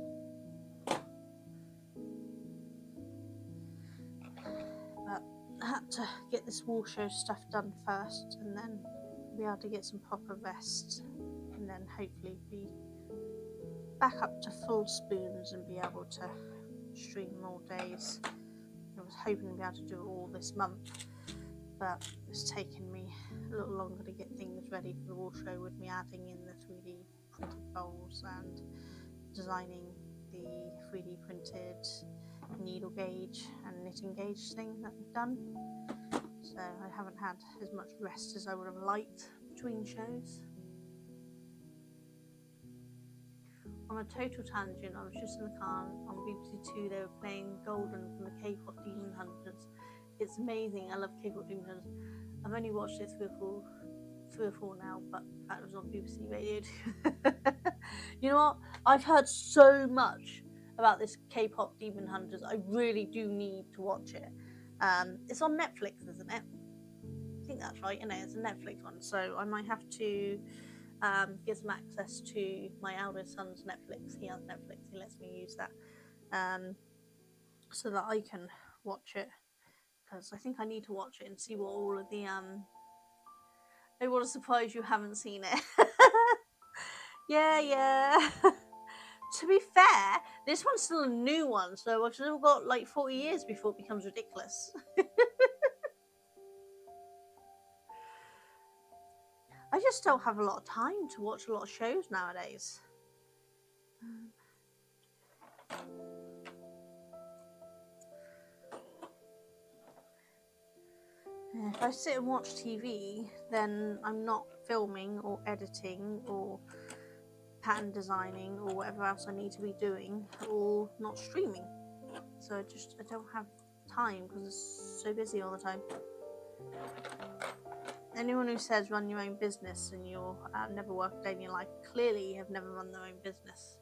But I had to get this wall show stuff done first, and then be able to get some proper rest, and then hopefully be back up to full spoons and be able to stream more days. I was hoping to be able to do it all this month, but it's taken me a little longer to get things ready for the wall show, with me adding in the 3D printed bowls and designing the 3D printed needle gauge and knitting gauge thing that I've done. So I haven't had as much rest as I would have liked between shows. On a total tangent, I was just in the car on BBC Two. They were playing Golden from the K-pop Demon Hunters. It's amazing. I love K-pop Demon Hunters. I've only watched it three or four now, but that was on BBC Radio 2. You know what? I've heard so much about this K-pop Demon Hunters. I really do need to watch it. It's on Netflix, isn't it? I think that's right. It's a Netflix one, so I might have to get some access to my eldest son's Netflix. He has Netflix. He lets me use that, so that I can watch it, because I think I need to watch it and see what all of the I want to surprise you haven't seen it. yeah. To be fair, this one's still a new one, so I've still got like 40 years before it becomes ridiculous. I just don't have a lot of time to watch a lot of shows nowadays. If I sit and watch TV, then I'm not filming or editing or pattern designing or whatever else I need to be doing, or not streaming. So I don't have time because it's so busy all the time. Anyone who says run your own business and you'll never work a day in your life, clearly have never run their own business.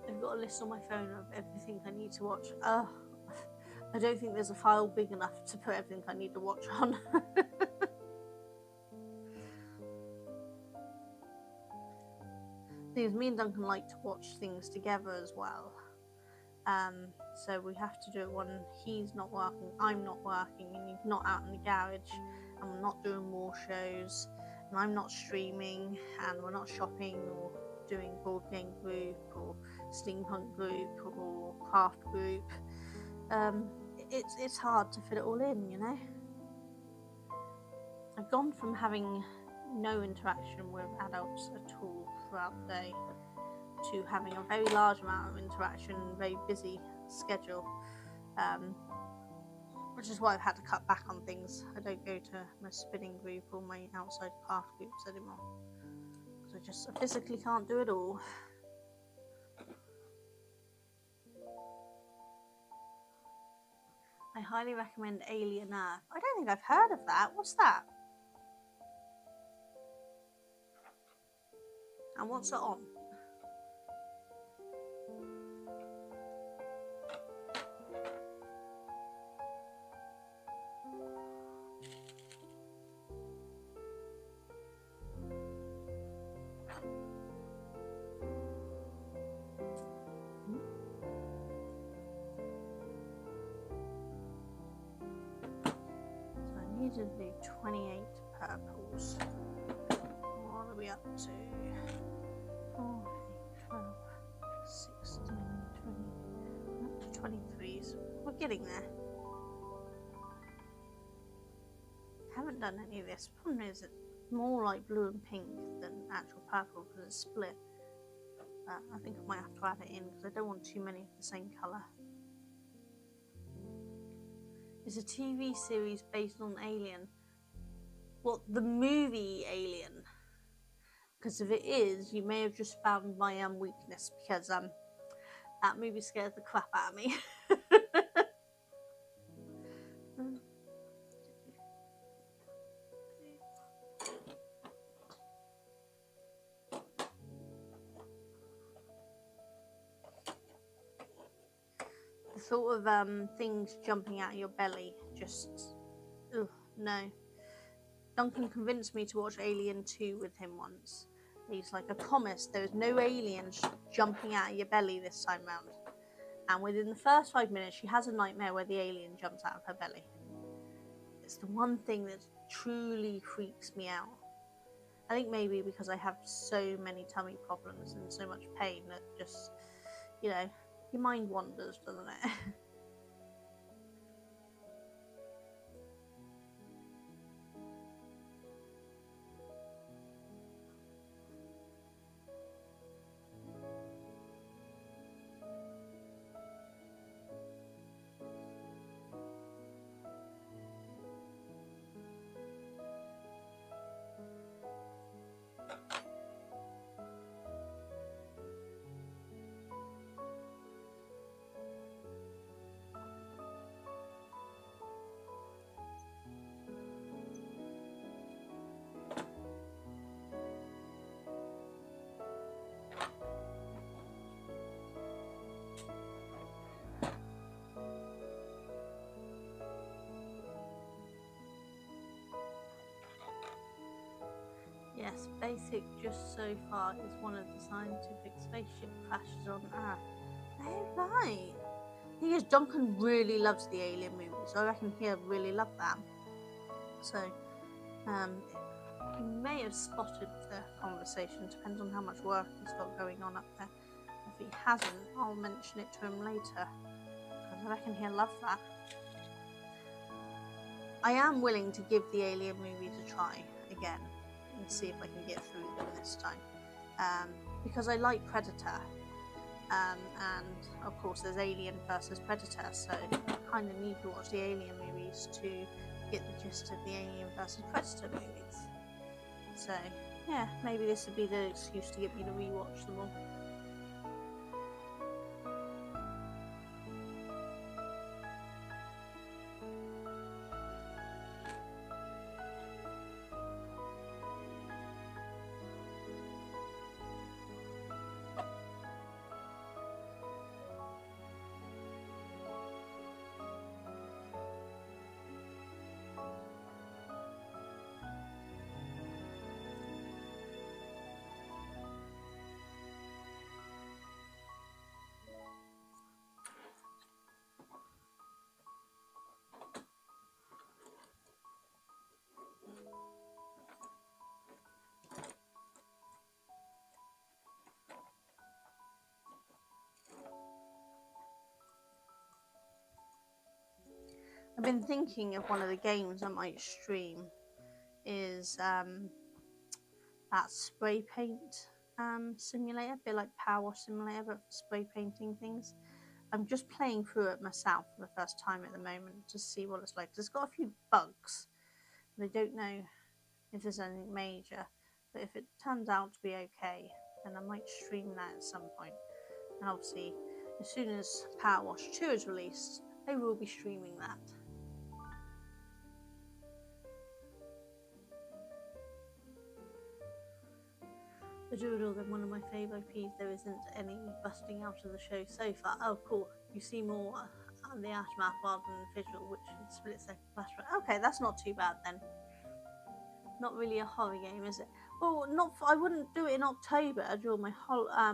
I've got a list on my phone of everything I need to watch. I don't think there's a file big enough to put everything I need to watch on. Things me and Duncan like to watch things together as well. So we have to do it when he's not working, I'm not working, and he's not out in the garage, and we're not doing war shows, and I'm not streaming, and we're not shopping or doing board game group or steampunk group or craft group. It's hard to fit it all in, you know. I've gone from having no interaction with adults at all throughout the day to having a very large amount of interaction, very busy schedule, which is why I've had to cut back on things. I don't go to my spinning group or my outside craft groups anymore, because I physically can't do it all. I highly recommend Alien Earth. I don't think I've heard of that. What's that? And what's it on? need to do 28 purples. What are we up to? 4, 8, 12, 16, 20, up to 23. So we're getting there. Haven't done any of this. Problem is it's more like blue and pink than actual purple because it's split. I think I might have to add it in because I don't want too many of the same colour. It's a TV series based on Alien. What, the movie Alien? Because if it is, you may have just found my weakness, because that movie scares the crap out of me. The thought of things jumping out of your belly just, ugh, no. Duncan convinced me to watch Alien 2 with him once. He's like, I promise there is no aliens jumping out of your belly this time round. And within the first 5 minutes, she has a nightmare where the alien jumps out of her belly. It's the one thing that truly freaks me out. I think maybe because I have so many tummy problems and so much pain that just, you know, your mind wanders, doesn't it? Yes, basic just so far is one of the scientific spaceship crashes on Earth. Oh, right. The thing is, Duncan really loves the Alien movies, so I reckon he'll really love that. So, he may have spotted the conversation, depends on how much work he's got going on up there. If he hasn't, I'll mention it to him later, because I reckon he'll love that. I am willing to give the Alien movies a try again and see if I can get through them this time, because I like Predator, and of course there's Alien versus Predator, so I kind of need to watch the Alien movies to get the gist of the Alien versus Predator movies. So yeah, maybe this would be the excuse to get me to rewatch them all. I've been thinking of one of the games I might stream is that spray paint simulator, a bit like Power Wash Simulator, but for spray painting things. I'm just playing through it myself for the first time at the moment to see what it's like. It's got a few bugs, but I don't know if there's anything major. But if it turns out to be okay, then I might stream that at some point. And obviously, as soon as Power Wash 2 is released, I will be streaming that. The Doodle, then one of my favourite IPs. There isn't any busting out of the show so far. Oh, cool. You see more on the aftermath rather than the visual, which is split second flashback. Okay, that's not too bad then. Not really a horror game, is it? Well, not. I wouldn't do it in October during my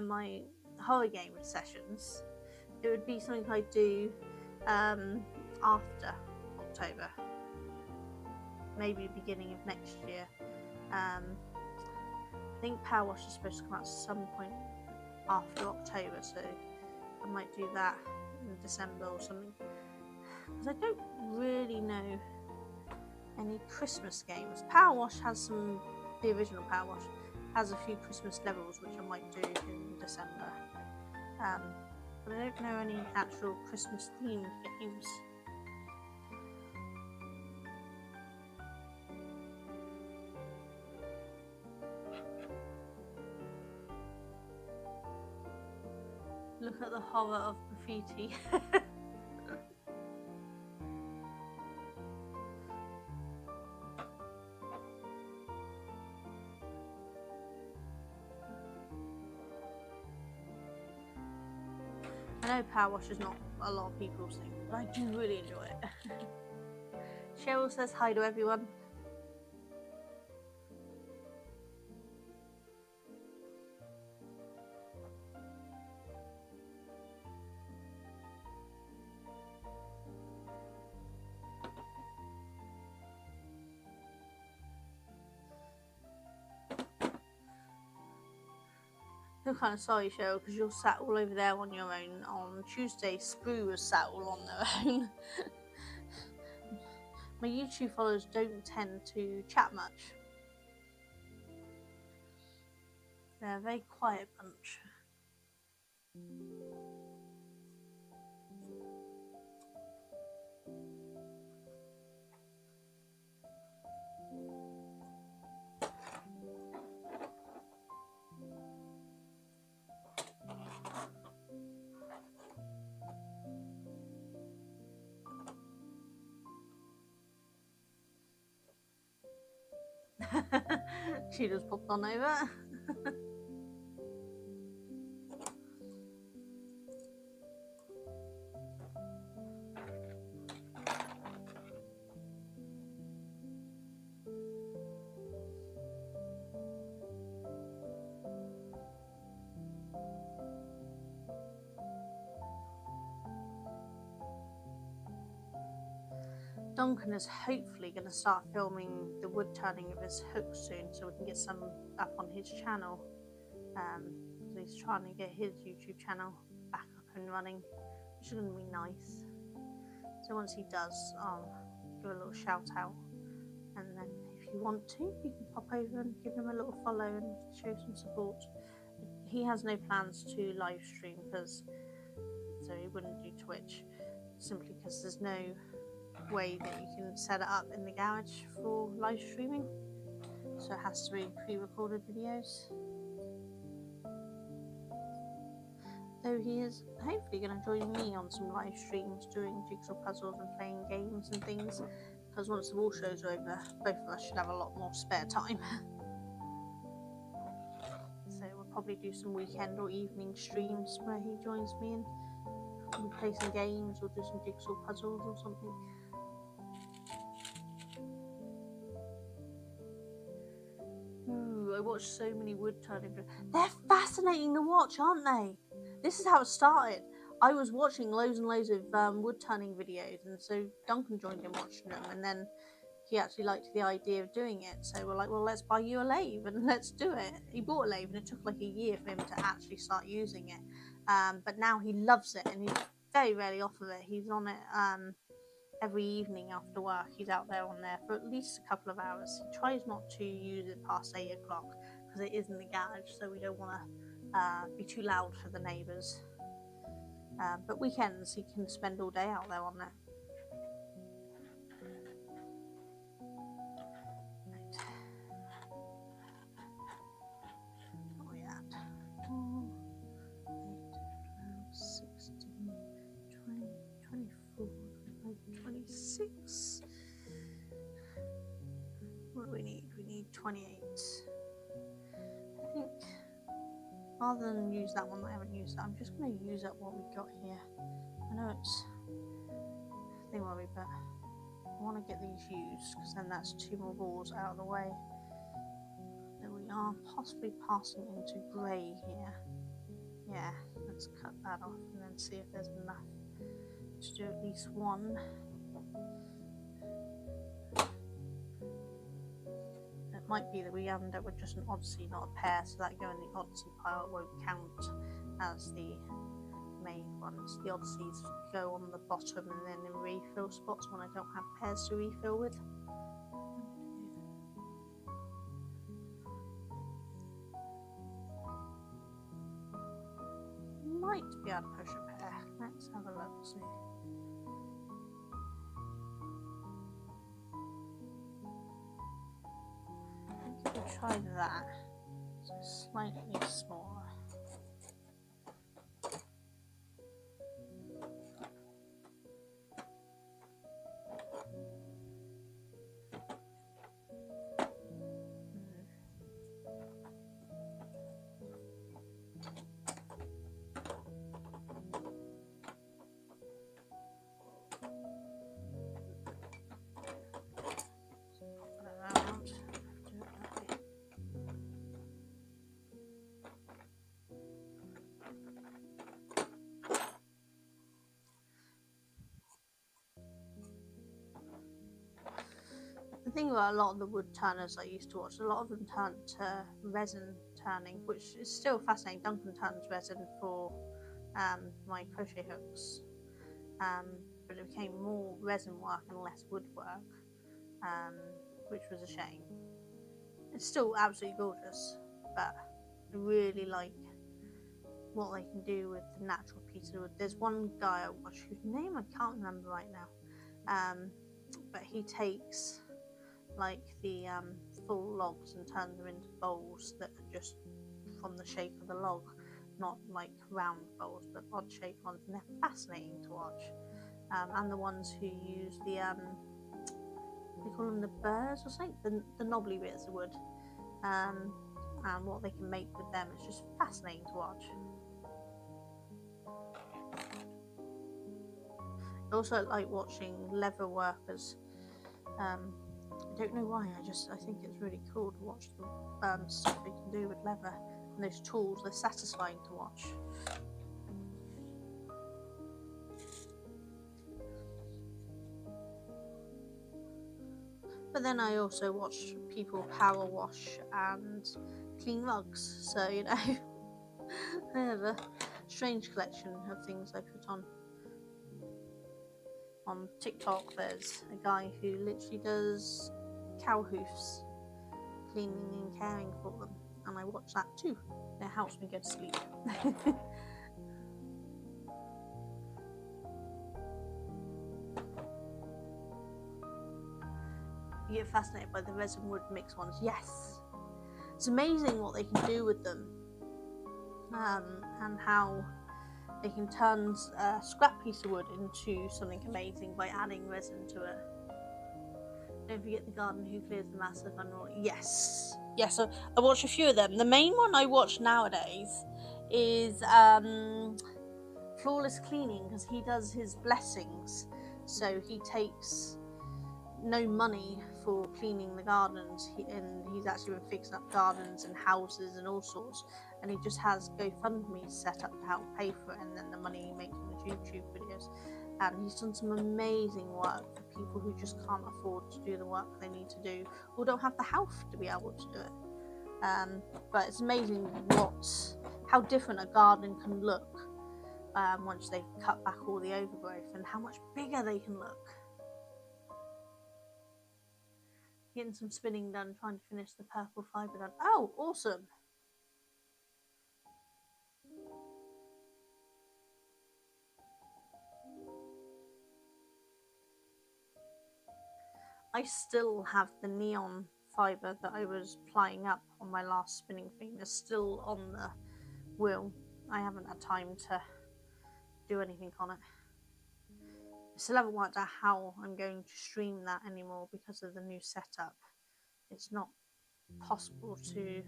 my horror game sessions. It would be something I'd do after October. maybe beginning of next year. I think Power Wash is supposed to come out some point after October, so I might do that in December or something. Because I don't really know any Christmas games. Power Wash has some, the original Power Wash has a few Christmas levels which I might do in December. But I don't know any actual Christmas themed games. Look at the horror of graffiti. I know Power Wash is not a lot of people's thing, but I do really enjoy it. Cheryl says hi to everyone. I'm kind of sorry, Cheryl, because you're sat all over there on your own. On Tuesday, Sprue was sat all on their own. My YouTube followers don't tend to chat much. They're a very quiet bunch. She just popped on over. Duncan is hopefully going to start filming the wood turning of his hook soon, so we can get some up on his channel. So he's trying to get his YouTube channel back up and running, which is going to be nice. So once he does, I'll give a little shout out, and then if you want to, you can pop over and give him a little follow and show some support. He has no plans to live stream, so he wouldn't do Twitch, simply because there's no way that you can set it up in the garage for live streaming, so it has to be pre-recorded videos. Though he is hopefully going to join me on some live streams doing jigsaw puzzles and playing games and things, because once the wall show's over, both of us should have a lot more spare time. So we'll probably do some weekend or evening streams where he joins me and we play some games or do some jigsaw puzzles or something. Ooh, I watched so many wood turning videos. They're fascinating to watch, aren't they? This is how it started. I was watching loads and loads of wood turning videos, and so Duncan joined in watching them, and then he actually liked the idea of doing it. So we're like, well, let's buy you a lathe and let's do it. He bought a lathe, and it took like a year for him to actually start using it. But now he loves it, and he's very rarely off of it. He's on it every evening after work. He's out there on there for at least a couple of hours. He tries not to use it past 8 o'clock because it is in the garage, so we don't want to be too loud for the neighbours. But weekends he can spend all day out there on it. Right. What are we at? 4, 8, 12, 16, 20, 24, 25, 26. What do we need? We need 28. I think rather than use that one that I haven't used, I'm just going to use up what we've got here. I know it's thingy, but I want to get these used because then that's 2 more balls out of the way. Then we are possibly passing into grey here. Yeah, let's cut that off and then see if there's enough to do at least one. might be that we end up with just an Odyssey, not a pair, so that go in the Odyssey pile won't count as the main ones. The Odysseys go on the bottom and then in refill spots when I don't have pairs to refill with. Might be able to push a pair. Let's have a look, see. We'll try that. So slightly smaller. The thing about a lot of the wood turners I used to watch, a lot of them turned to resin turning, which is still fascinating. Duncan turns resin for my crochet hooks, but it became more resin work and less wood work, which was a shame. It's still absolutely gorgeous, but I really like what they can do with the natural piece of wood. There's one guy I watch whose name I can't remember right now, but he takes like the full logs and turns them into bowls that are just from the shape of the log, not like round bowls but odd shaped ones, and they're fascinating to watch. And the ones who use the they call them the burrs or something, the knobbly bits of wood, and what they can make with them is just fascinating to watch. I also like watching leather workers. I don't know why, I think it's really cool to watch the stuff they can do with leather, and those tools, they're satisfying to watch. But then I also watch people power wash and clean rugs, so you know, I have a strange collection of things I put on. On TikTok, there's a guy who literally does cow hoofs, cleaning and caring for them, and I watch that too. It helps me go to sleep. You get fascinated by the resin wood mix ones. Yes, it's amazing what they can do with them, and how they can turn a scrap piece of wood into something amazing by adding resin to it. Don't forget the garden who clears the massive unroll. Yes, so I watch a few of them. The main one I watch nowadays is Flawless Cleaning, because he does his blessings, so he takes no money for cleaning the gardens, and he's actually been fixing up gardens and houses and all sorts, and he just has GoFundMe set up to help pay for it, and then the money he makes from his YouTube videos. And he's done some amazing work for people who just can't afford to do the work they need to do, or don't have the health to be able to do it. But it's amazing how different a garden can look once they've cut back all the overgrowth, and how much bigger they can look. Getting some spinning done, trying to finish the purple fibre done. Oh, awesome! I still have the neon fibre that I was plying up on my last spinning thing. It's still on the wheel. I haven't had time to do anything on it. I still haven't worked out how I'm going to stream that anymore because of the new setup. It's not possible to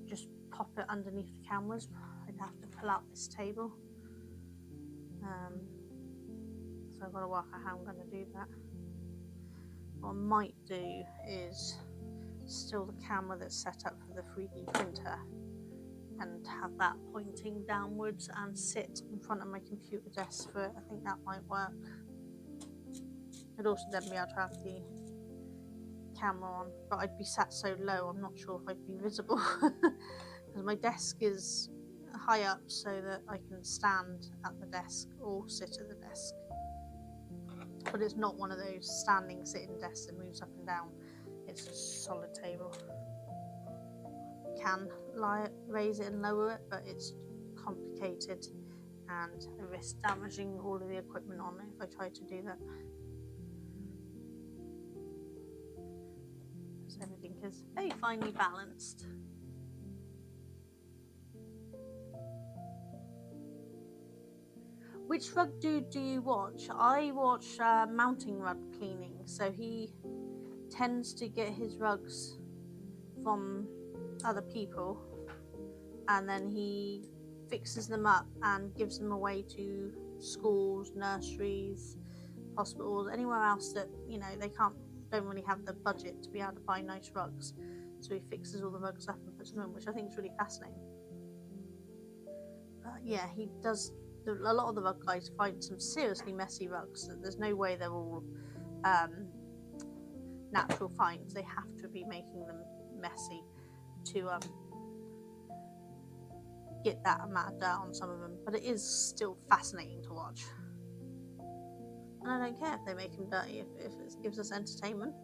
just pop it underneath the cameras. I'd have to pull out this table. So I've got to work out how I'm going to do that. What I might do is steal the camera that's set up for the 3D printer and have that pointing downwards and sit in front of my computer desk for it. I think that might work. I'd also then be able to have the camera on, but I'd be sat so low I'm not sure if I'd be visible because my desk is high up so that I can stand at the desk or sit at the desk, but it's not one of those standing sitting desks that moves up and down. It's a solid table. You can raise it and lower it, but it's complicated and I risk damaging all of the equipment on it if I try to do that. So everything is very finely balanced. Which rug dude do you watch? I watch Mounting Rug Cleaning, so he tends to get his rugs from other people and then he fixes them up and gives them away to schools, nurseries, hospitals, anywhere else that, you know, they don't really have the budget to be able to buy nice rugs. So he fixes all the rugs up and puts them in, which I think is really fascinating. But yeah, he does. A lot of the rug guys find some seriously messy rugs. There's no way they're all natural finds. They have to be making them messy to get that amount of dirt on some of them. But it is still fascinating to watch. And I don't care if they make them dirty, if it gives us entertainment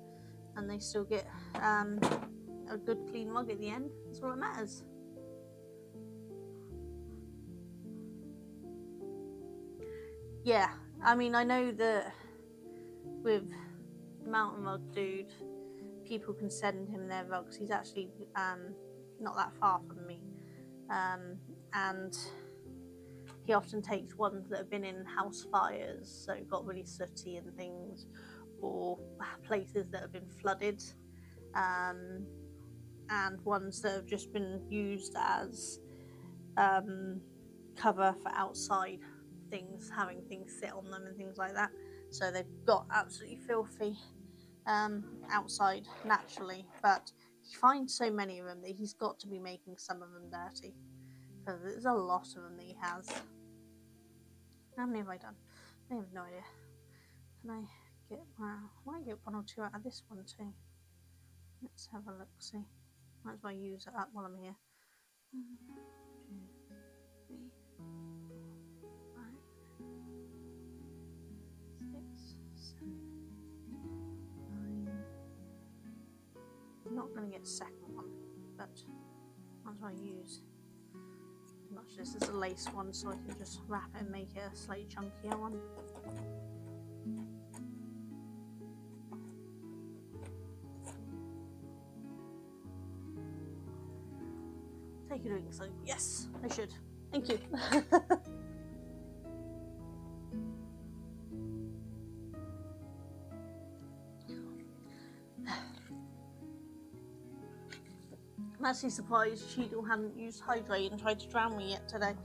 and they still get a good clean rug at the end. That's all that matters. Yeah, I mean, I know that with Mountain Rug Dude, people can send him their rugs. He's actually not that far from me, and he often takes ones that have been in house fires, so got really sooty and things, or places that have been flooded, and ones that have just been used as cover for outside things, having things sit on them and things like that. So they've got absolutely filthy outside naturally, but he finds so many of them that he's got to be making some of them dirty, because there's a lot of them that he has. How many have I done? I have no idea. Can I get, I might get one or two out of this one too. Let's have a look, see. Might as well use it up while I'm here. 1, 2, 3, 4, 5, 6, 7, 9. I'm not going to get a second one, but might as well use as much of this as a lace one, so I can just wrap it and make it a slightly chunkier one. Take a drink, so yes, I should. Thank you. I'm actually surprised Cheadle hadn't used Hydrate and tried to drown me yet today.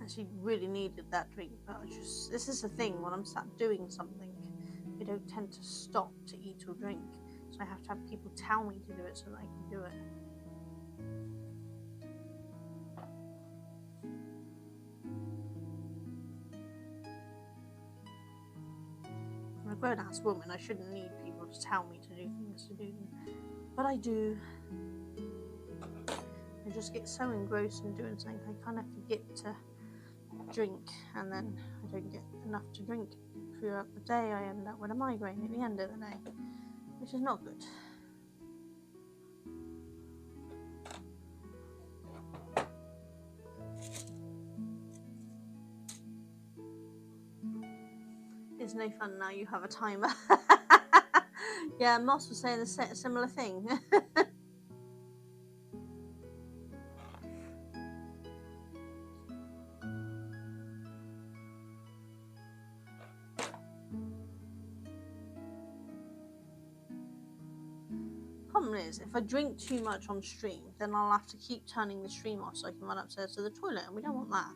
Actually really needed that drink, but this is the thing, when I'm sat doing something, I don't tend to stop to eat or drink, so I have to have people tell me to do it so that I can do it. I'm a grown-ass woman, I shouldn't need people to tell me to do things to do them, but I do. I just get so engrossed in doing something, I kind of forget to drink, and then I don't get enough to drink throughout the day. I end up with a migraine at the end of the day, which is not good. It's no fun now you have a timer. Yeah, Moss was saying a similar thing. Problem is, if I drink too much on stream, then I'll have to keep turning the stream off so I can run upstairs to the toilet, and we don't want that.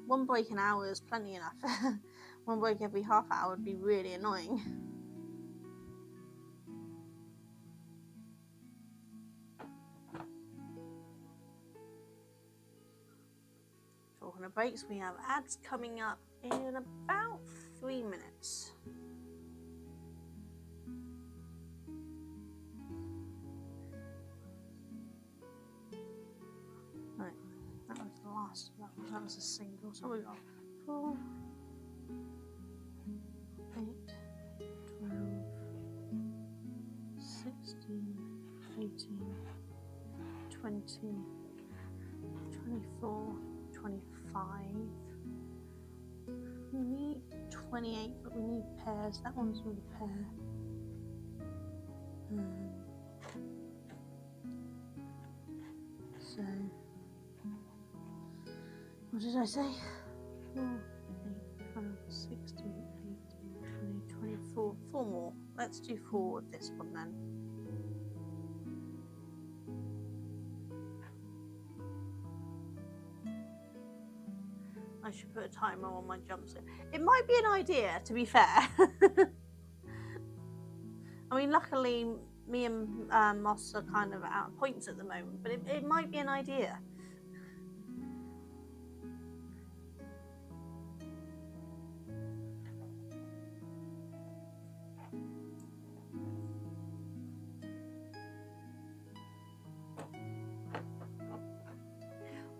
One break an hour is plenty enough. One break every half hour would be really annoying. Talking of breaks, we have ads coming up in about 3 minutes. Right, that was the last. That was a single. So we got 4, 8, 12, 16, 18, 20, 24, 25. We need 28, but we need pairs. That one's with a pair. So, what did I say? 4, 8, 12, 16, 18, 20, 24. 4 more. Let's do 4 with this one then. I should put a timer on my jumpsuit. It might be an idea, to be fair. I mean, luckily, me and Moss are kind of out of points at the moment, but it might be an idea.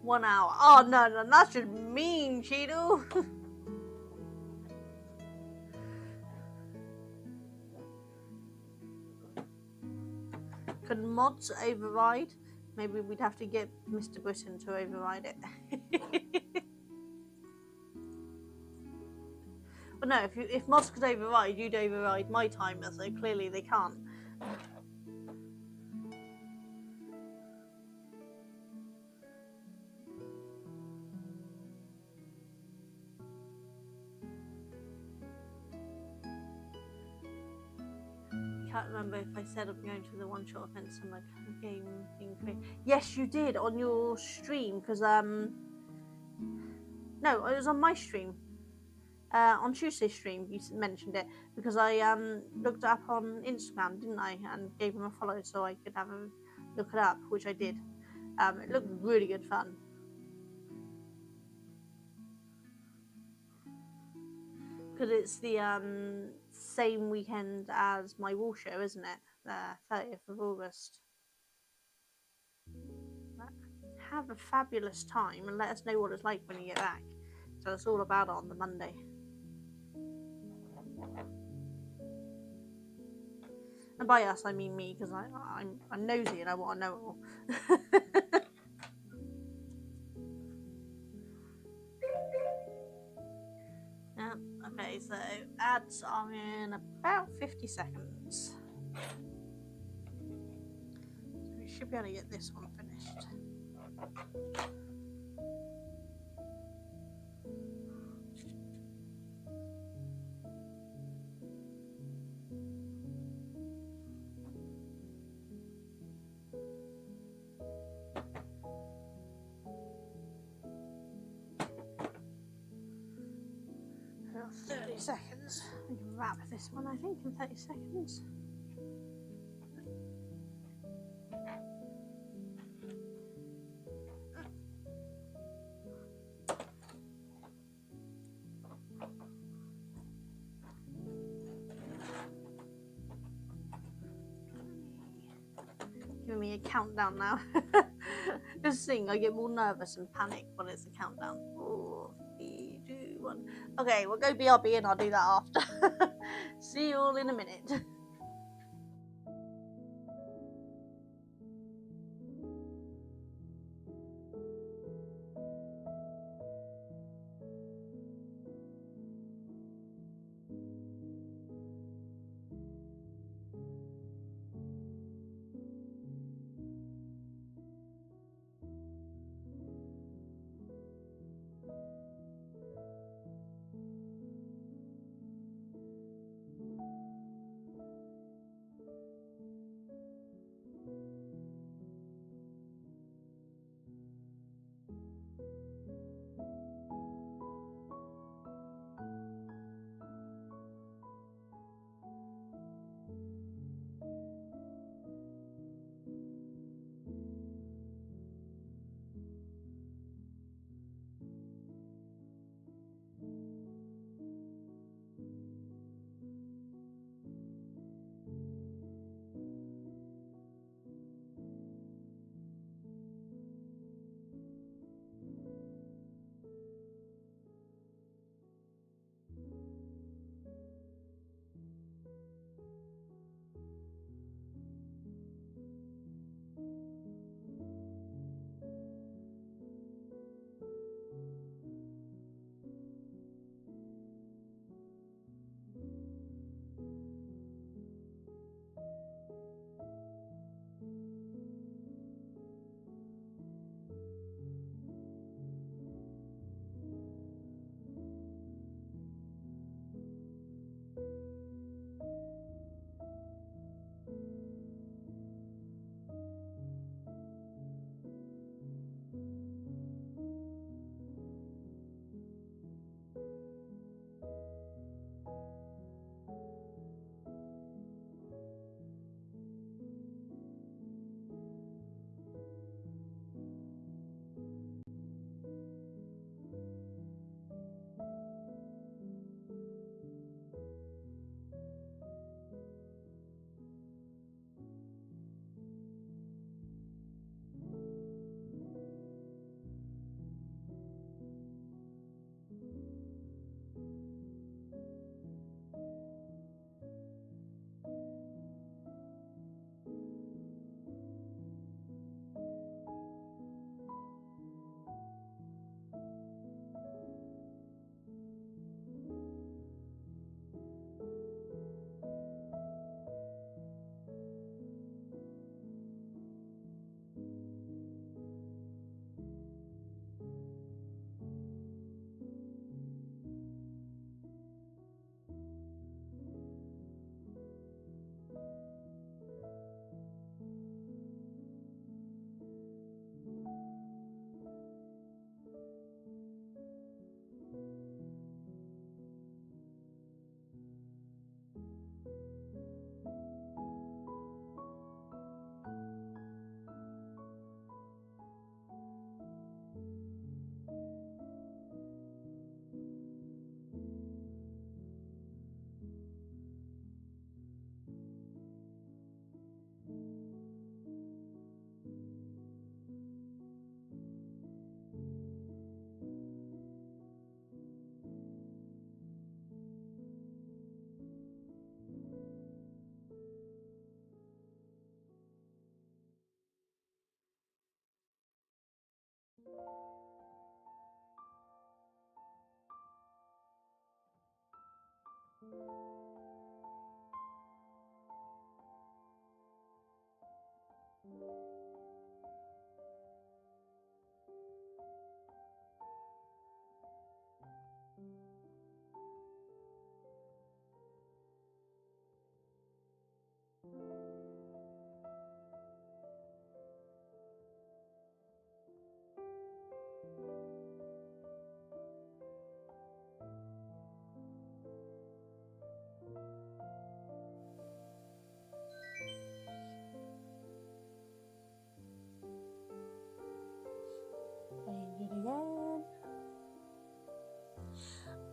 One hour. Oh, no, that's just mean, Cheeto. Can mods override? Maybe we'd have to get Mr. Britton to override it. But no, if mods could override, you'd override my timer, so clearly they can't. I can't remember if I said I'm going to the one-shot event summer game being created. Yes, you did on your stream, because no, it was on my stream. On Tuesday's stream, you mentioned it because I looked it up on Instagram, didn't I, and gave him a follow so I could have a look it up, which I did. It looked really good fun. Because it's the same weekend as my wall show, isn't it? The 30th of August. Have a fabulous time and let us know what it's like when you get back. Tell us all about it on the Monday. And by us, I mean me, because I'm nosy and I want to know it all. Yeah, okay, so ads are in about 50 seconds. So we should be able to get this one finished. About 30 seconds. We can wrap this one, I think, in 30 seconds. Giving me a countdown now. Just seeing, I get more nervous and panic when it's a countdown. 4, 3, 2, 1. Okay, we'll go BRB and I'll do that after. See you all in a minute. Again.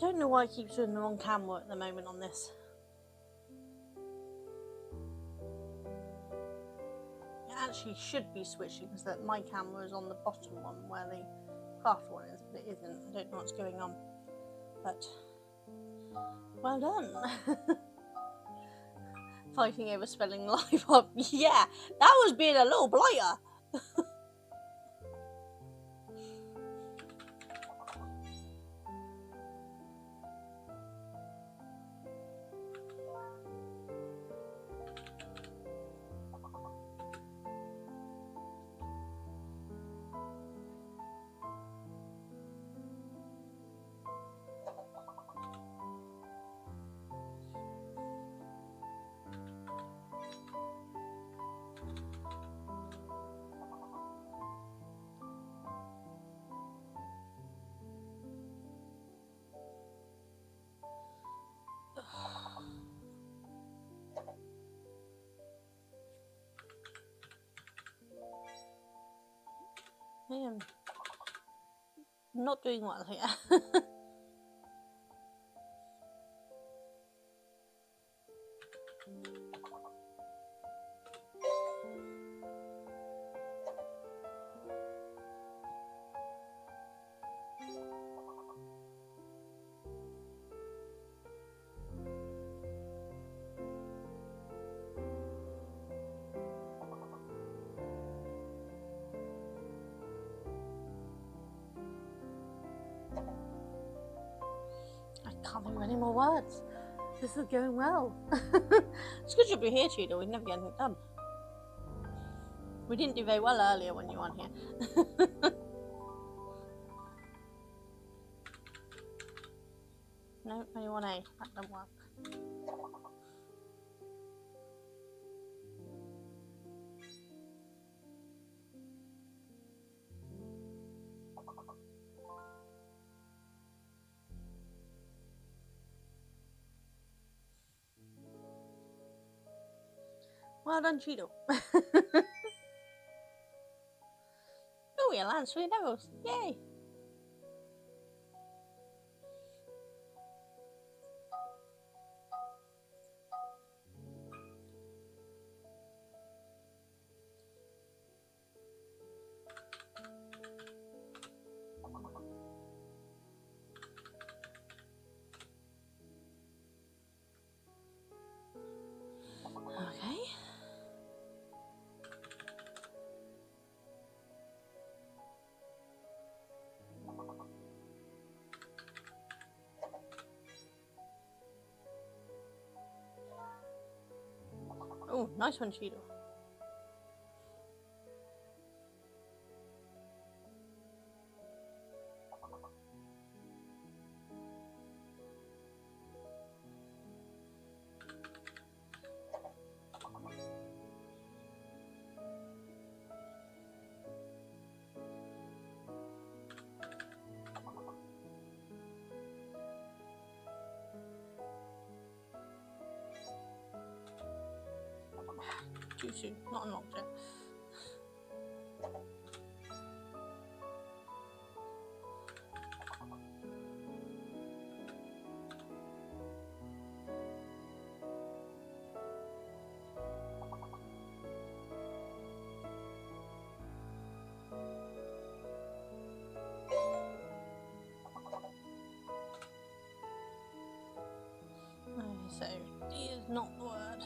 Don't know why it keeps doing the wrong camera at the moment on this. It actually should be switching so that my camera is on the bottom one where the craft one is, but it isn't. I don't know what's going on. But well done. Fighting over spelling live up. Yeah, that was being a little blighter. I am not doing well here. I can't think of any more words. This is going well. It's good you'll be here, Cheetah. We never get anything done. We didn't do very well earlier when you were on here. No, only 1A. That don't work. Well done, Cheeto. Oh, we land 3 levels. Yay! Okay. Oh, nice one, Cheeto. Too soon, not unlocked yet. So, D is not the word.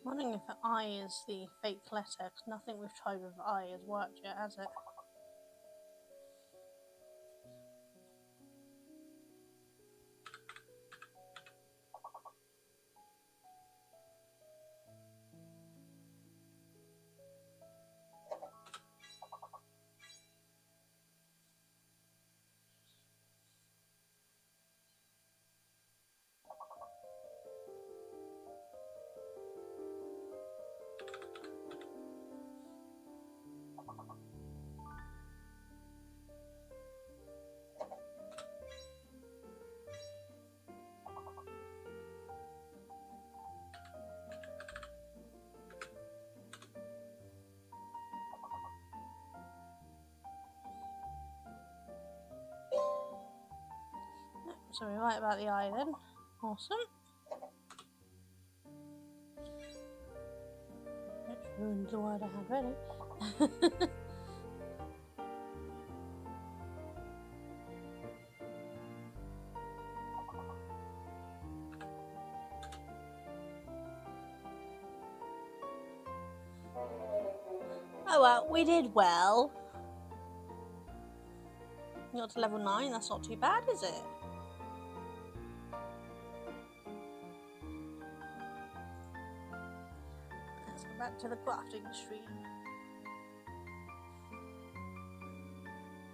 wondering if I is the fake letter, because nothing we've tried with I has worked yet, has it? So we're right about the I then. Awesome. Which ruins the word I had ready. Oh well, we did well. You got to level 9, that's not too bad, is it? Let's go back to the crafting stream.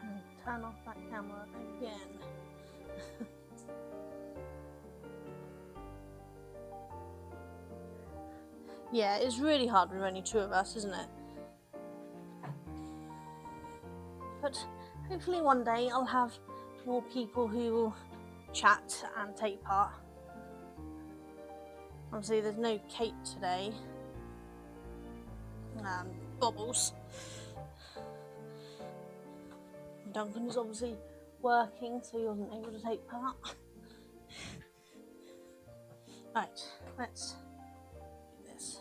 And turn off that camera again. Yeah, it's really hard when there are only 2 of us, isn't it? But hopefully one day I'll have more people who will chat and take part. Obviously there's no Kate today. Bobbles. Duncan is obviously working, so he wasn't able to take part. Right, let's do this.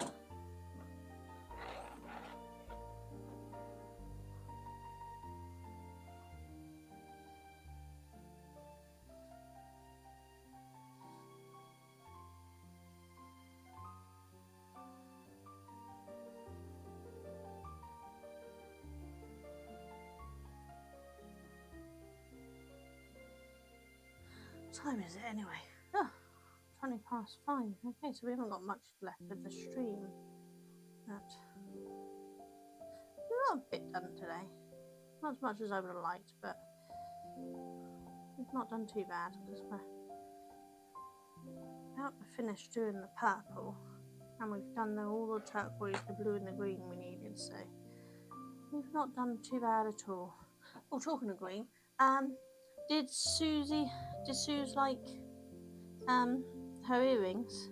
What time is it anyway? Oh, 20 past 5. Okay, so we haven't got much left of the stream. But we got a bit done today. Not as much as I would have liked, but we've not done too bad because we're about to finish doing the purple. And we've done all the turquoise, the blue and the green we needed, so we've not done too bad at all. Oh, talking of green, did Suze like her earrings?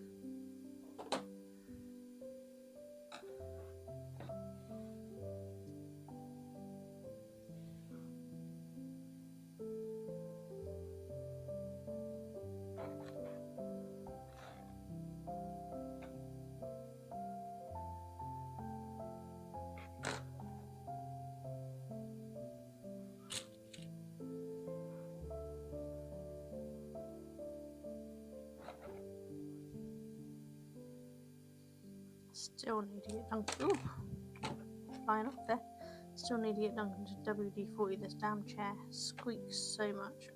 Still need to get Duncan. Ooh, flying off there. Still need to get Duncan to WD-40. This damn chair squeaks so much.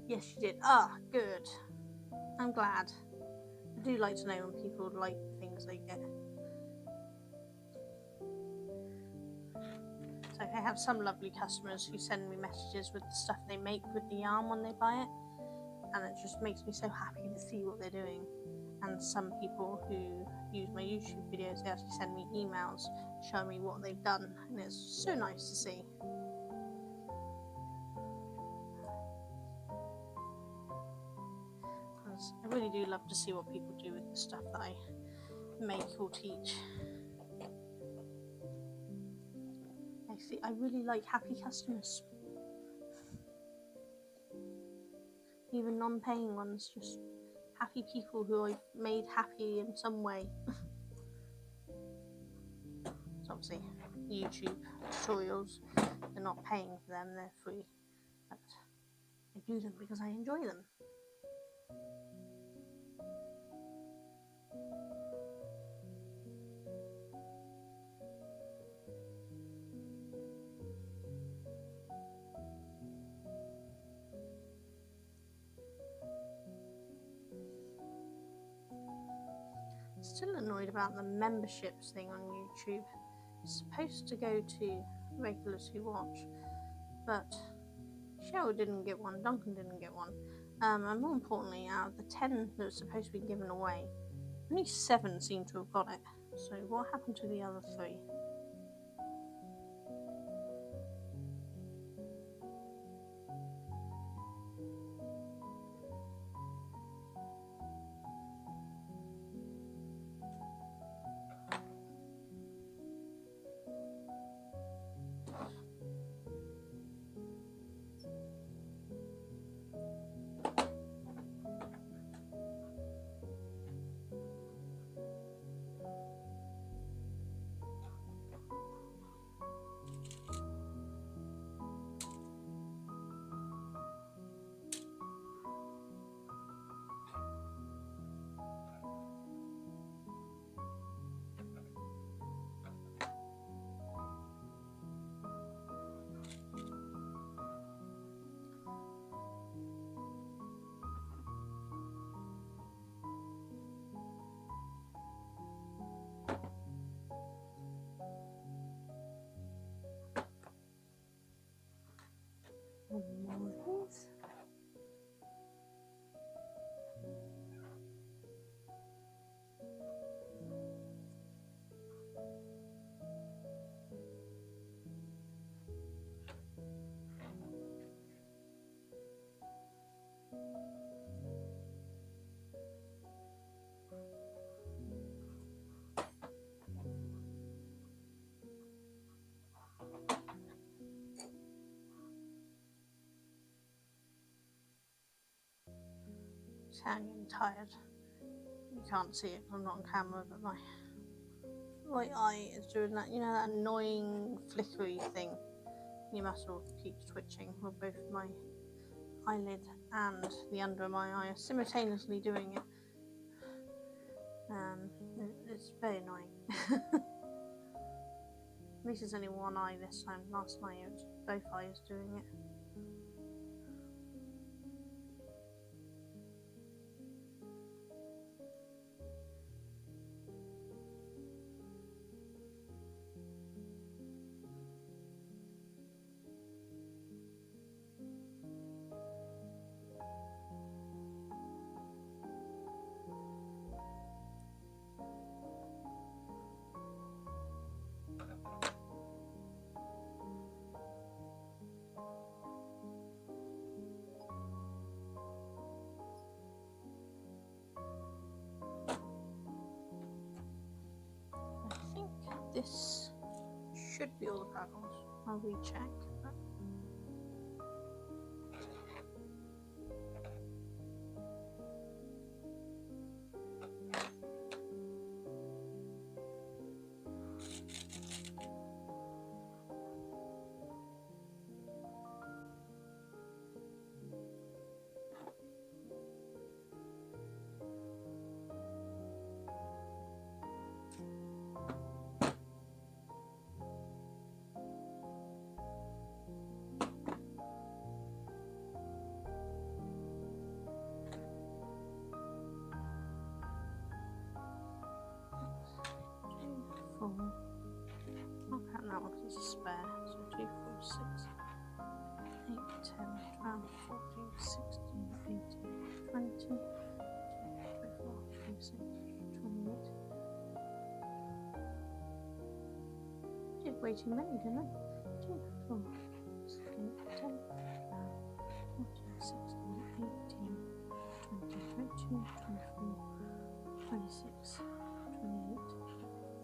Yes, she did. Ah, good. I'm glad. I do like to know when people like the things they get. So I have some lovely customers who send me messages with the stuff they make with the yarn when they buy it, and it just makes me so happy to see what they're doing. And some people who use my YouTube videos, they actually send me emails showing me what they've done, and it's so nice to see. Because I really do love to see what people do with the stuff that I make or teach. I really like happy customers. Even non-paying ones, just happy people who I've made happy in some way. So obviously YouTube tutorials they're not paying for them, they're free. But I do them because I enjoy them. Still annoyed about the memberships thing on YouTube. It's supposed to go to regulars who watch, but Cheryl didn't get one, Duncan didn't get one, and more importantly, out of the 10 that was supposed to be given away, only 7 seem to have got it. So what happened to the other 3? One more of these. I'm getting tired. You can't see it because I'm not on camera, but my right eye is doing that, you know, that annoying flickery thing. Your muscle keeps twitching with both my eyelid and the under of my eye are simultaneously doing it. It's very annoying. At least it's only one eye this time. Last night it was both eyes doing it. This should be all the puzzles. I'll recheck. I'll count that one because it's a spare. So 2, 4, 6, 8, 10, 12, 14, 16, 18, 20, 24, 26, 28. I did way too many, didn't I? 2, 4, 6, 8, 10, 12, 14, 16, 18, 20, 22, 24, 26, 28.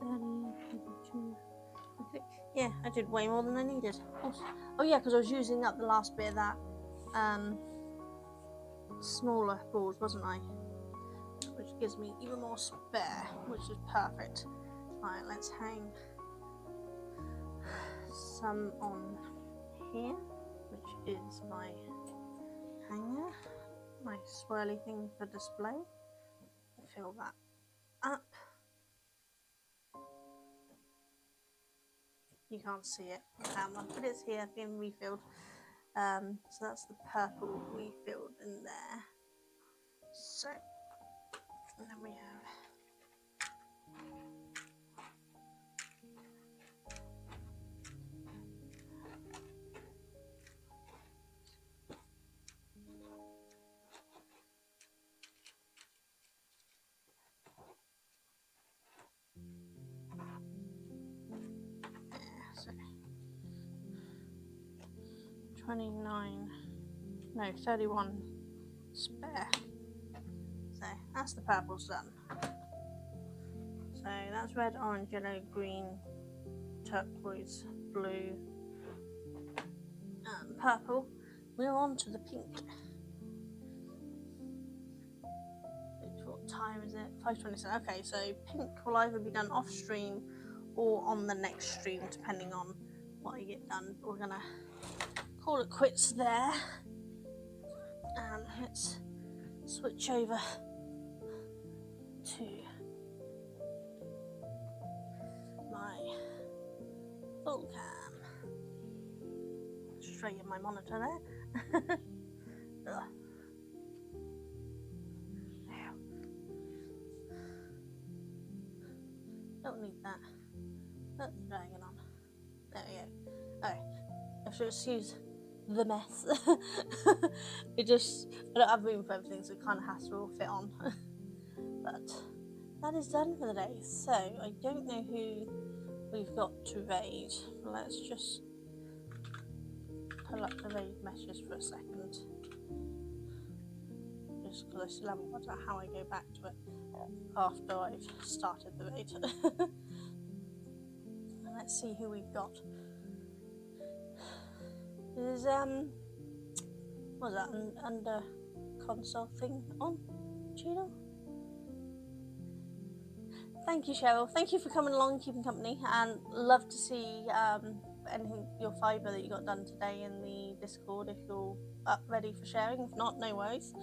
32. Okay. Yeah, I did way more than I needed. Oh yeah, because I was using up the last bit of that smaller balls, wasn't I? Which gives me even more spare, which is perfect. Right, let's hang some on here, which is my hanger, my swirly thing for display. Fill that up. You can't see it on camera, but it's here being refilled. So that's the purple refilled in there. So, and then we have so 29, no 31 spare. So that's the purple's done. So that's red, orange, yellow, green, turquoise, blue, and purple. We're on to the pink. What time is it? 5:27. Okay, so pink will either be done off stream or on the next stream, depending on what I get done. We're gonna call it quits there, and let's switch over to my full cam. Straight in my monitor there. Ugh. Don't need that. That's dragging on. There we go. Alright. I should excuse the mess. I don't have room for everything, so it kind of has to all fit on. But that is done for the day. So I don't know who we've got to raid. Let's just pull up the raid messages for a second. Just because I still haven't worked out how I go back to it after I've started the raid. Let's see who we've got. There's what was that, under console thing on Gino? Thank you, Cheryl. Thank you for coming along, keeping company, and love to see anything, your fibre that you got done today in the Discord if you're up ready for sharing. If not, no worries.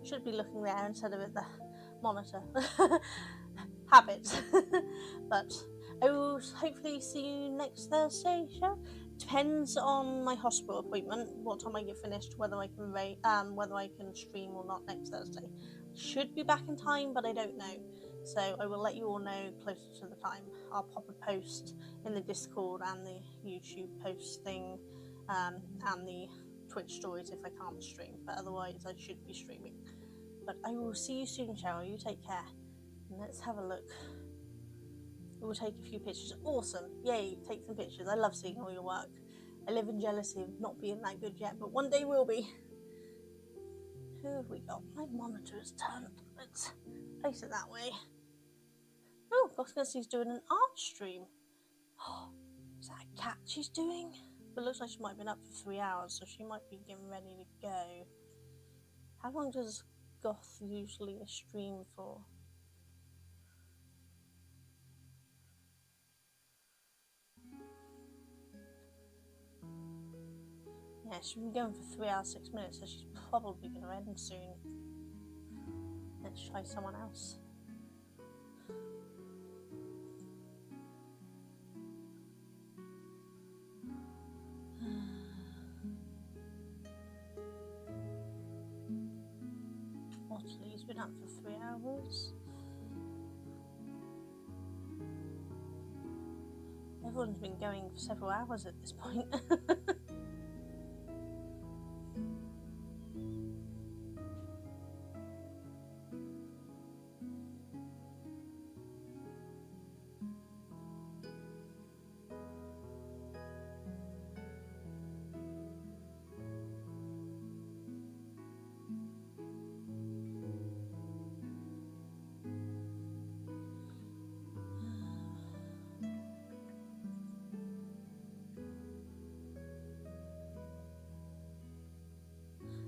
Should be looking there instead of at the monitor. Habits. But I will hopefully see you next Thursday, Cheryl. Depends on my hospital appointment, what time I get finished, whether I can stream or not next Thursday. Should be back in time, but I don't know. So I will let you all know closer to the time. I'll pop a post in the Discord and the YouTube post thing, and the Twitch stories if I can't stream. But otherwise, I should be streaming. But I will see you soon, Cheryl. You take care. And let's have a look. We'll take a few pictures. Awesome. Yay, take some pictures. I love seeing all your work. I live in jealousy of not being that good yet, but one day we'll be. Who have we got? My monitor is turned. Let's place it that way. Oh, Gossgussy's doing an art stream. Oh, is that a cat she's doing? But it looks like she might have been up for 3 hours, so she might be getting ready to go. How long does Goth usually stream for? Yeah, she's been going for 3 hours, 6 minutes, so she's probably going to end soon. Let's try someone else. Waterley's been up for 3 hours. Everyone's been going for several hours at this point.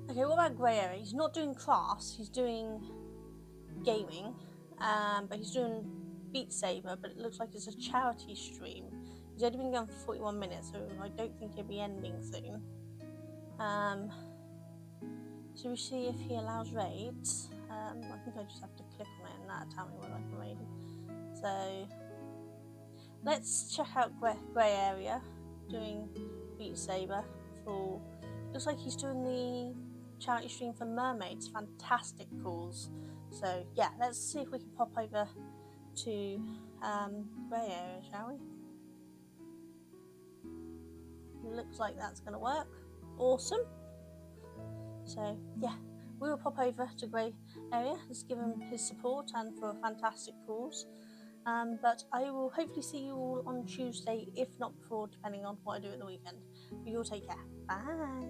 Okay, what about Grey Area? He's not doing crafts, he's doing gaming, but he's doing Beat Saber, but it looks like it's a charity stream. He's only been going for 41 minutes, so I don't think he'll be ending soon. So we see if he allows raids. I think I just have to click on it and that'll tell me whether I can raid him. So let's check out Grey Area doing Beat Saber for. Looks like he's doing the charity stream for mermaids. Fantastic calls. So yeah, let's see if we can pop over to Grey Area, shall we? Looks like that's going to work. Awesome. So yeah, we will pop over to Grey Area. Let's give him his support and for a fantastic cause. But I will hopefully see you all on Tuesday, if not before, depending on what I do at the weekend. You all take care. Bye.